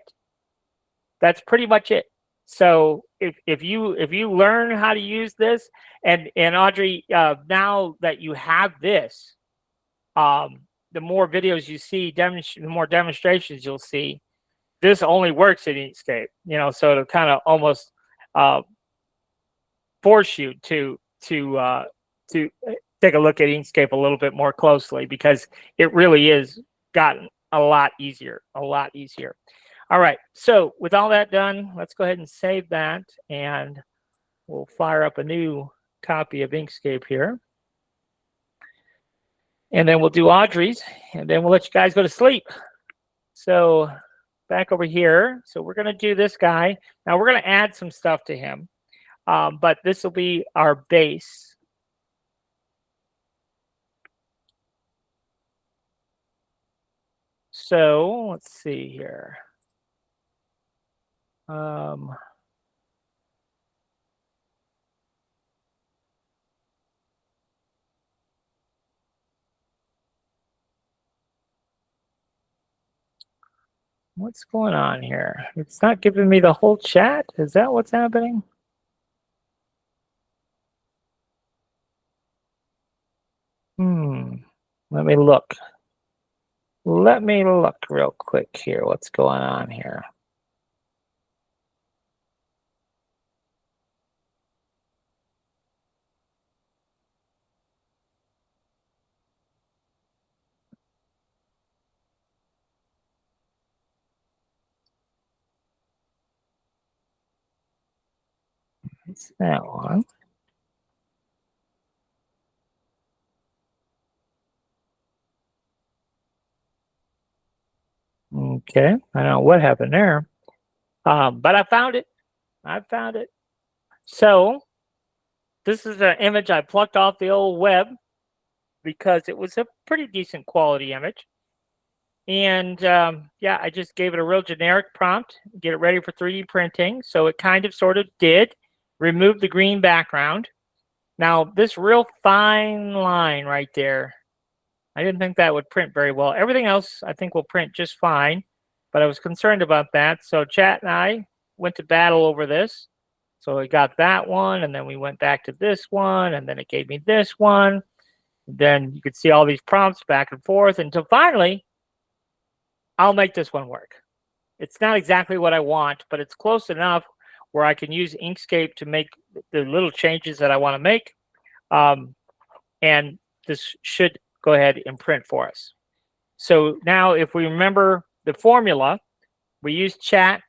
That's pretty much it. So if you learn how to use this, and Audrey, now that you have this, the more videos you see, the more demonstrations you'll see. This only works in Inkscape, so to kind of almost force you to take a look at Inkscape a little bit more closely, because it really is gotten a lot easier, a lot easier. All right, so with all that done, let's go ahead and save that, and we'll fire up a new copy of Inkscape here. And then we'll do Audrey's, and then we'll let you guys go to sleep. So back over here. So we're going to do this guy. Now we're going to add some stuff to him, but this will be our base. So let's see here. What's going on here? It's not giving me the whole chat. Is that what's happening? Let me look. Let me look real quick here. What's going on here? It's that one. Okay, I don't know what happened there, but I found it. I found it. So this is an image I plucked off the old web because it was a pretty decent quality image. And yeah, I just gave it a real generic prompt, get it ready for 3D printing. So it kind of sort of did. Remove the green background. Now this real fine line right there, I didn't think that would print very well. Everything else I think will print just fine, but I was concerned about that. So Chat and I went to battle over this. So we got that one, and then we went back to this one, and then it gave me this one. Then you could see all these prompts back and forth until finally, I'll make this one work. It's not exactly what I want, but it's close enough where I can use Inkscape to make the little changes that I want to make. And this should go ahead and print for us. So now if we remember the formula, we use chat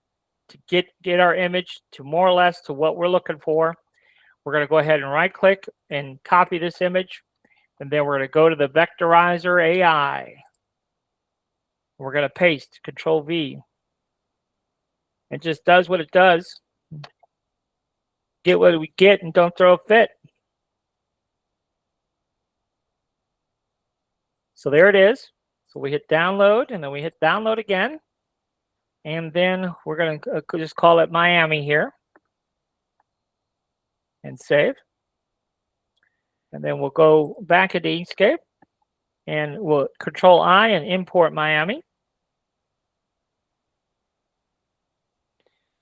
to get our image to more or less to what we're looking for. We're going to go ahead and right click and copy this image. And then we're going to go to the vectorizer AI. We're going to paste, Control V. It just does what it does. Get what we get and don't throw a fit. So there it is. So we hit download, and then we hit download again. And then we're going to just call it Miami here. And save. And then we'll go back into Inkscape. And we'll Control I and import Miami.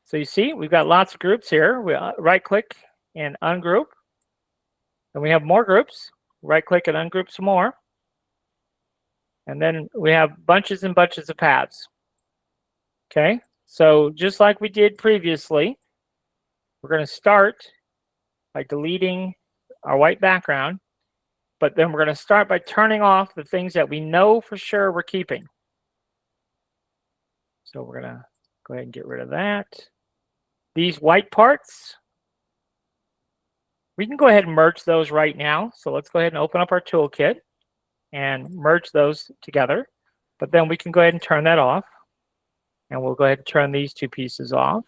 So you see, we've got lots of groups here. We right click and ungroup. And we have more groups. Right click and ungroup some more. And then we have bunches and bunches of paths. Okay, so just like we did previously, we're going to start by deleting our white background, but then we're going to start by turning off the things that we know for sure we're keeping. So we're going to go ahead and get rid of that. These white parts, we can go ahead and merge those right now. So let's go ahead and open up our toolkit and merge those together. But then we can go ahead and turn that off. And we'll go ahead and turn these two pieces off.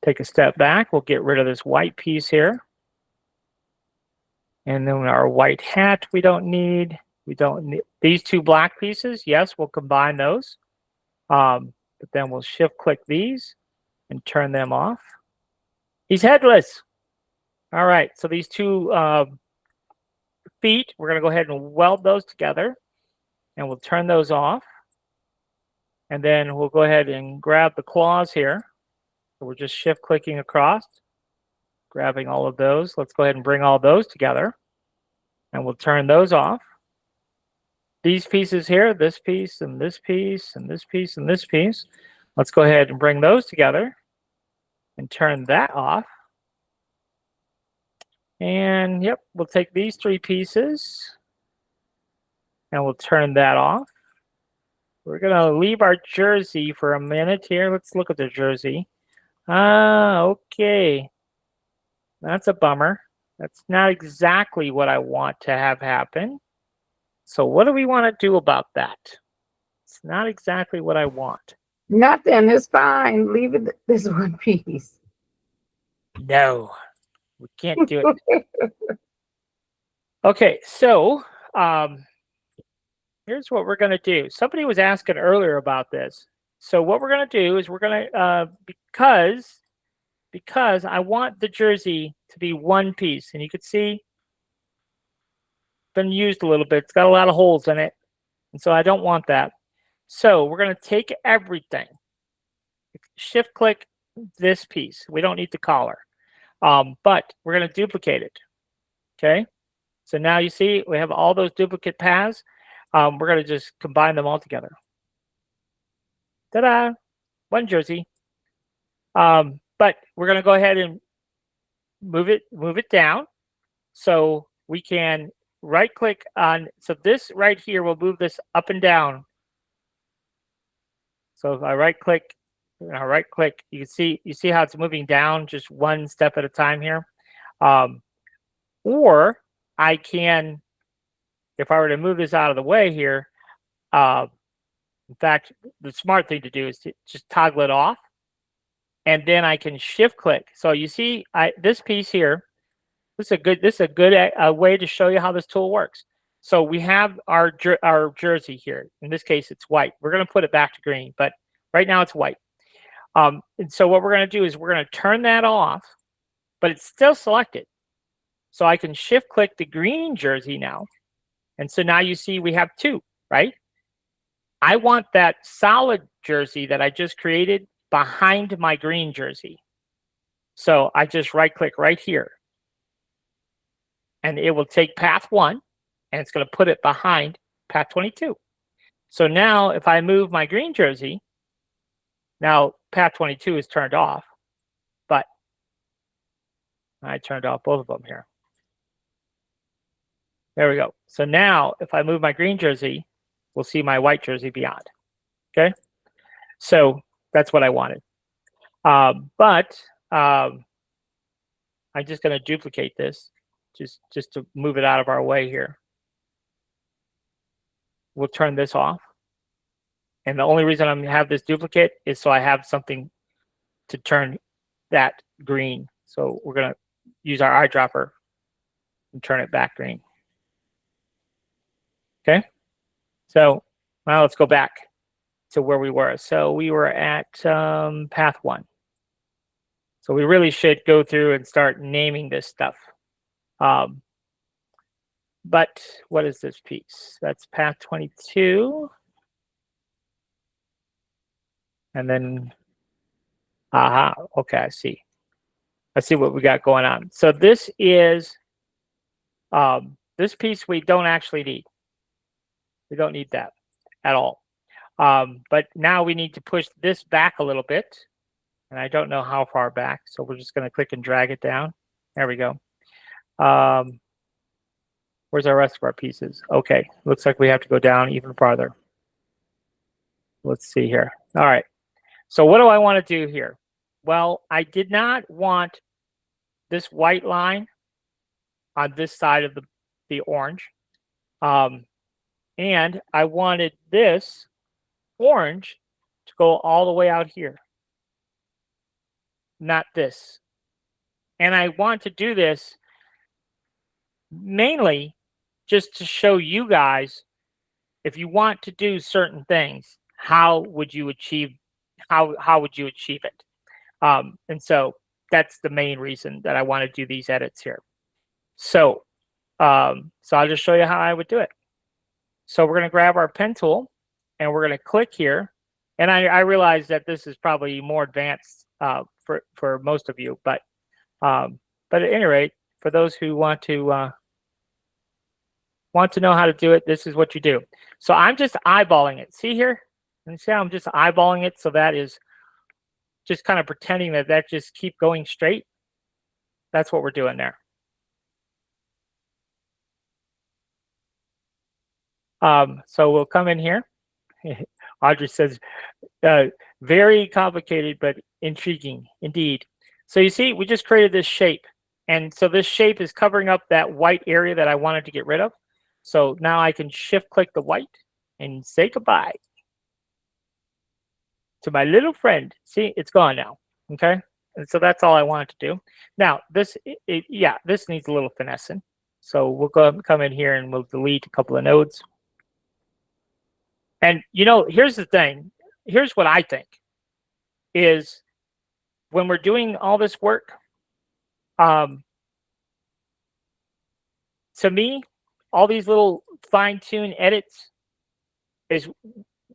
Take a step back. We'll get rid of this white piece here. And then our white hat we don't need. We don't need these two black pieces. Yes, we'll combine those. But then we'll shift click these and turn them off. He's headless. All right, so these two feet, we're going to go ahead and weld those together. And we'll turn those off. And then we'll go ahead and grab the claws here. So we're just shift clicking across, grabbing all of those. Let's go ahead and bring all those together. And we'll turn those off. These pieces here, this piece and this piece and this piece and this piece. Let's go ahead and bring those together and turn that off. And yep, we'll take these 3 pieces and we'll turn that off. We're gonna leave our jersey for a minute here. Let's look at the jersey. Okay. That's a bummer. That's not exactly what I want to have happen. So what do we want to do about that? It's not exactly what I want. Nothing. It's fine. Leave it this one piece. No, we can't do it. Okay, so here's what we're going to do. Somebody was asking earlier about this. So what we're going to do is we're going to, because I want the jersey to be one piece, and you can see been used a little bit. It's got a lot of holes in it, and so I don't want that. So we're going to take everything, shift click this piece. We don't need the collar, but we're going to duplicate it. Okay, so now you see we have all those duplicate paths. We're going to just combine them all together. Ta-da! One jersey. But we're going to go ahead and move it down, so we can right click on. So this right here will move this up and down. So if I right click, you see how it's moving down just one step at a time here. Or I can, if I were to move this out of the way here, in fact, the smart thing to do is to just toggle it off, and then I can shift click. So you see, this piece here, this is a good way to show you how this tool works. So we have our jersey here. In this case, it's white. We're going to put it back to green, but right now it's white. And so what we're going to do is we're going to turn that off, but it's still selected. So I can shift click the green jersey now. And so now you see we have 2, right? I want that solid jersey that I just created behind my green jersey. So I just right click right here, and it will take path 1, and it's going to put it behind path 22. So now if I move my green jersey, now path 22 is turned off, but I turned off both of them here. There we go. So now if I move my green jersey, we'll see my white jersey beyond. Okay. So that's what I wanted. I'm just going to duplicate this just to move it out of our way here. We'll turn this off. And the only reason I'm going to have this duplicate is so I have something to turn that green. So we're going to use our eyedropper and turn it back green. Okay. So now let's go back to where we were. So we were at path 1. So we really should go through and start naming this stuff. But what is this piece? That's path 22. And then, okay, I see. I see what we got going on. So this is, this piece we don't actually need. We don't need that at all. But now we need to push this back a little bit. And I don't know how far back. So we're just going to click and drag it down. There we go. Where's our rest of our pieces? Okay, looks like we have to go down even farther. Let's see here. All right. So what do I want to do here? Well, I did not want this white line on this side of the orange. And I wanted this orange to go all the way out here, not this. And I want to do this mainly just to show you guys, if you want to do certain things, how would you achieve it? And so that's the main reason that I want to do these edits here. So I'll just show you how I would do it. So we're going to grab our pen tool and we're going to click here. And I realize that this is probably more advanced for most of you, but at any rate, for those who want to know how to do it, this is what you do. So I'm just eyeballing it. See here? And see how I'm just eyeballing it? So that is just kind of pretending that just keep going straight. That's what we're doing there. So we'll come in here. Audrey says, very complicated, but intriguing indeed. So you see, we just created this shape. And so this shape is covering up that white area that I wanted to get rid of. So now I can shift click the white and say goodbye to my little friend. See, it's gone now. Okay. And so that's all I wanted to do. Now this, yeah, this needs a little finessing. So we'll come in here and we'll delete a couple of nodes. And here's the thing. Here's what I think is when we're doing all this work, to me, all these little fine-tune edits is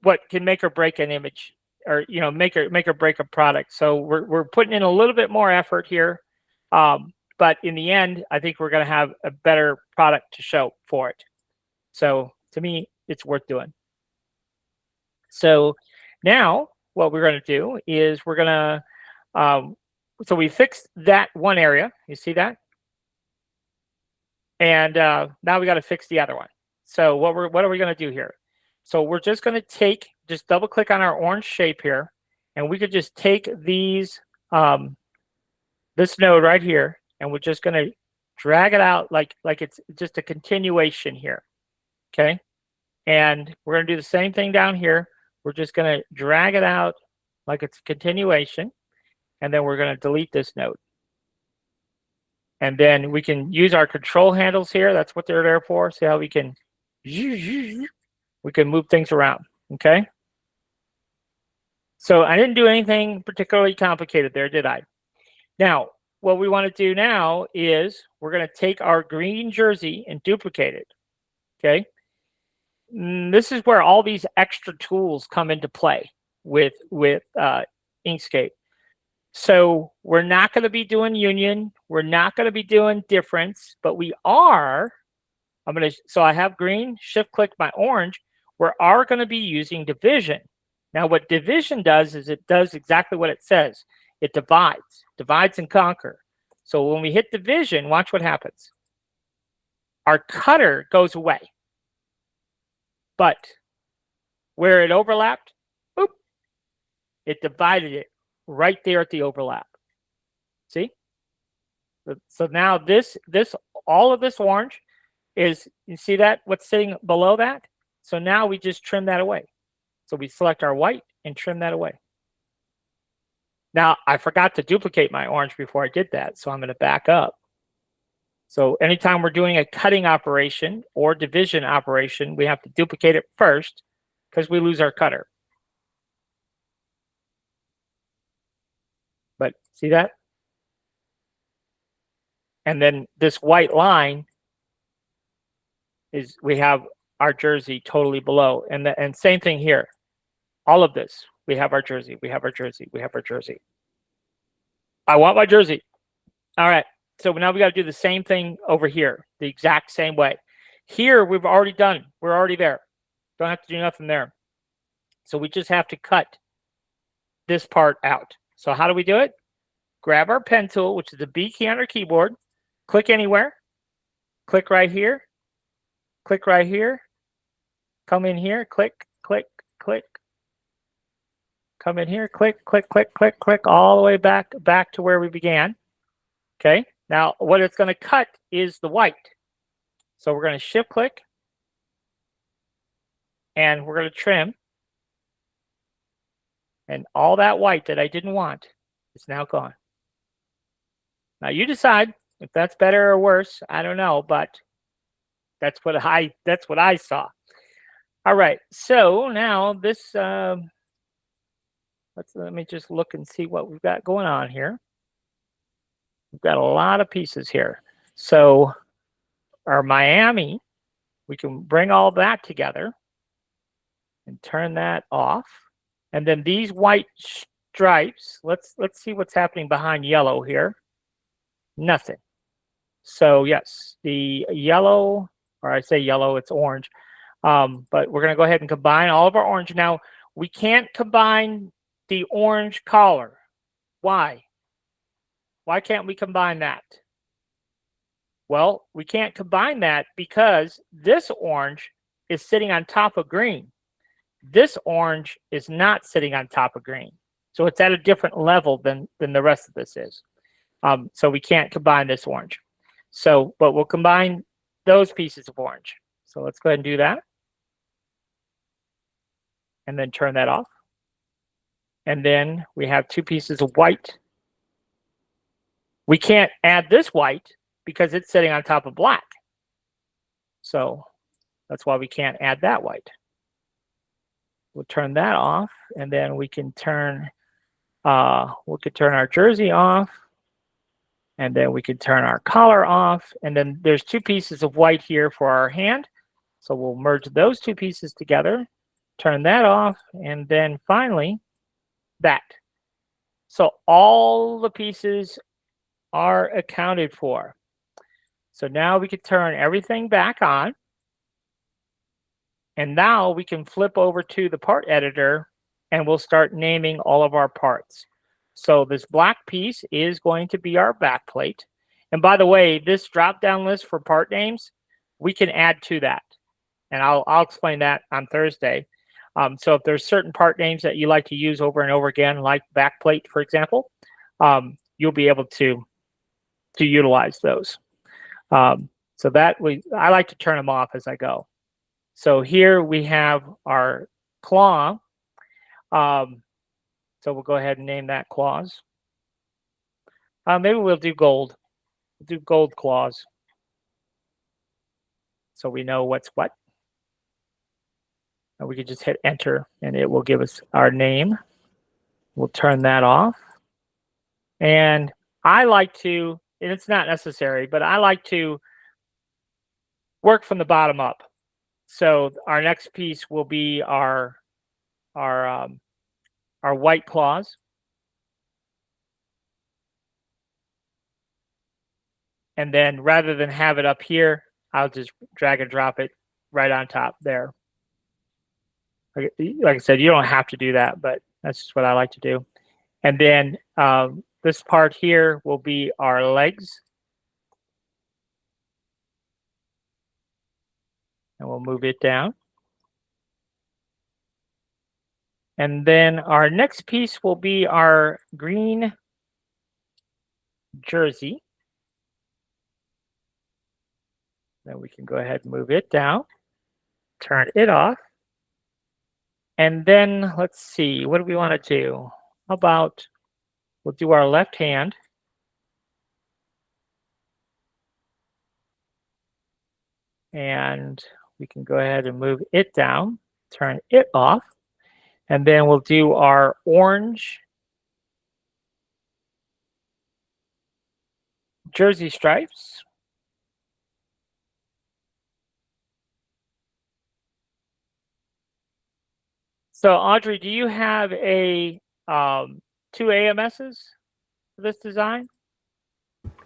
what can make or break an image, or make or break a product. So we're putting in a little bit more effort here, but in the end, I think we're going to have a better product to show for it. So to me, it's worth doing. So now what we're going to do is we're going to, so we fixed that one area. You see that? And now we got to fix the other one. So what are we going to do here? So we're just going to just double click on our orange shape here, and we could just take these, this node right here, and we're just going to drag it out like it's just a continuation here. Okay. And we're going to do the same thing down here. We're just going to drag it out like it's a continuation, and then we're going to delete this node. And then we can use our control handles here. That's what they're there for. See how we can move things around, okay? So I didn't do anything particularly complicated there, did I? Now, what we want to do now is we're going to take our green jersey and duplicate it, okay? This is where all these extra tools come into play with Inkscape. So we're not going to be doing union. We're not going to be doing difference, but we are, so I have green, shift click my orange. We are going to be using division. Now what division does is it does exactly what it says. It divides and conquer. So when we hit division, watch what happens. Our cutter goes away. But where it overlapped, boop, it divided it right there at the overlap. See? So now all of this orange is, you see that, what's sitting below that? So now we just trim that away. So we select our white and trim that away. Now, I forgot to duplicate my orange before I did that, so I'm going to back up. So anytime we're doing a cutting operation or division operation, we have to duplicate it first because we lose our cutter. But see that? And then this white line is, we have our jersey totally below. And same thing here. All of this, we have our jersey, we have our jersey, we have our jersey. I want my jersey. All right. So now we got to do the same thing over here, the exact same way. Here, we've already done. We're already there. Don't have to do nothing there. So we just have to cut this part out. So how do we do it? Grab our pen tool, which is the B key on our keyboard. Click anywhere. Click right here. Click right here. Come in here. Click, click, click. Come in here. Click, click, click, click, click, all the way back to where we began. Okay. Now, what it's going to cut is the white. So we're going to shift click and we're going to trim. And all that white that I didn't want is now gone. Now you decide if that's better or worse. I don't know, but that's what I saw. All right. So now this, let me just look and see what we've got going on here. We've got a lot of pieces here. So our Miami, we can bring all that together and turn that off. And then these white stripes, let's see what's happening behind yellow here. Nothing. So yes, the yellow, or I say yellow, it's orange. But we're going to go ahead and combine all of our orange. Now, we can't combine the orange collar. Why? Why can't we combine that? Well, we can't combine that because this orange is sitting on top of green. This orange is not sitting on top of green. So it's at a different level than the rest of this is. So we can't combine this orange. So, but we'll combine those pieces of orange. So let's go ahead and do that. And then turn that off. And then we have two pieces of white. We can't add this white because it's sitting on top of black. So that's why we can't add that white. We'll turn that off, and then we can turn our jersey off, and then we can turn our collar off, and then there's two pieces of white here for our hand. So we'll merge those two pieces together, turn that off, and then finally that. So all the pieces are accounted for. So now we can turn everything back on. And now we can flip over to the part editor and we'll start naming all of our parts. So this black piece is going to be our back plate. And by the way, this drop-down list for part names, we can add to that. And I'll explain that on Thursday. So if there's certain part names that you like to use over and over again, like back plate, for example, you'll be able to utilize those. So that I like to turn them off as I go. So here we have our claw. So we'll go ahead and name that claws. Maybe we'll do gold. We'll do gold claws. So we know what's what. And we can just hit enter and it will give us our name. We'll turn that off. And I like to, and it's not necessary, but I like to work from the bottom up. So our next piece will be our white claws. And then rather than have it up here, I'll just drag and drop it right on top there. Like I said, you don't have to do that, but that's just what I like to do. And then this part here will be our legs. And we'll move it down. And then our next piece will be our green jersey. Then we can go ahead and move it down, turn it off. And then let's see, what do we want to do? How about we'll do our left hand. And we can go ahead and move it down, turn it off. And then we'll do our orange jersey stripes. So Audrey, do you have a 2 AMSs for this design?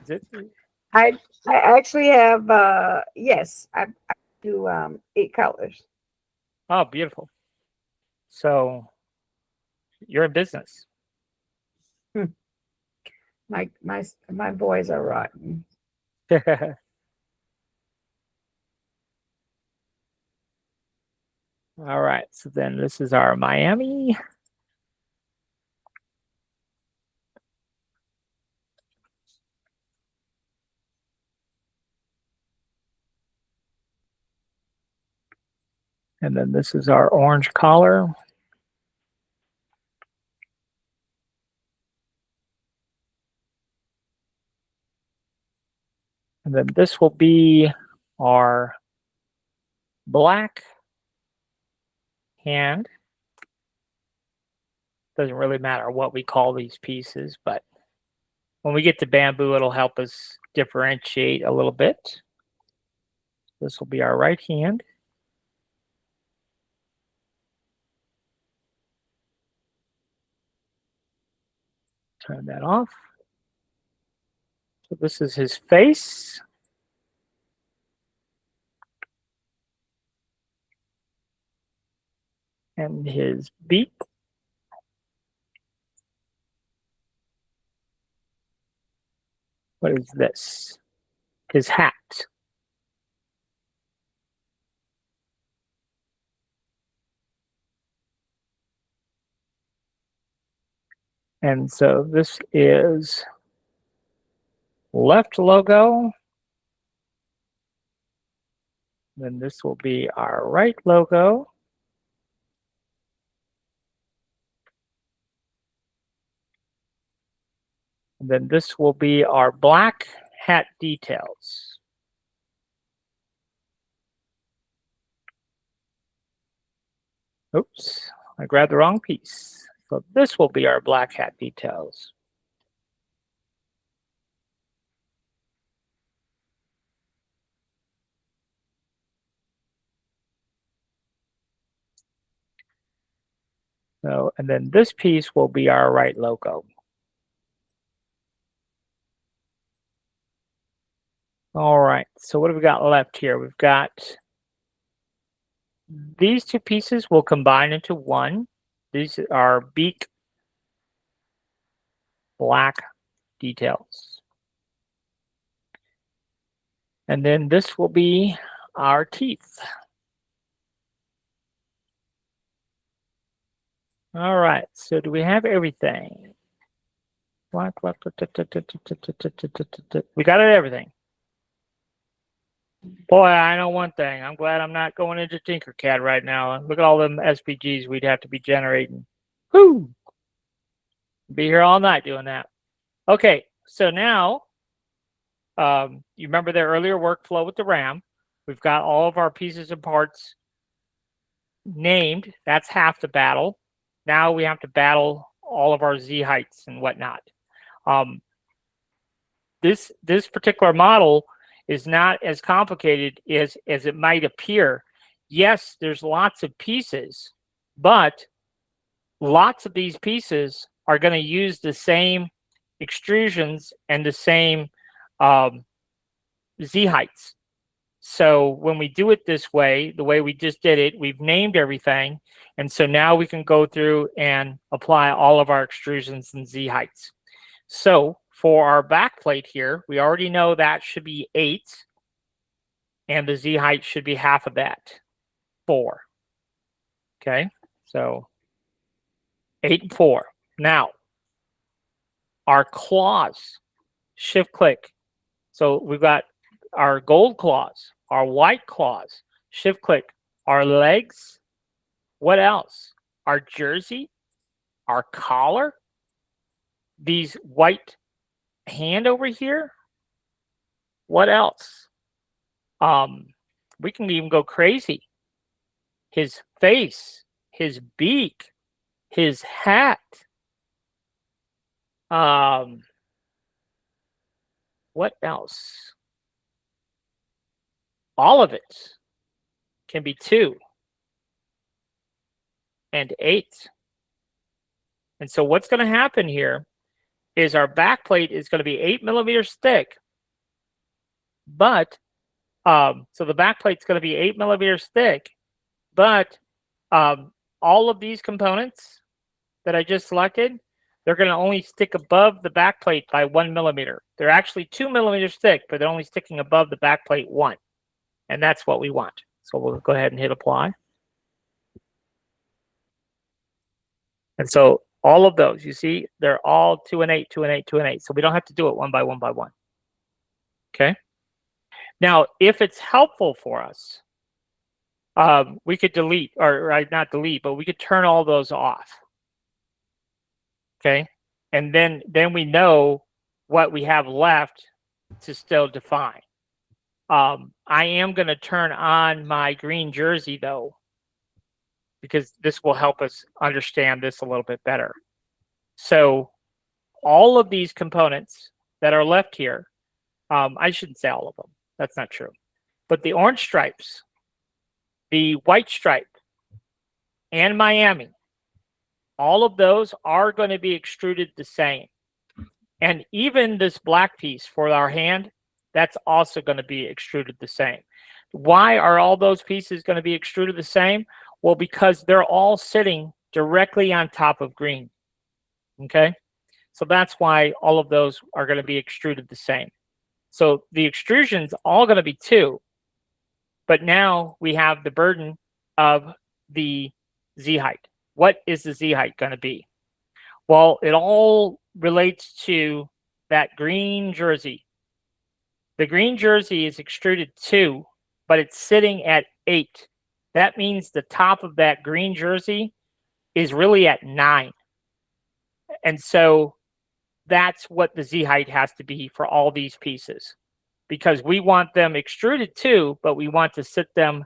Is it? I actually have yes, I do 8 colors. Oh, beautiful. So you're in business. My boys are rotten. All right, so then this is our Miami. And then this is our orange collar. And then this will be our black hand. Doesn't really matter what we call these pieces, but when we get to bamboo, it'll help us differentiate a little bit. This will be our right hand. Turn that off. So this is his face. And his beak. What is this? His hat. And so this is left logo. Then this will be our right logo. And then this will be our black hat details. Oops, I grabbed the wrong piece. So this will be our black hat details. So, and then this piece will be our right logo. All right, so what have we got left here? We've got these two pieces will combine into one. These are beak black details. And then this will be our teeth. All right, so do we have everything? We got it, everything. Boy, I know one thing. I'm glad I'm not going into Tinkercad right now. Look at all them SVGs we'd have to be generating. Whoo! Be here all night doing that. Okay, so now, you remember the earlier workflow with the RAM. We've got all of our pieces and parts named. That's half the battle. Now we have to battle all of our Z heights and whatnot. This particular model is not as complicated as it might appear. Yes, there's lots of pieces, but lots of these pieces are going to use the same extrusions and the same Z heights. So when we do it this way, the way we just did it, we've named everything. And so now we can go through and apply all of our extrusions and Z heights. So for our back plate here, we already know that should be 8. And the Z height should be half of that, 4. Okay, so 8 and 4. Now, our claws, shift click. So we've got our gold claws, our white claws, shift click, our legs. What else? Our jersey, our collar, these white hand over here. What else? We can even go crazy. His face, his beak, his hat. What else? All of it can be 2 and 8. And so what's going to happen here is our back plate is going to be 8 millimeters thick. But, so the back plate's going to be 8 millimeters thick. But all of these components that I just selected, they're going to only stick above the back plate by 1 millimeter. They're actually 2 millimeters thick, but they're only sticking above the back plate 1. And that's what we want. So we'll go ahead and hit apply. And so all of those, you see, they're all 2 and 8, 2 and 8, 2 and 8. So we don't have to do it one by one by one. Okay. Now, if it's helpful for us, we could delete, or not delete, but we could turn all those off. Okay. And then we know what we have left to still define. I am going to turn on my green jersey though, because this will help us understand this a little bit better. So all of these components that are left here, I shouldn't say all of them. That's not true. But the orange stripes, the white stripe, and Miami, all of those are going to be extruded the same. And even this black piece for our hand, that's also going to be extruded the same. Why are all those pieces going to be extruded the same? Well, because they're all sitting directly on top of green. Okay? So that's why all of those are going to be extruded the same. So the extrusion's all going to be 2. But now we have the burden of the Z height. What is the Z height going to be? Well, it all relates to that green jersey. The green jersey is extruded 2, but it's sitting at 8. That means the top of that green jersey is really at 9. And so that's what the Z height has to be for all these pieces, because we want them extruded 2, but we want to sit them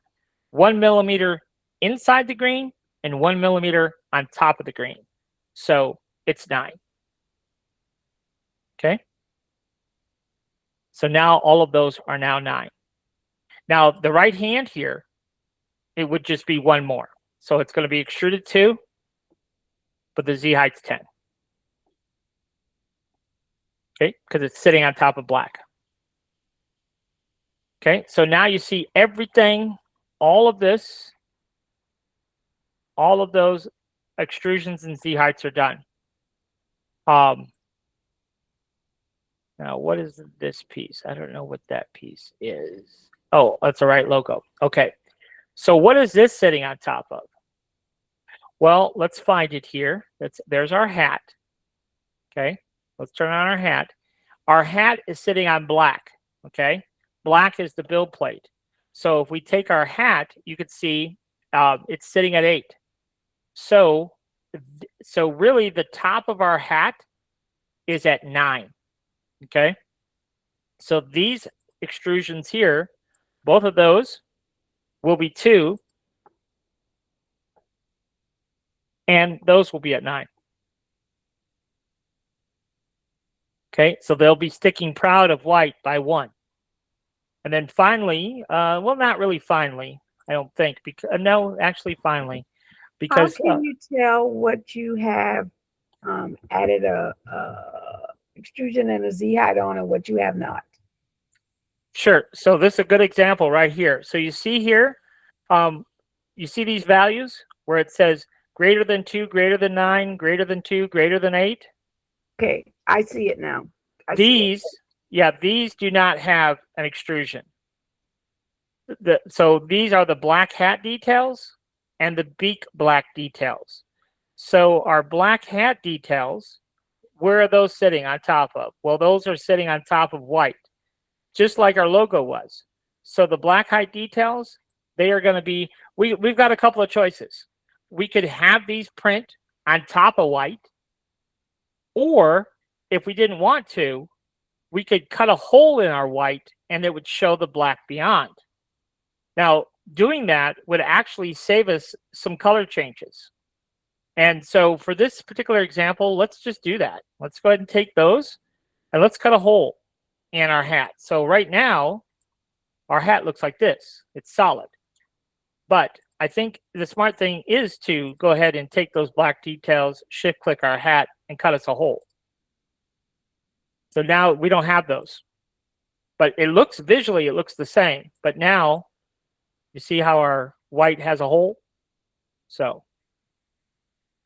1 millimeter inside the green and 1 millimeter on top of the green. So it's 9. Okay. So now all of those are now 9. Now the right hand here, it would just be 1 more. So it's going to be extruded 2, but the Z height's 10. Okay, because it's sitting on top of black. Okay, so now you see everything, all of this, all of those extrusions and Z heights are done. Now, what is this piece? I don't know what that piece is. Oh, that's the right logo. Okay, so what is this sitting on top of? Well, let's find it here. There's our hat. Okay, let's turn on our hat. Our hat is sitting on black. Okay, black is the build plate. So if we take our hat, you could see it's sitting at 8. So really the top of our hat is at 9. Okay, so these extrusions here, both of those will be 2, and those will be at 9. Okay, so they'll be sticking proud of white by 1. And then finally, well, not really finally, I don't think, because no, actually finally, because how can you tell what you have added a extrusion and a Z height on and what you have not? Sure. So this is a good example right here. So you see here, you see these values where it says greater than 2, greater than 9, greater than 2, greater than 8. Okay, I see it now. These do not have an extrusion. So these are the black hat details and the beak black details. So our black hat details, where are those sitting on top of? Well, those are sitting on top of white, just like our logo was. So the black height details, they are going to be, we've got a couple of choices. We could have these print on top of white, or if we didn't want to, we could cut a hole in our white and it would show the black beyond. Now, doing that would actually save us some color changes. And so for this particular example, let's just do that. Let's go ahead and take those and let's cut a hole in our hat. So right now, our hat looks like this. It's solid. But I think the smart thing is to go ahead and take those black details, shift click our hat, and cut us a hole. So now we don't have those. But it looks visually, it looks the same. But now, you see how our white has a hole? So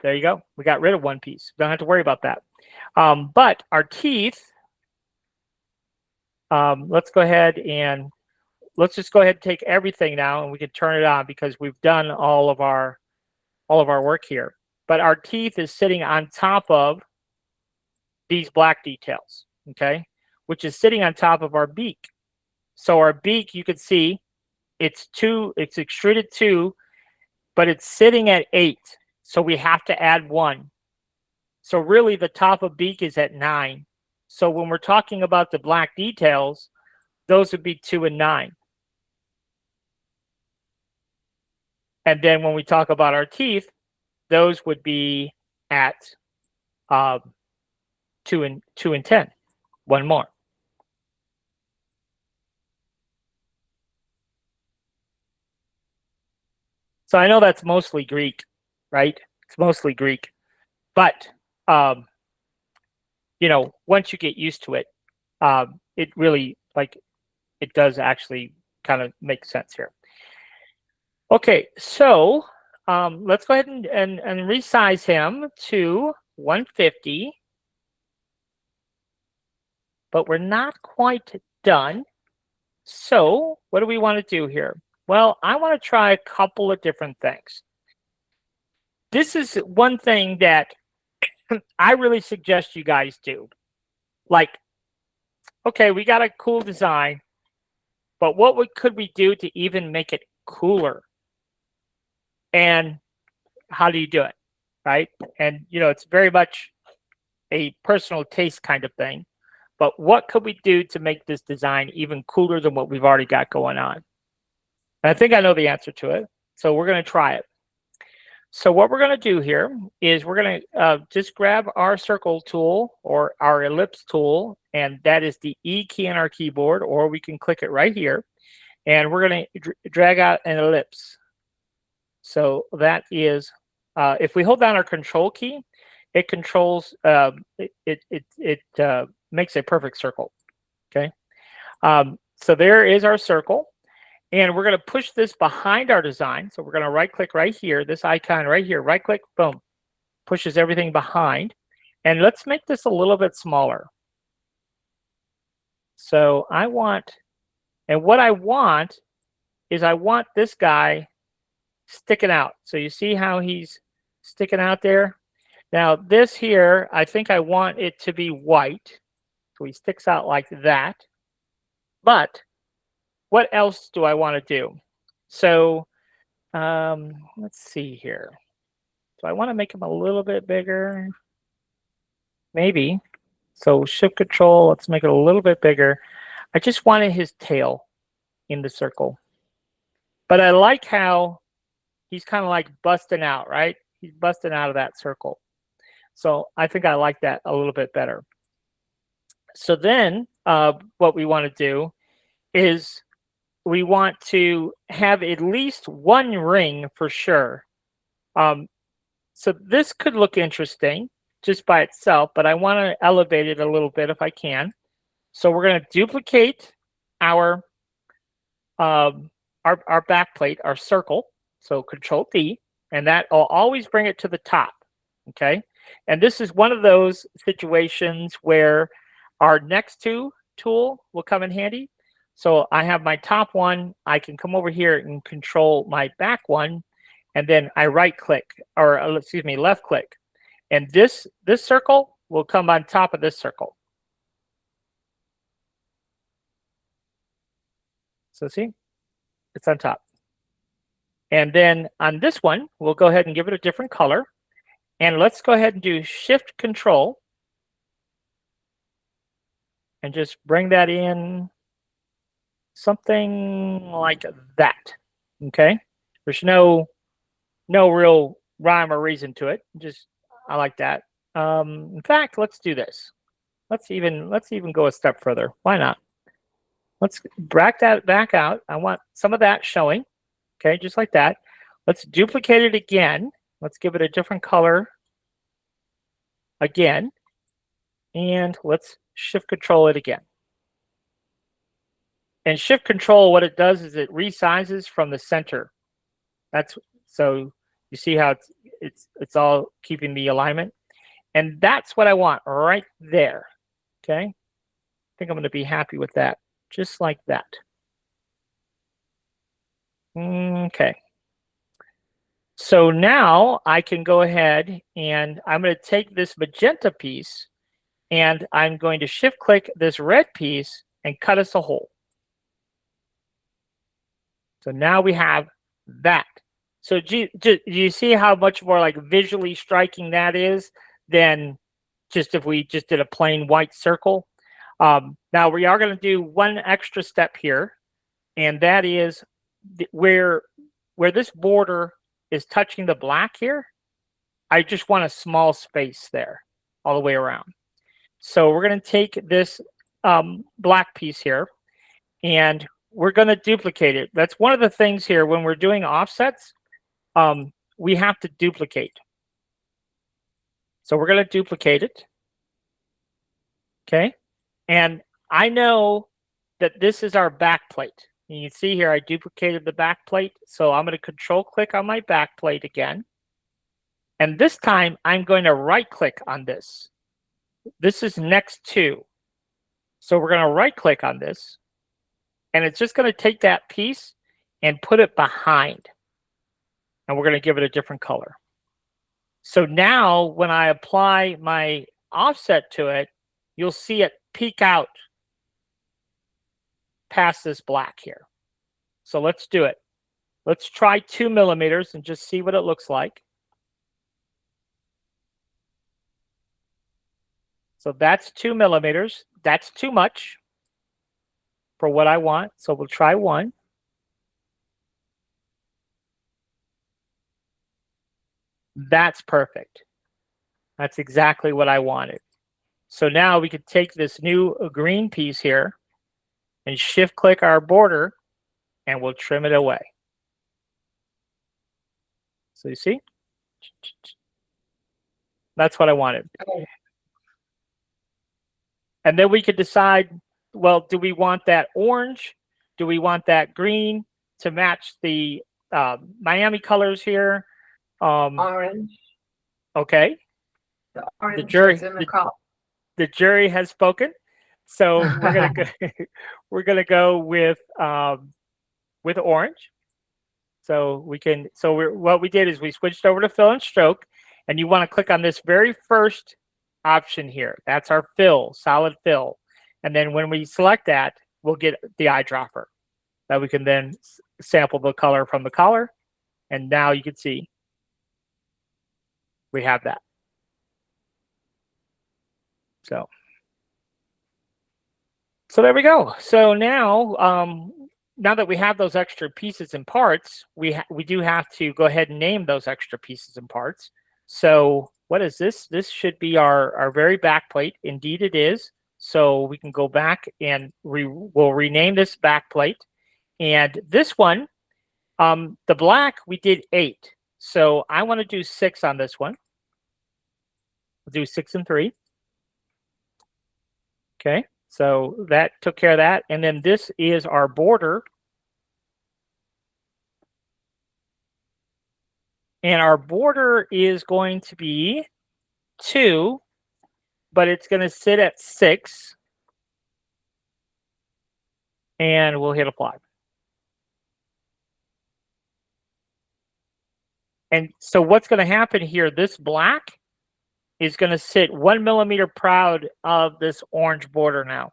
there you go. We got rid of one piece. Don't have to worry about that. But our teeth, let's go ahead and let's just go ahead and take everything now, and we can turn it on because we've done all of our work here. But our teeth is sitting on top of these black details, okay, which is sitting on top of our beak. So our beak, you could see it's extruded 2, but it's sitting at 8. So we have to add 1. So really the top of beak is at 9. So when we're talking about the black details, those would be 2 and 9. And then when we talk about our teeth, those would be at 2 and 10. 1 more. So I know that's mostly Greek, right? It's mostly Greek. But, you know, once you get used to it, it really, like, it does actually kind of make sense here. Okay, so let's go ahead and resize him to 150. But we're not quite done. So what do we want to do here? Well, I want to try a couple of different things. This is one thing that I really suggest you guys do. Like, okay, we got a cool design, but what could we do to even make it cooler? And how do you do it, right? And, you know, it's very much a personal taste kind of thing. But what could we do to make this design even cooler than what we've already got going on? And I think I know the answer to it. So we're going to try it. So what we're going to do here is we're going to just grab our circle tool or our ellipse tool, and that is the E key on our keyboard, or we can click it right here. And we're going to drag out an ellipse. So that is, if we hold down our control key, it controls, it makes a perfect circle, okay? So there is our circle. And we're going to push this behind our design. So we're going to right click right here, this icon right here, right click, boom, pushes everything behind. And let's make this a little bit smaller. So I want, and what I want is I want this guy sticking out. So you see how he's sticking out there? Now this here, I think I want it to be white. So he sticks out like that. But what else do I want to do? So let's see here. So I want to make him a little bit bigger. Maybe. So shift control, let's make it a little bit bigger. I just wanted his tail in the circle. But I like how he's kind of like busting out, right? He's busting out of that circle. So I think I like that a little bit better. So then what we want to do is we want to have at least one ring for sure. So this could look interesting just by itself, but I want to elevate it a little bit if I can. So we're going to duplicate our back plate, our circle. So Control D, and that will always bring it to the top. Okay, and this is one of those situations where our next to tool will come in handy. So I have my top one. I can come over here and control my back one, and then I right click, or excuse me, left click, and this circle will come on top of this circle. So see, it's on top. And then on this one, we'll go ahead and give it a different color. And let's go ahead and do Shift Control and just bring that in something like that. Okay, there's no real rhyme or reason to it. Just I like that. In fact, let's do this. Let's even go a step further. Why not? Let's back that back out. I want some of that showing. Okay, just like that. Let's duplicate it again. Let's give it a different color again. And let's Shift Control it again. And Shift Control, what it does is it resizes from the center. That's so you see how it's all keeping the alignment. And that's what I want right there. Okay. I think I'm going to be happy with that. Just like that. Okay. So now I can go ahead and I'm going to take this magenta piece and I'm going to shift click this red piece and cut us a hole. So now we have that. So do you see how much more like visually striking that is than just if we just did a plain white circle? Now we are going to do one extra step here, and that is where this border is touching the black here. I just want a small space there all the way around. So we're going to take this black piece here, and we're going to duplicate it. That's one of the things here when we're doing offsets. We have to duplicate. So we're going to duplicate it. Okay. And I know that this is our back plate. You can see here I duplicated the back plate. So I'm going to control click on my back plate again. And this time I'm going to right click on this. This is next to. So we're going to right click on this. And it's just going to take that piece and put it behind. And we're going to give it a different color. So now when I apply my offset to it, you'll see it peek out past this black here. So let's do it. Let's try 2 millimeters and just see what it looks like. So that's 2 millimeters. That's too much for what I want. So we'll try 1. That's perfect. That's exactly what I wanted. So now we could take this new green piece here and shift click our border and we'll trim it away. So you see? That's what I wanted. And then we could decide, well, do we want that orange? Do we want that green to match the Miami colors here? Orange. Okay. The orange jury- is in the color. The jury has spoken. So we're gonna go, we're gonna go with orange. So we can. So what we did is we switched over to fill and stroke, and you want to click on this very first option here. That's our fill, solid fill, and then when we select that, we'll get the eyedropper that we can then sample the color from the collar, and now you can see we have that. So there we go. So now, now that we have those extra pieces and parts, we do have to go ahead and name those extra pieces and parts. So what is this? This should be our very back plate. Indeed it is. So we can go back and we'll rename this back plate. And this one, the black, we did 8. So I want to do 6 on this one. We'll do 6 and 3. Okay. So that took care of that. And then this is our border. And our border is going to be 2, but it's going to sit at 6. And we'll hit apply. And so what's going to happen here, this black is going to sit 1 millimeter proud of this orange border now.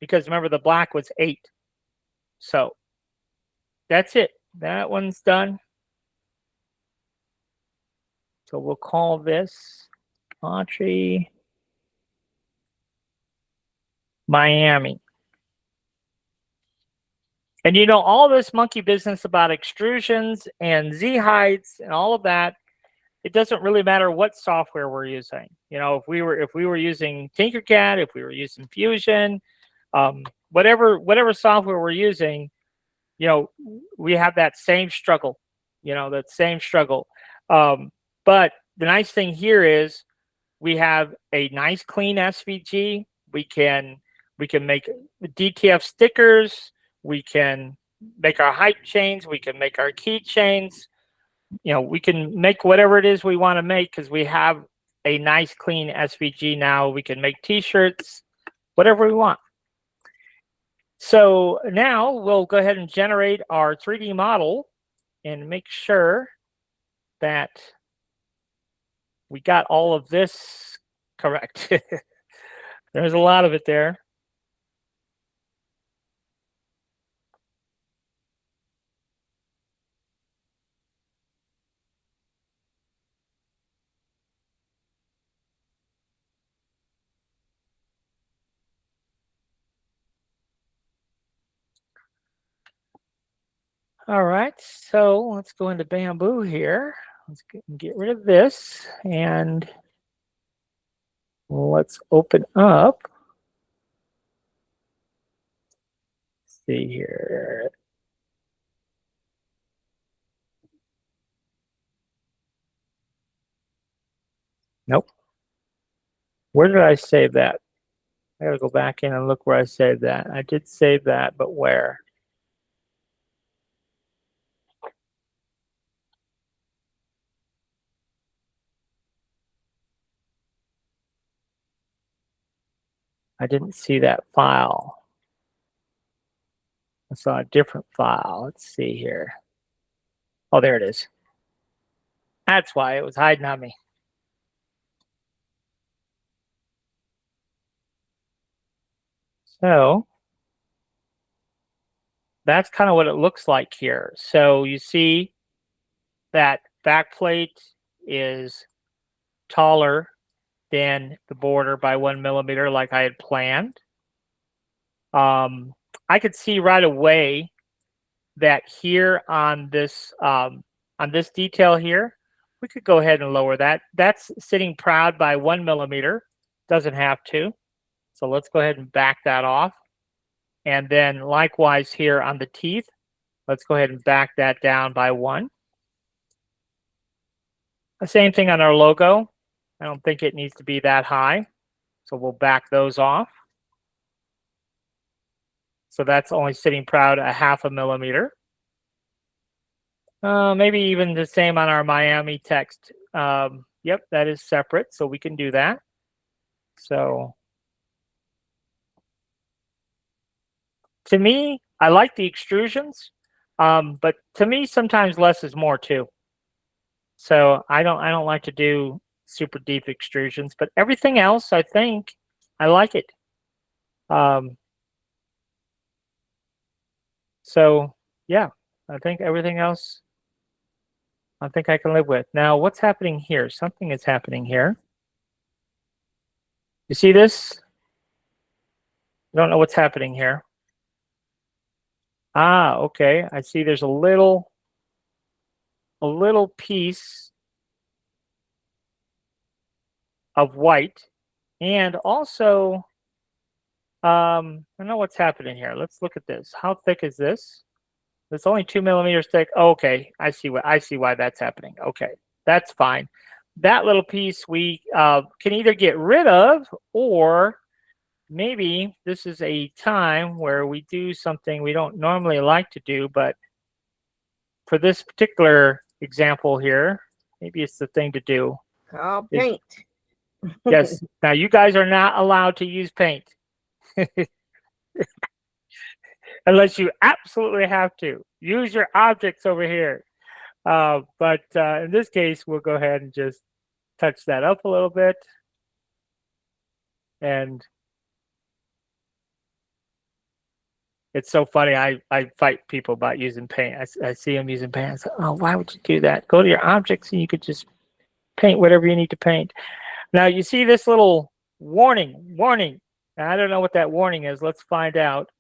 Because remember, the black was 8. So that's it. That one's done. So we'll call this Autry Miami. And you know, all this monkey business about extrusions and Z heights and all of that, it doesn't really matter what software we're using. You know, if we were using Tinkercad, if we were using Fusion, whatever software we're using, you know, we have that same struggle. You know, that same struggle. But the nice thing here is we have a nice clean SVG. We can make DTF stickers. We can make our height chains. We can make our key chains. You know, we can make whatever it is we want to make because we have a nice clean SVG now. We can make t-shirts, whatever we want. So now we'll go ahead and generate our 3D model and make sure that we got all of this correct. There's a lot of it there. All right, so let's go into Bamboo here. Let's get rid of this and let's open up. Let's see here. Nope. Where did I save that? I gotta go back in and look where I saved that. I did save that, but where? I didn't see that file. I saw a different file. Let's see here. Oh, there it is. That's why it was hiding on me. So that's kind of what it looks like here. So you see that back plate is taller than the border by 1 millimeter like I had planned. I could see right away that here on this detail here, we could go ahead and lower that. That's sitting proud by 1 millimeter. Doesn't have to. So let's go ahead and back that off. And then likewise here on the teeth, let's go ahead and back that down by 1. The same thing on our logo. I don't think it needs to be that high. So we'll back those off. So that's only sitting proud a 0.5 millimeter. Maybe even the same on our Miami text. Yep, that is separate, so we can do that. So to me, I like the extrusions, but to me, sometimes less is more too. So I don't like to do super deep extrusions, but everything else, I think, I like it. So yeah, I think everything else, I think I can live with. Now, what's happening here? Something is happening here. You see this? I don't know what's happening here. Ah, okay. I see there's a little piece of white, and also I don't know what's happening here. Let's look at this. How thick is this? It's only 2 millimeters thick. Oh, okay, I see why that's happening. Okay, that's fine. That little piece we can either get rid of, or maybe this is a time where we do something we don't normally like to do, but for this particular example here, maybe it's the thing to do. Called paint. Yes. Now you guys are not allowed to use paint unless you absolutely have to. Use your objects over here. But in this case, we'll go ahead and just touch that up a little bit. And it's so funny. I fight people about using paint. I see them using paint. I say, oh, why would you do that? Go to your objects and you could just paint whatever you need to paint. Now you see this little warning. Now, I don't know what that warning is. Let's find out.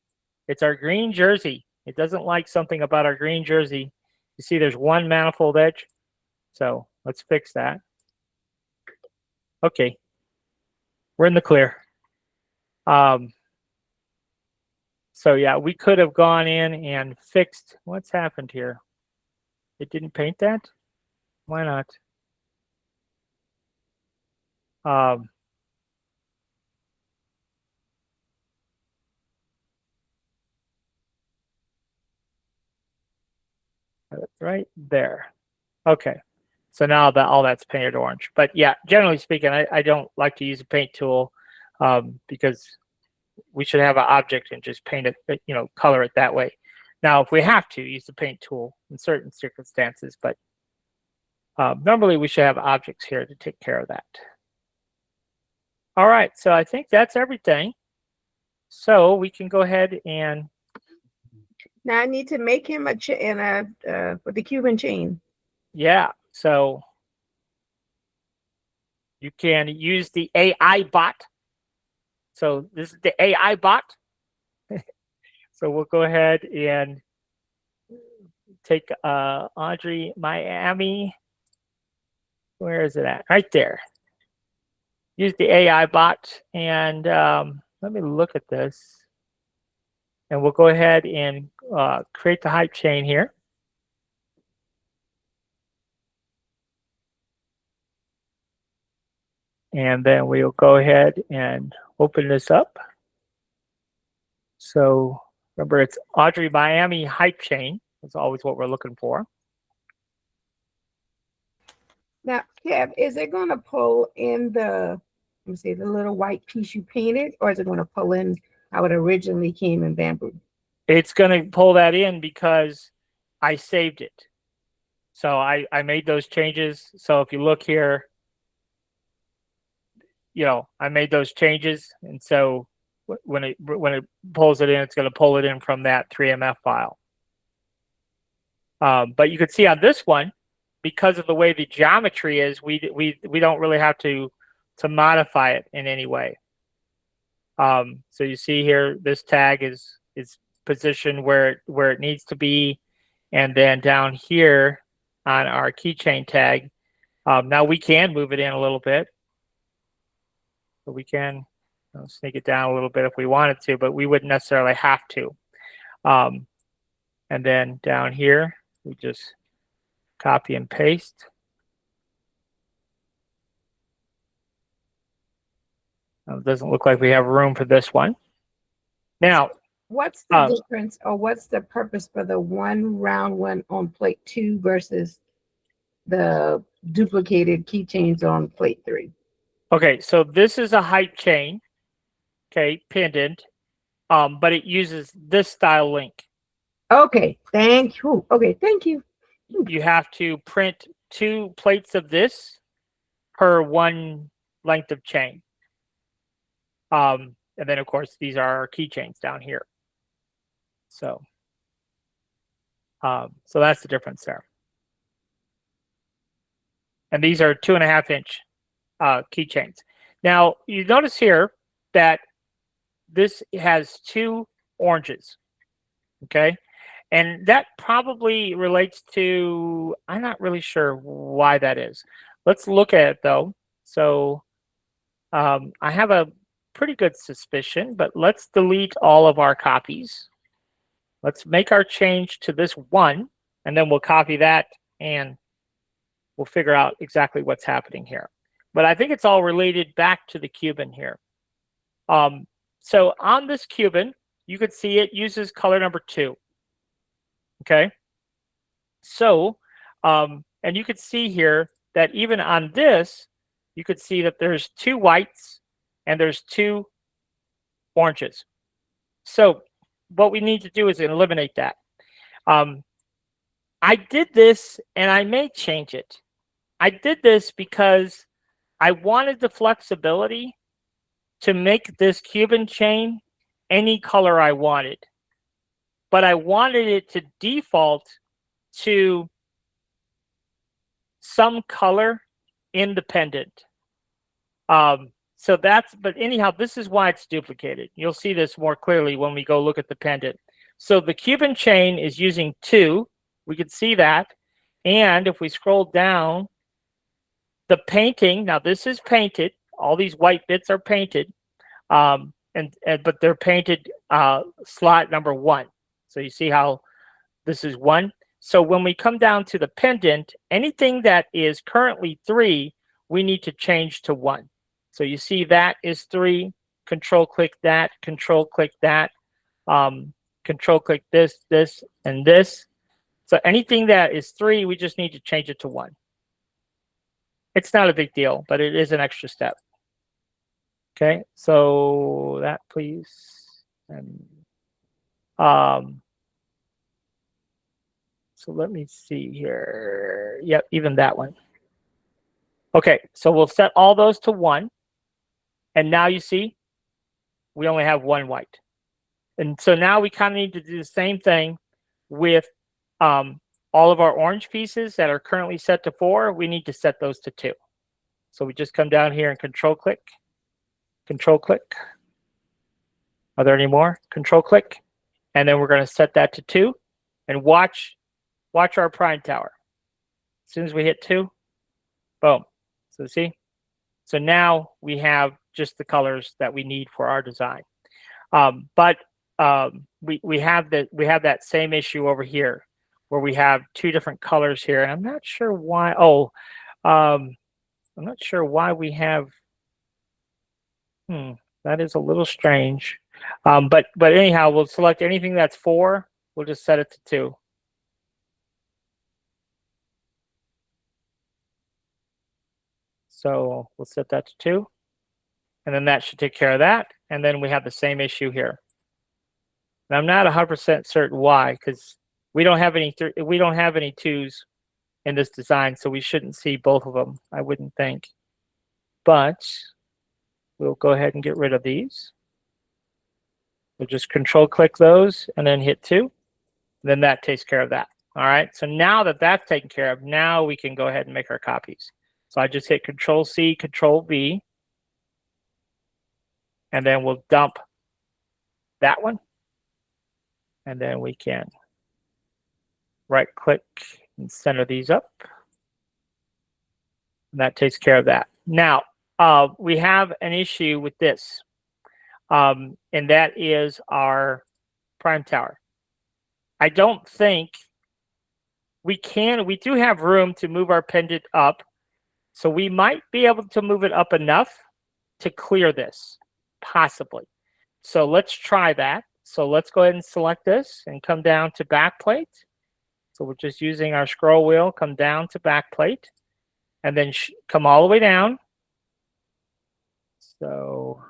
It's our green jersey. It doesn't like something about our green jersey. You see there's one manifold edge. So let's fix that. Okay. We're in the clear. So yeah, we could have gone in and fixed. What's happened here? It didn't paint that? Why not? Right there. Okay. So now that all that's painted orange. But yeah, generally speaking, I don't like to use a paint tool because we should have an object and just paint it, color it that way. Now, if we have to, use the paint tool in certain circumstances, but normally we should have objects here to take care of that. All right, so I think that's everything. So we can go ahead and. Now I need to make him with the Cuban chain. Yeah, so you can use the AI bot. So this is the AI bot. So we'll go ahead and take Audrey Miami. Where is it at? Right there. Use the AI bot, and let me look at this. And we'll go ahead and create the hype chain here. And then we'll go ahead and open this up. So remember, it's Audrey Miami hype chain. That's always what we're looking for. Now, Kev, is it going to pull in the little white piece you painted, or is it going to pull in how it originally came in Bamboo? It's going to pull that in because I saved it. So I made those changes. So if you look here, I made those changes. And so when it pulls it in, it's going to pull it in from that 3MF file. But you can see on this one, because of the way the geometry is, we don't really have to modify it in any way. So you see here, this tag is positioned where it needs to be, and then down here on our keychain tag, now we can move it in a little bit. So we can sneak it down a little bit if we wanted to, but we wouldn't necessarily have to. And then down here, we just copy and paste. It doesn't look like we have room for this one. Now, what's the difference, or what's the purpose for the one round one on plate 2 versus the duplicated keychains on plate 3? Okay, so this is a height chain, okay, pendant, but it uses this style link. Okay, thank you. Okay, thank you. You have to print 2 plates of this per one length of chain. And then, of course, these are our keychains down here. So that's the difference there. And these are 2.5-inch keychains. Now, you notice here that this has 2 oranges, okay? And that probably relates to, I'm not really sure why that is. Let's look at it, though. So I have a pretty good suspicion, but let's delete all of our copies. Let's make our change to this 1, and then we'll copy that, and we'll figure out exactly what's happening here. But I think it's all related back to the Cuban here. So on this Cuban, you could see it uses color number 2. Okay. So, and you could see here that even on this, you could see that there's 2 whites and there's 2 oranges. So what we need to do is eliminate that. I did this, and I may change it. I did this because I wanted the flexibility to make this Cuban chain any color I wanted. But I wanted it to default to some color independent. So that's, but anyhow, this is why it's duplicated. You'll see this more clearly when we go look at the pendant. So the Cuban chain is using 2. We could see that. And if we scroll down, the painting, now this is painted. All these white bits are painted, but they're painted slot number 1. So you see how this is 1. So when we come down to the pendant, anything that is currently 3, we need to change to 1. So you see that is 3. Control click that. Control click that. Control click this, this, and this. So anything that is 3, we just need to change it to 1. It's not a big deal, but it is an extra step. Okay, so that please. And so let me see here. Yep, even that one. Okay, so we'll set all those to 1. And now you see, we only have 1 white. And so now we kind of need to do the same thing with all of our orange pieces that are currently set to 4. We need to set those to 2. So we just come down here and control click. Control click. Are there any more? Control click. And then we're going to set that to 2. And watch our prime tower. As soon as we hit 2, boom. So see? So now we have just the colors that we need for our design. But we have that same issue over here where we have 2 different colors here. And I'm not sure why. I'm not sure why we have. That is a little strange. But anyhow, we'll select anything that's 4. We'll just set it to 2. So we'll set that to 2. And then that should take care of that. And then we have the same issue here. And I'm not 100% certain why, because we don't have any 2s in this design, so we shouldn't see both of them, I wouldn't think. But we'll go ahead and get rid of these. We'll just control click those and then hit 2. Then that takes care of that. All right. So now that that's taken care of, now we can go ahead and make our copies. So I just hit Control C, Control V, and then we'll dump that one. And then we can right click and center these up. And that takes care of that. Now, we have an issue with this, and that is our prime tower. I don't think we do have room to move our pendant up, so we might be able to move it up enough to clear this, possibly. So let's try that. So let's go ahead and select this and come down to backplate. So we're just using our scroll wheel, come down to backplate, and then come all the way down. So,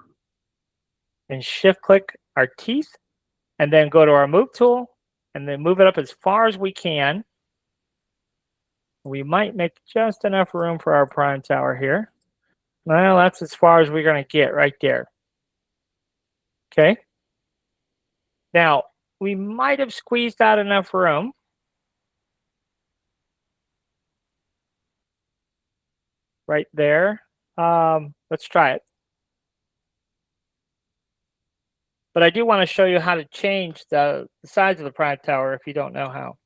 and shift click our teeth, and then go to our move tool, and then move it up as far as we can. We might make just enough room for our prime tower here. Well, that's as far as we're going to get right there. Okay. Now, we might have squeezed out enough room. Right there. Let's try it. But I do want to show you how to change the size of the prime tower if you don't know how.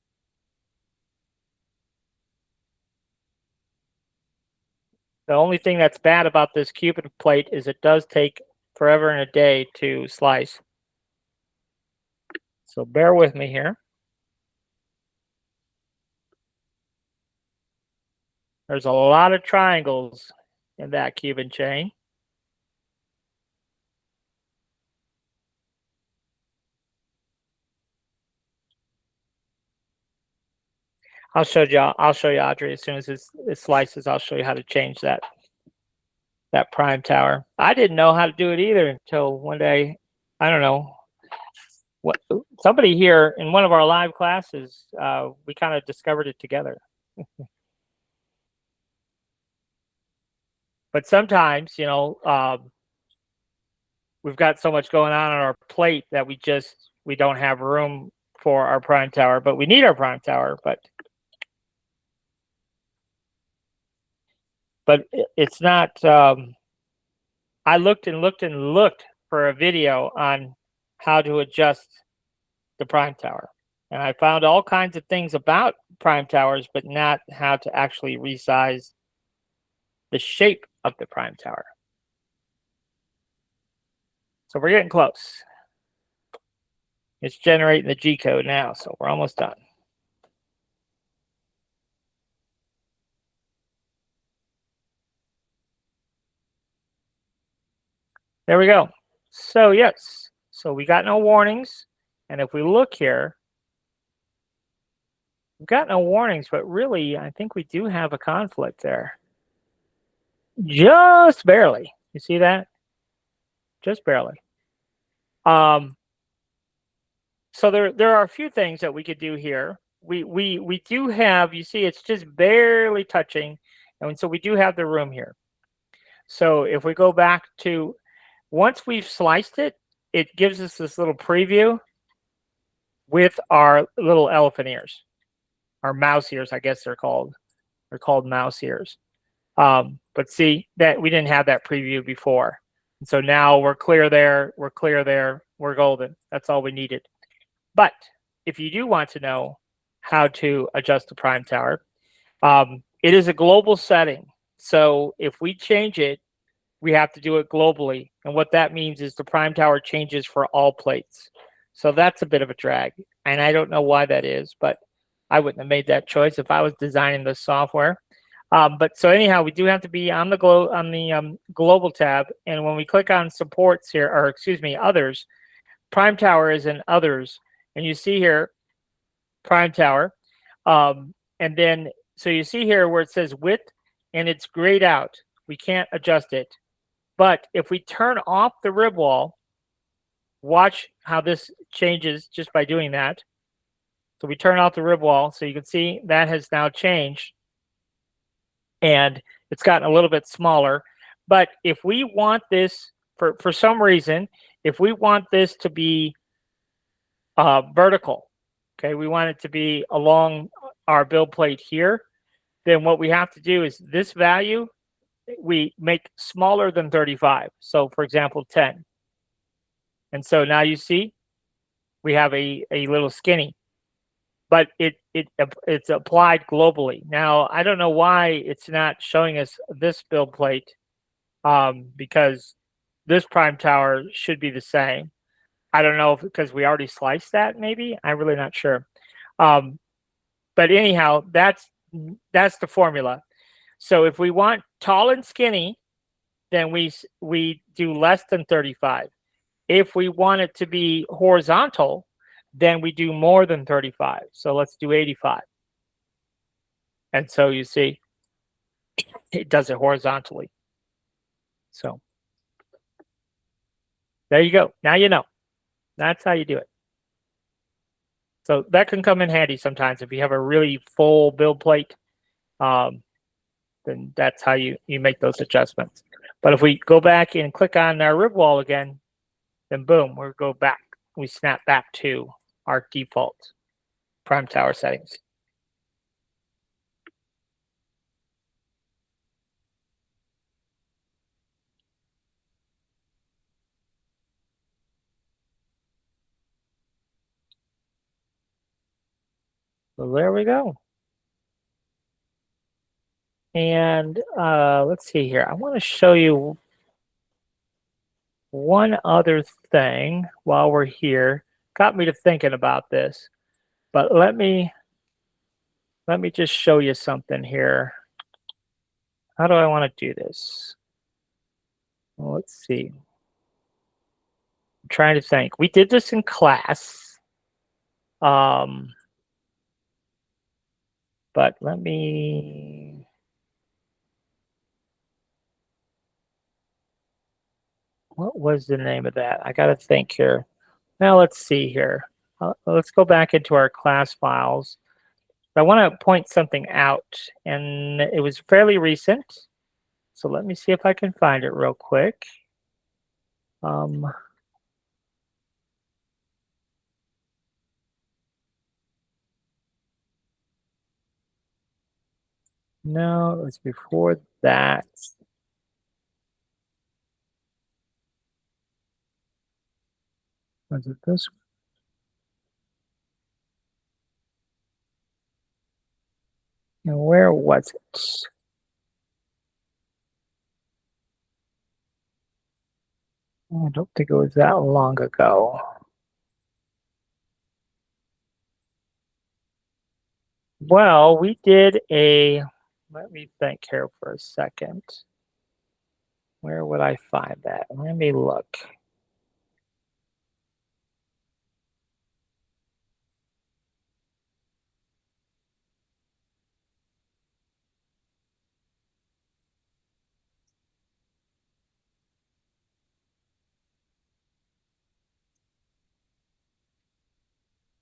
The only thing that's bad about this Cupid plate is it does take forever and a day to slice. So bear with me here. There's a lot of triangles in that Cuban chain. I'll show you, Audrey, as soon as it slices, I'll show you how to change that prime tower. I didn't know how to do it either until one day, I don't know, somebody here in one of our live classes, we kind of discovered it together. But sometimes, you know, we've got so much going on our plate that we don't have room for our prime tower, but we need our prime tower, but it's not, I looked and looked and looked for a video on how to adjust the prime tower. And I found all kinds of things about prime towers, but not how to actually resize the shape of the prime tower. So we're getting close. It's generating the G code now, so we're almost done. There we go. So yes, so we got no warnings. And if we look here, we've got no warnings, but really, I think we do have a conflict there. Just barely. You see that? Just barely. So there are a few things that we could do here. We do have, you see, it's just barely touching. And so we do have the room here. So if we go back to, once we've sliced it, it gives us this little preview with our little elephant ears, our mouse ears, I guess they're called. They're called mouse ears. But see that we didn't have that preview before. And so now we're clear there, we're clear there, we're golden. That's all we needed. But if you do want to know how to adjust the prime tower, it is a global setting. So if we change it, we have to do it globally. And what that means is the prime tower changes for all plates. So that's a bit of a drag. And I don't know why that is, but I wouldn't have made that choice if I was designing the software. But so anyhow, we do have to be on the global tab. And when we click on supports here, or excuse me, others, prime tower is in others. And you see here, prime tower. And then, so you see here where it says width and it's grayed out. We can't adjust it. But if we turn off the rib wall, watch how this changes just by doing that. So we turn off the rib wall. So you can see that has now changed. And it's gotten a little bit smaller. But if we want this, for some reason, if we want this to be vertical, okay, we want it to be along our build plate here, then what we have to do is this value, we make smaller than 35. So for example, 10. And so now you see, we have a little skinny, but it's applied globally. Now, I don't know why it's not showing us this build plate, because this prime tower should be the same. I don't know if because we already sliced that, maybe. I'm really not sure. But anyhow, that's the formula. So if we want tall and skinny, then we do less than 35. If we want it to be horizontal, then we do more than 35. So let's do 85. And so you see, it does it horizontally. So there you go. Now you know. That's how you do it. So that can come in handy sometimes if you have a really full build plate. Then that's how you make those adjustments. But if we go back and click on our rib wall again, then boom, we go back. We snap back to our default prime tower settings. So there we go. And let's see here. I want to show you one other thing while we're here. Got me to thinking about this, but let me just show you something here. How do I want to do this? Well, let's see. I'm trying to think. We did this in class. But let me. What was the name of that? I got to think here. Now let's see here. Let's go back into our class files. I want to point something out, and it was fairly recent. So let me see if I can find it real quick. No, it was before that. Was it this one? And where was it? I don't think it was that long ago. Well, we did a, let me think here for a second. Where would I find that? Let me look.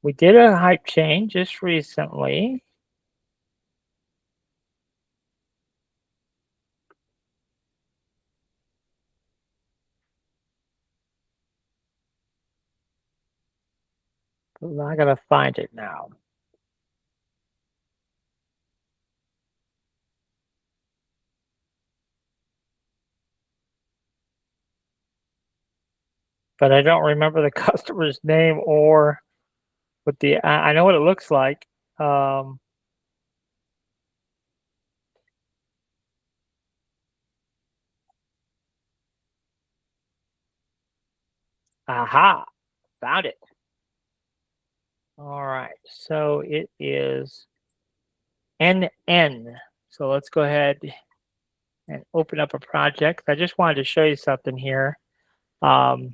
We did a hype chain just recently. I gotta find it now. But I don't remember the customer's name or what the, I know what it looks like. Aha, found it. All right, so it is NN. So let's go ahead and open up a project. I just wanted to show you something here. So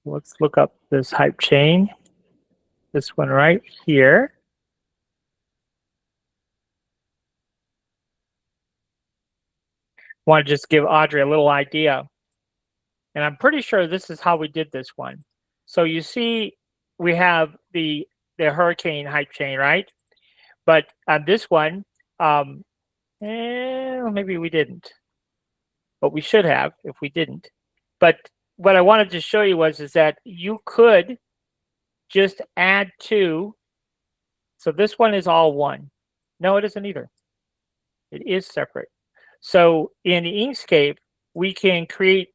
let's look up this hype chain. This one right here. Want to just give Audrey a little idea. And I'm pretty sure this is how we did this one. So you see, we have the hurricane hype chain, right? But on this one, maybe we didn't. but we should have if we didn't. But what I wanted to show you is that you could just add to. So this one is all one. No, it isn't either. It is separate. So in Inkscape, we can create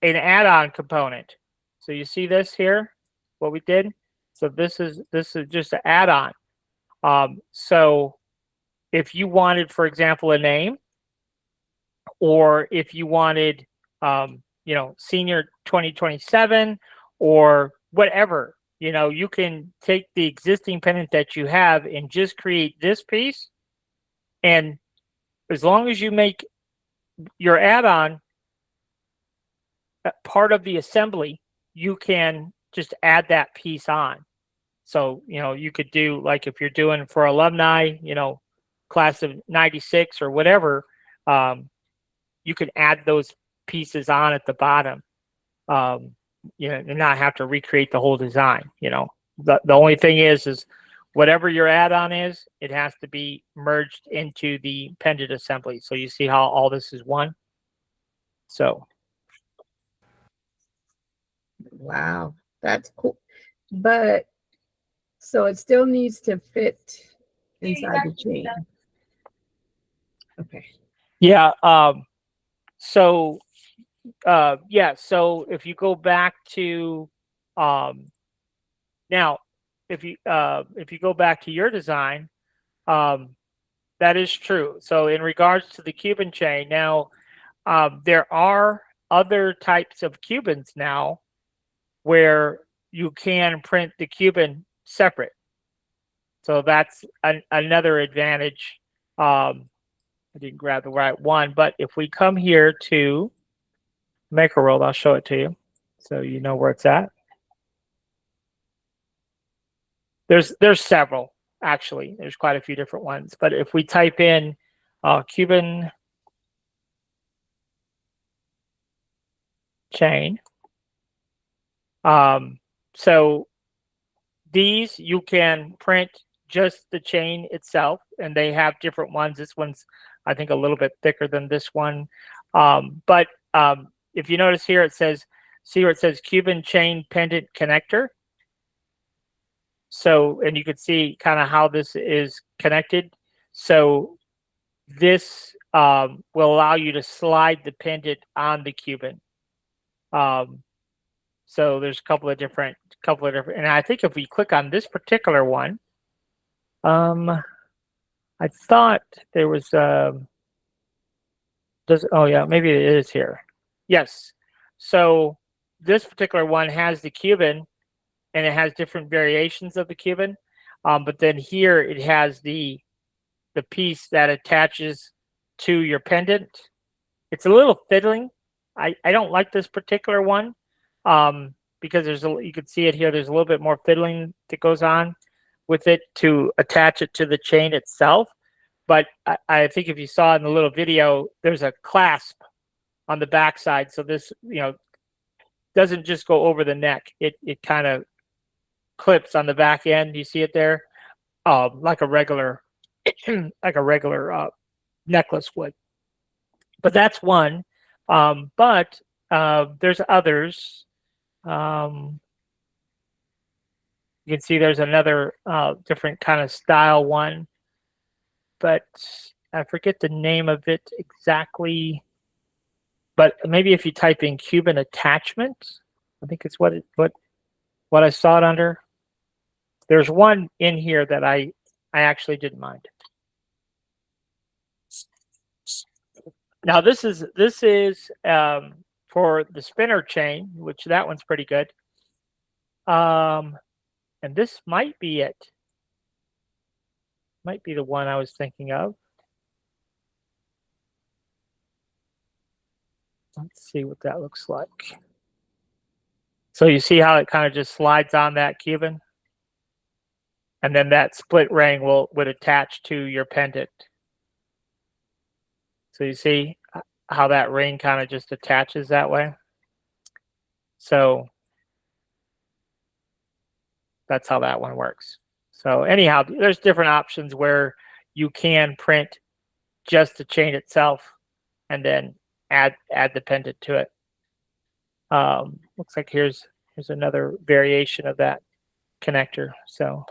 an add-on component. So you see this here, what we did? So this is just an add-on. So if you wanted, for example, a name, or if you wanted, senior 2027 or whatever, you can take the existing pendant that you have and just create this piece. And as long as you make your add-on part of the assembly, you can just add that piece on. So, you could do, like, if you're doing for alumni, class of 96 or whatever, you can add those pieces on at the bottom, and not have to recreate the whole design. The only thing is whatever your add-on is, it has to be merged into the pendant assembly. So you see how all this is one. So. Wow, that's cool. But so it still needs to fit inside the chain. Okay. Yeah. So if you go back to now, if you go back to your design, that is true. So in regards to the Cuban chain, now there are other types of Cubans now where you can print the Cuban separate. So that's another advantage. I didn't grab the right one, but if we come here to Maker World, I'll show it to you so you know where it's at. There's several, actually. There's quite a few different ones. But if we type in Cuban chain, so these you can print just the chain itself, and they have different ones. This one's, I think, a little bit thicker than this one. But if you notice here, see where it says Cuban chain pendant connector. So, and you can see kind of how this is connected. So this will allow you to slide the pendant on the Cuban. So there's a couple of different, and I think if we click on this particular one, I thought there was, oh yeah, maybe it is here. Yes. So this particular one has the Cuban, and it has different variations of the Cuban. But then here it has the piece that attaches to your pendant. It's a little fiddling. I don't like this particular one because you can see it here. There's a little bit more fiddling that goes on with it to attach it to the chain itself. But I think if you saw in the little video, there's a clasp on the backside. So this, doesn't just go over the neck. It kind of clips on the back end. You see it there, like a regular, necklace would. But that's one. But there's others. You can see there's another different kind of style one, but I forget the name of it exactly. But maybe if you type in Cuban attachment, I think it's what I saw it under. There's one in here that I actually didn't mind. Now this is for the spinner chain, which that one's pretty good. And this might be it. Might be the one I was thinking of. Let's see what that looks like. So you see how it kind of just slides on that Cuban? And then that split ring would attach to your pendant. So you see how that ring kind of just attaches that way? So that's how that one works. So anyhow, there's different options where you can print just the chain itself and then add the pendant to it. Looks like here's another variation of that connector. So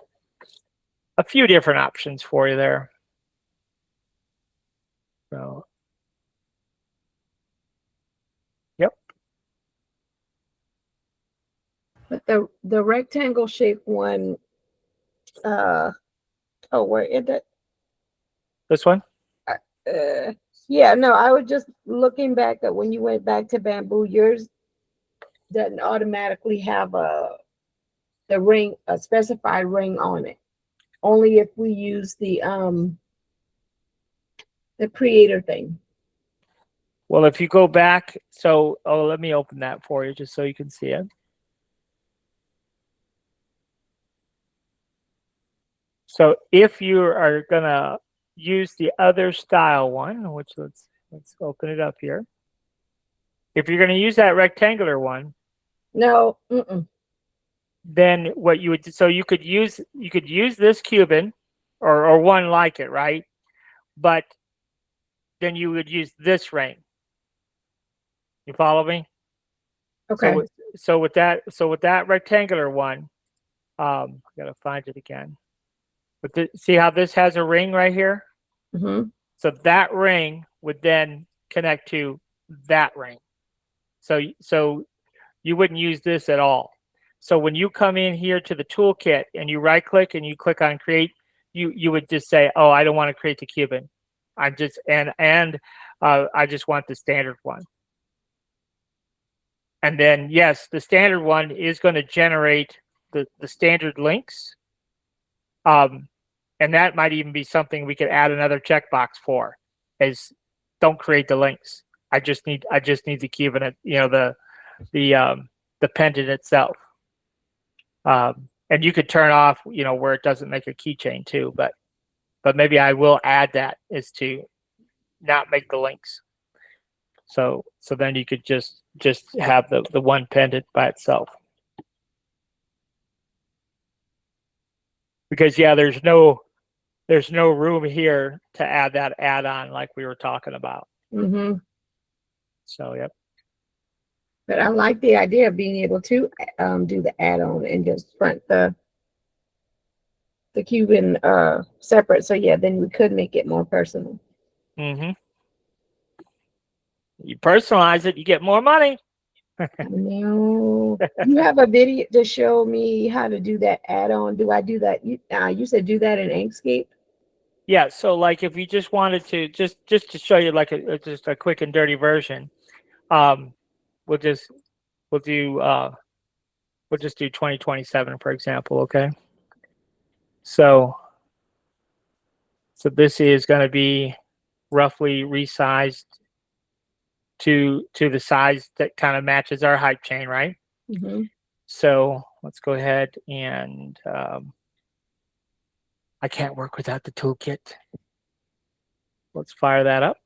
a few different options for you there. So, yep. But the rectangle shaped one, oh, where is it? This one? Yeah, no, I was just looking back at when you went back to bamboo, yours doesn't automatically have the ring, a specified ring on it. Only if we use the creator thing. Well, if you go back, so let me open that for you just so you can see it. So if you are gonna use the other style one, which let's open it up here. If you're gonna use that rectangular one, No, then what you would, so you could use this Cuban or one like it, right? But then you would use this ring. You follow me? okay. So with that rectangular one, I gotta find it again. But see how this has a ring right here? Mm-hmm. So that ring would then connect to that ring. So you wouldn't use this at all. So when you come in here to the toolkit and you right click and you click on create, you would just say, oh, I don't want to create the Cuban. I just I just want the standard one. And then yes, the standard one is going to generate the standard links. And that might even be something we could add another checkbox for, is don't create the links. I just need the Cuban, the pendant itself. And you could turn off, where it doesn't make a keychain too, but maybe I will add that, is to not make the links. So then you could just have the one pendant by itself. Because yeah, there's no room here to add that add-on like we were talking about. Mm-hmm. So yep. But I like the idea of being able to do the add-on and just print the Cuban separate. So yeah, then we could make it more personal. Mm-hmm. You personalize it, you get more money. No, you have a video to show me how to do that add-on. Do I do that? You said do that in Inkscape. Yeah, so like if you just wanted to just to show you like just a quick and dirty version, we'll just do 2027 for example, okay? So this is going to be roughly resized to the size that kind of matches our hype chain, right? Mm-hmm. So let's go ahead and I can't work without the toolkit. Let's fire that up.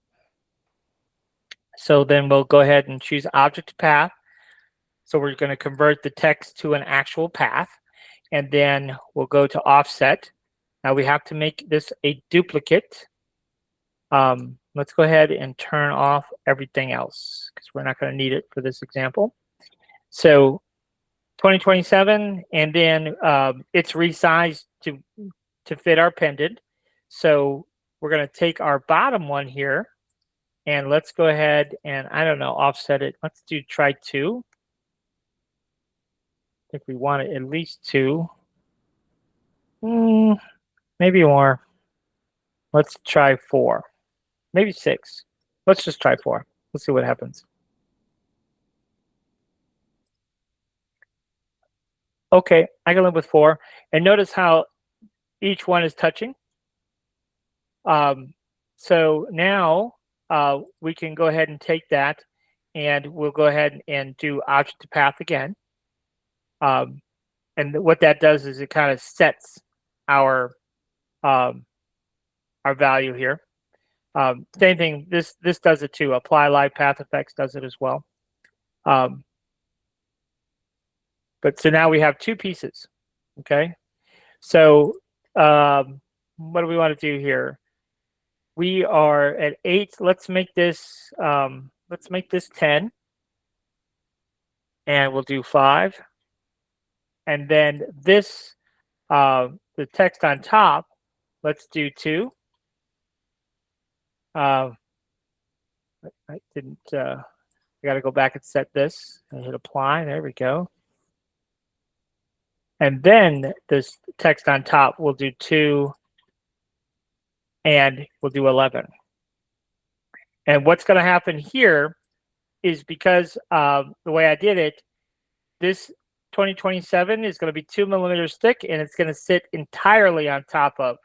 So then we'll go ahead and choose object to path. So we're going to convert the text to an actual path, and then we'll go to offset. Now we have to make this a duplicate. Let's go ahead and turn off everything else because we're not going to need it for this example. So 2027, and then it's resized to fit our pendant. So we're going to take our bottom one here, and let's go ahead and, I don't know, offset it. Let's do try 2. I think we want it at least 2. Maybe more. Let's try 4. Maybe 6. Let's just try 4. Let's see what happens. Okay, I can live with 4. And notice how each one is touching. So now we can go ahead and take that, and we'll go ahead and do object to path again. And what that does is it kind of sets our value here. Same thing. This does it too. Apply live path effects does it as well. But so now we have 2 pieces. Okay. So what do we want to do here? We are at 8. Let's make this let's make this 10. And we'll do 5. And then this, the text on top, let's do 2. I didn't, I got to go back and set this and hit apply. There we go. And then this text on top, we'll do 2 and we'll do 11. And what's going to happen here is because the way I did it, this 2027 is going to be 2 millimeters thick, and it's going to sit entirely on top of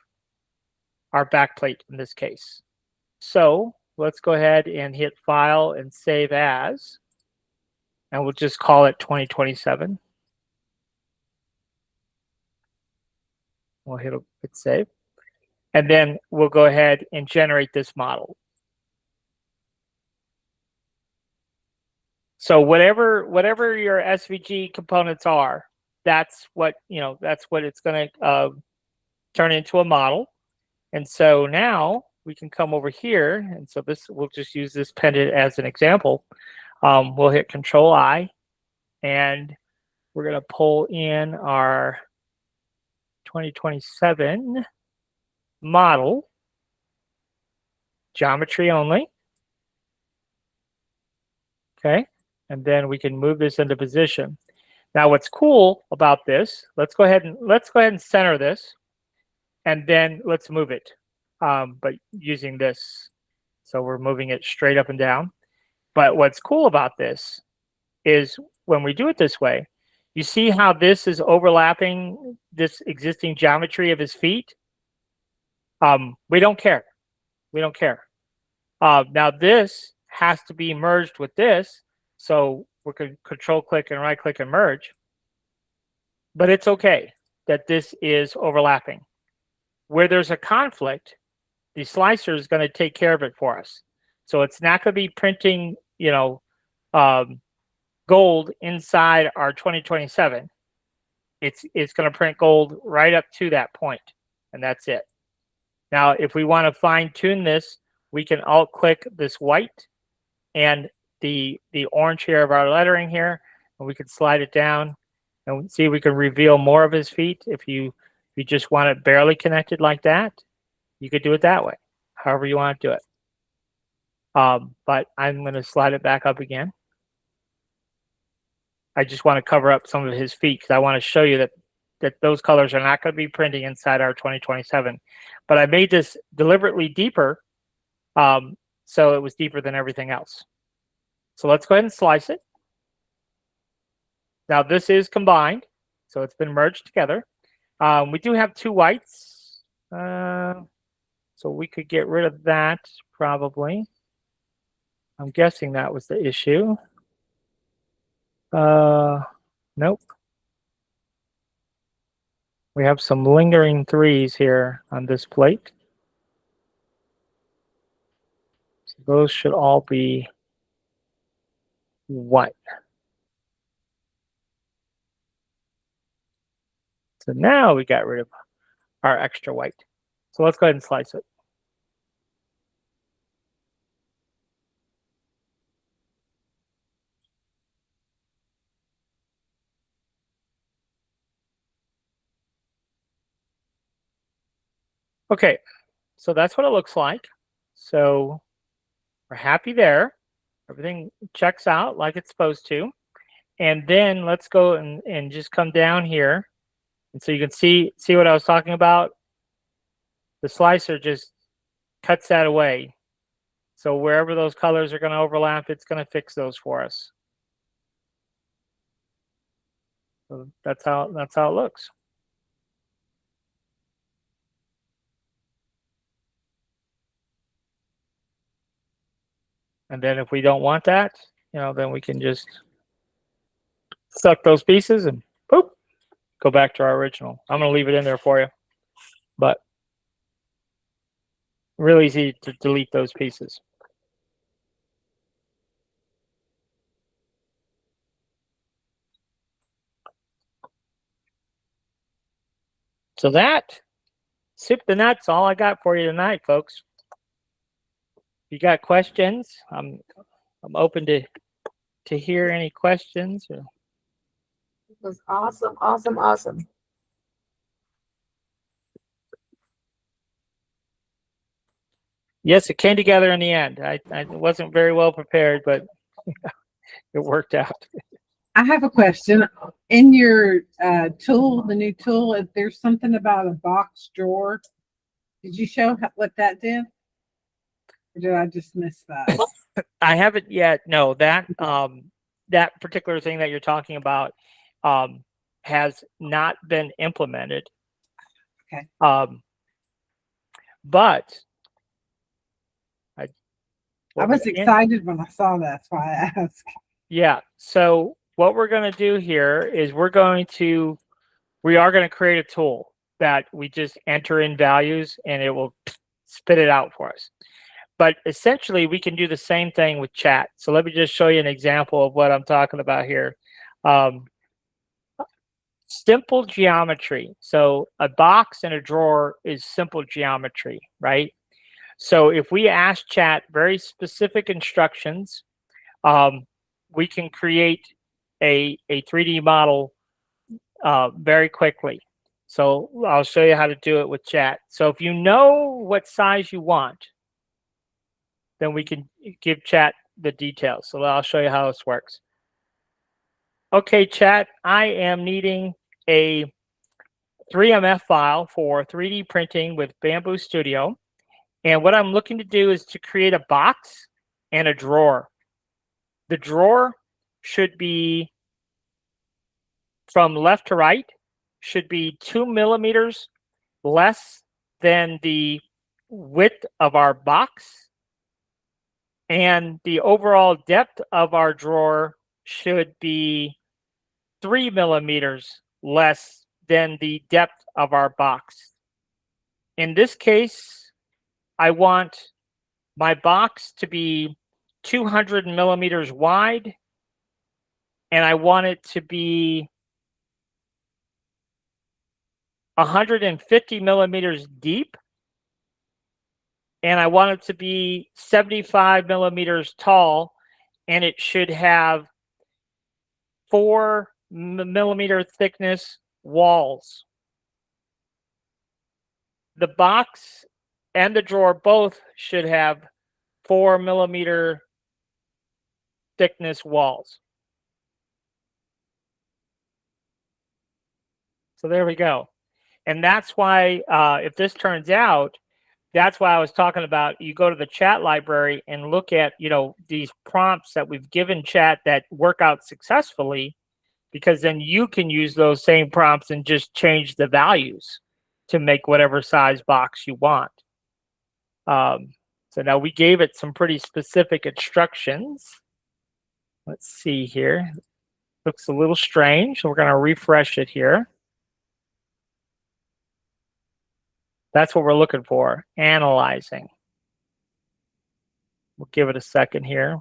our backplate in this case. So let's go ahead and hit File and Save As, and we'll just call it 2027. We'll hit Save, and then we'll go ahead and generate this model. So whatever your SVG components are, that's what it's going to turn into a model. And so now we can come over here, and so this we'll just use this pendant as an example. We'll hit Control I, and we're going to pull in our 2027 model, geometry only. Okay. And then we can move this into position. Now, what's cool about this? Let's go ahead and center this, and then let's move it. But using this, so we're moving it straight up and down. But what's cool about this is when we do it this way, you see how this is overlapping this existing geometry of his feet. We don't care. We don't care. Now this has to be merged with this. So we can control click and right click and merge, but it's okay that this is overlapping. Where there's a conflict, the slicer is going to take care of it for us. So it's not going to be printing, gold inside our 2027. It's going to print gold right up to that point, and that's it. Now, if we want to fine tune this, we can alt click this white and the orange here of our lettering here, and we can slide it down and see we can reveal more of his feet. If you just want it barely connected like that, you could do it that way, however you want to do it. But I'm going to slide it back up again. I just want to cover up some of his feet because I want to show you that those colors are not going to be printing inside our 2027. But I made this deliberately deeper, so it was deeper than everything else. So let's go ahead and slice it. Now this is combined, so it's been merged together. We do have 2 whites, so we could get rid of that probably. I'm guessing that was the issue. Nope. We have some lingering 3s here on this plate. So those should all be white. So now we got rid of our extra white. So let's go ahead and slice it. Okay, so that's what it looks like. So we're happy there. Everything checks out like it's supposed to. And then let's go and just come down here. And so you can see what I was talking about. The slicer just cuts that away. So wherever those colors are going to overlap, it's going to fix those for us. So that's how it looks. And then if we don't want that, then we can just suck those pieces and poop, go back to our original. I'm going to leave it in there for you, but really easy to delete those pieces. So that, soup the nuts, all I got for you tonight, folks. If you got questions, I'm I'm open to hear any questions. Or... It was awesome, awesome, awesome. Yes, it came together in the end. I wasn't very well prepared, but it worked out. I have a question. In your tool, the new tool, if there's something about a box drawer, did you show what that did? Or did I just miss that? I haven't yet. No, that that particular thing that you're talking about has not been implemented. Okay. But I was excited when I saw that. That's why I asked. Yeah. So what we're going to do here is we are going to create a tool that we just enter in values and it will spit it out for us. But essentially, we can do the same thing with chat. So let me just show you an example of what I'm talking about here. Simple geometry. So a box and a drawer is simple geometry, right? So if we ask chat very specific instructions, we can create a 3D model very quickly. So I'll show you how to do it with chat. So if you know what size you want, then we can give chat the details. So I'll show you how this works. Okay, chat, I am needing a 3MF file for 3D printing with Bamboo Studio. And what I'm looking to do is to create a box and a drawer. The drawer should be from left to right, should be 2 millimeters less than the width of our box. And the overall depth of our drawer should be 3 millimeters less than the depth of our box. In this case, I want my box to be 200 millimeters wide, and I want it to be 150 millimeters deep, and I want it to be 75 millimeters tall, and it should have 4 millimeter thickness walls. The box and the drawer both should have 4 millimeter thickness walls. So there we go. And that's why, if this turns out, that's why I was talking about, you go to the chat library and look at, these prompts that we've given chat that work out successfully, because then you can use those same prompts and just change the values to make whatever size box you want. So now we gave it some pretty specific instructions. Let's see here. Looks a little strange. So we're going to refresh it here. That's what we're looking for, analyzing. We'll give it a second here.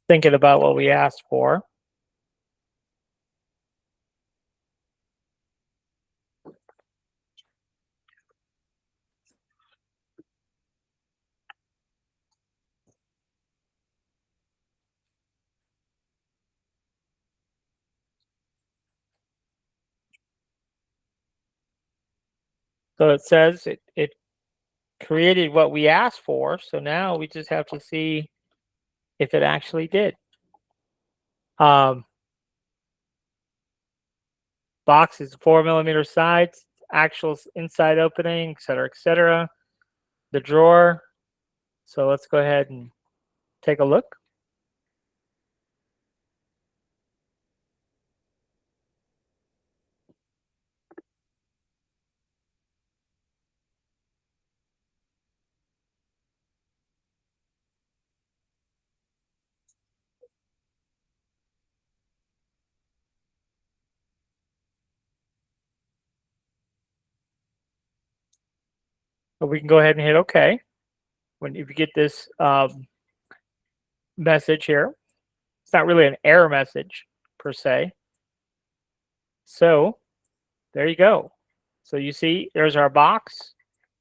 Thinking about what we asked for. So it says it created what we asked for. So now we just have to see if it actually did. Box is 4 millimeter sides, actual inside opening, et cetera, et cetera. The drawer. So let's go ahead and take a look. So we can go ahead and hit OK. If you get this message here, it's not really an error message per se. So there you go. So you see, there's our box.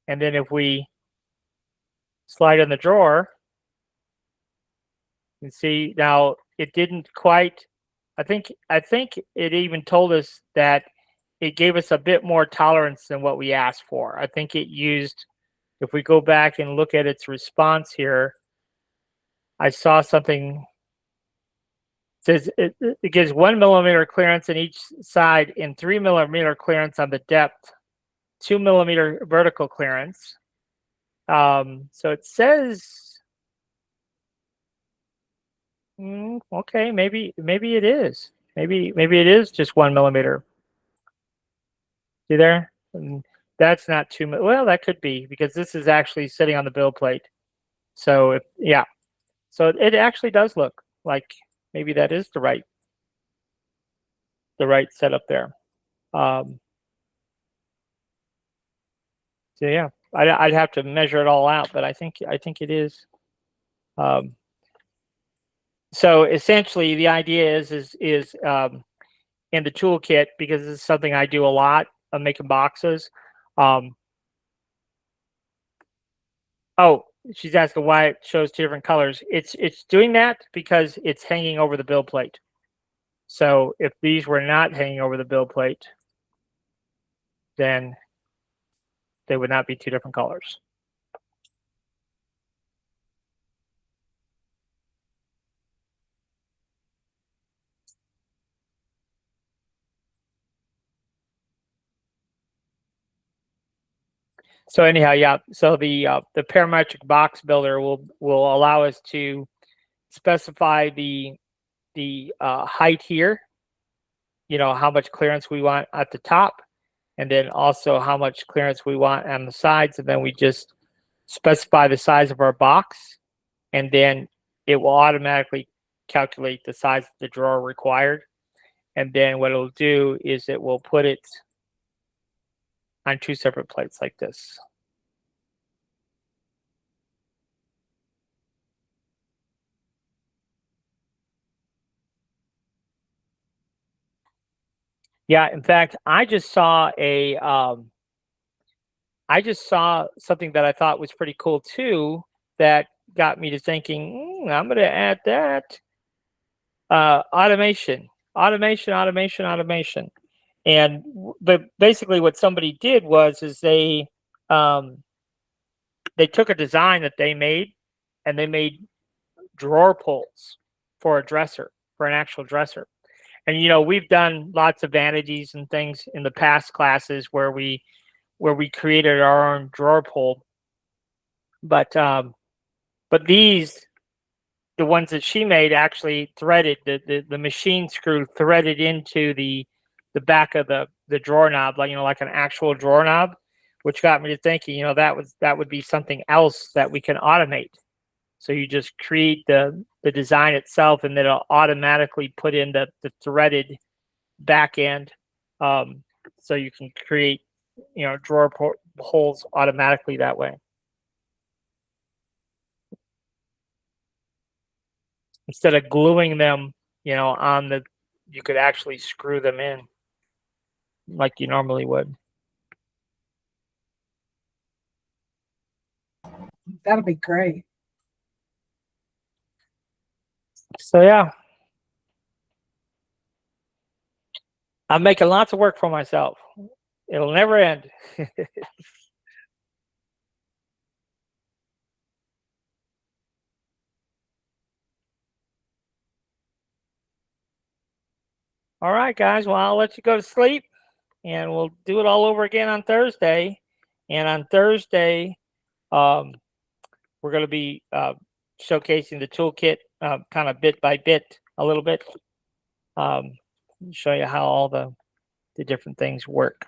And then if we slide in the drawer, you see now it didn't quite, I think it even told us that it gave us a bit more tolerance than what we asked for. I think it used, if we go back and look at its response here, I saw something says it gives 1 millimeter clearance on each side and 3 millimeter clearance on the depth, 2 millimeter vertical clearance. So it says, okay, maybe it is. Maybe it is just 1 millimeter. See there? And that's not too much. Well, that could be because this is actually sitting on the build plate. So if, yeah, so it actually does look like maybe that is the right setup there. So yeah, I'd have to measure it all out, but I think it is. So essentially, the idea is in the toolkit, because this is something I do a lot of making boxes. Oh, she's asking why it shows 2 different colors. It's doing that because it's hanging over the build plate. So if these were not hanging over the build plate, then they would not be 2 different colors. So anyhow, yeah. So the parametric box builder will allow us to specify the height here. You know, how much clearance we want at the top, and then also how much clearance we want on the sides, and then we just specify the size of our box, and then it will automatically calculate the size of the drawer required. And then what it'll do is it will put it on 2 separate plates like this. Yeah, in fact, I just saw something that I thought was pretty cool too, that got me to thinking, I'm going to add that. Automation. And but basically what somebody did is they took a design that they made, and they made drawer pulls for a dresser, for an actual dresser. And you know, we've done lots of vanities and things in the past classes where we created our own drawer pull. But these, the ones that she made, actually threaded, the machine screw threaded into the back of the drawer knob, like, you know, like an actual drawer knob, which got me to thinking, you know, that would be something else that we can automate. So you just create the design itself, and then it'll automatically put in the threaded back end. So you can create, you know, drawer holes automatically that way, instead of gluing them, you know, you could actually screw them in like you normally would. That'll be great. So yeah, I'm making lots of work for myself. It'll never end. All right, guys. Well, I'll let you go to sleep, and we'll do it all over again on Thursday. And on Thursday, we're going to be showcasing the toolkit kind of bit by bit, a little bit. Show you how all the different things work.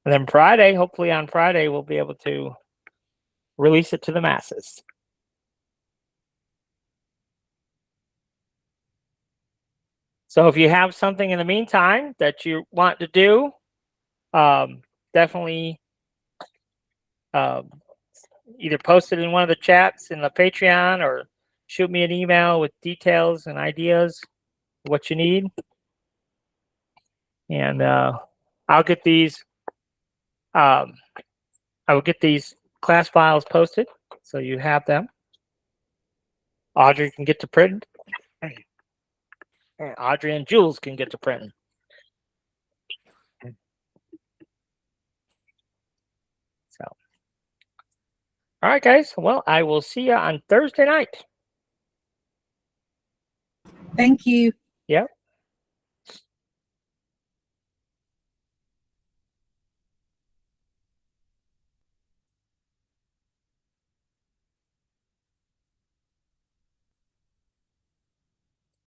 And then Friday, hopefully on Friday, we'll be able to release it to the masses. So if you have something in the meantime that you want to do, definitely either post it in one of the chats in the Patreon, or shoot me an email with details and ideas of what you need. And I'll get these. I will get these class files posted, so you have them. Audrey can get to print. And Audrey and Jules can get to print. So, all right, guys. Well, I will see you on Thursday night. Thank you. Yep.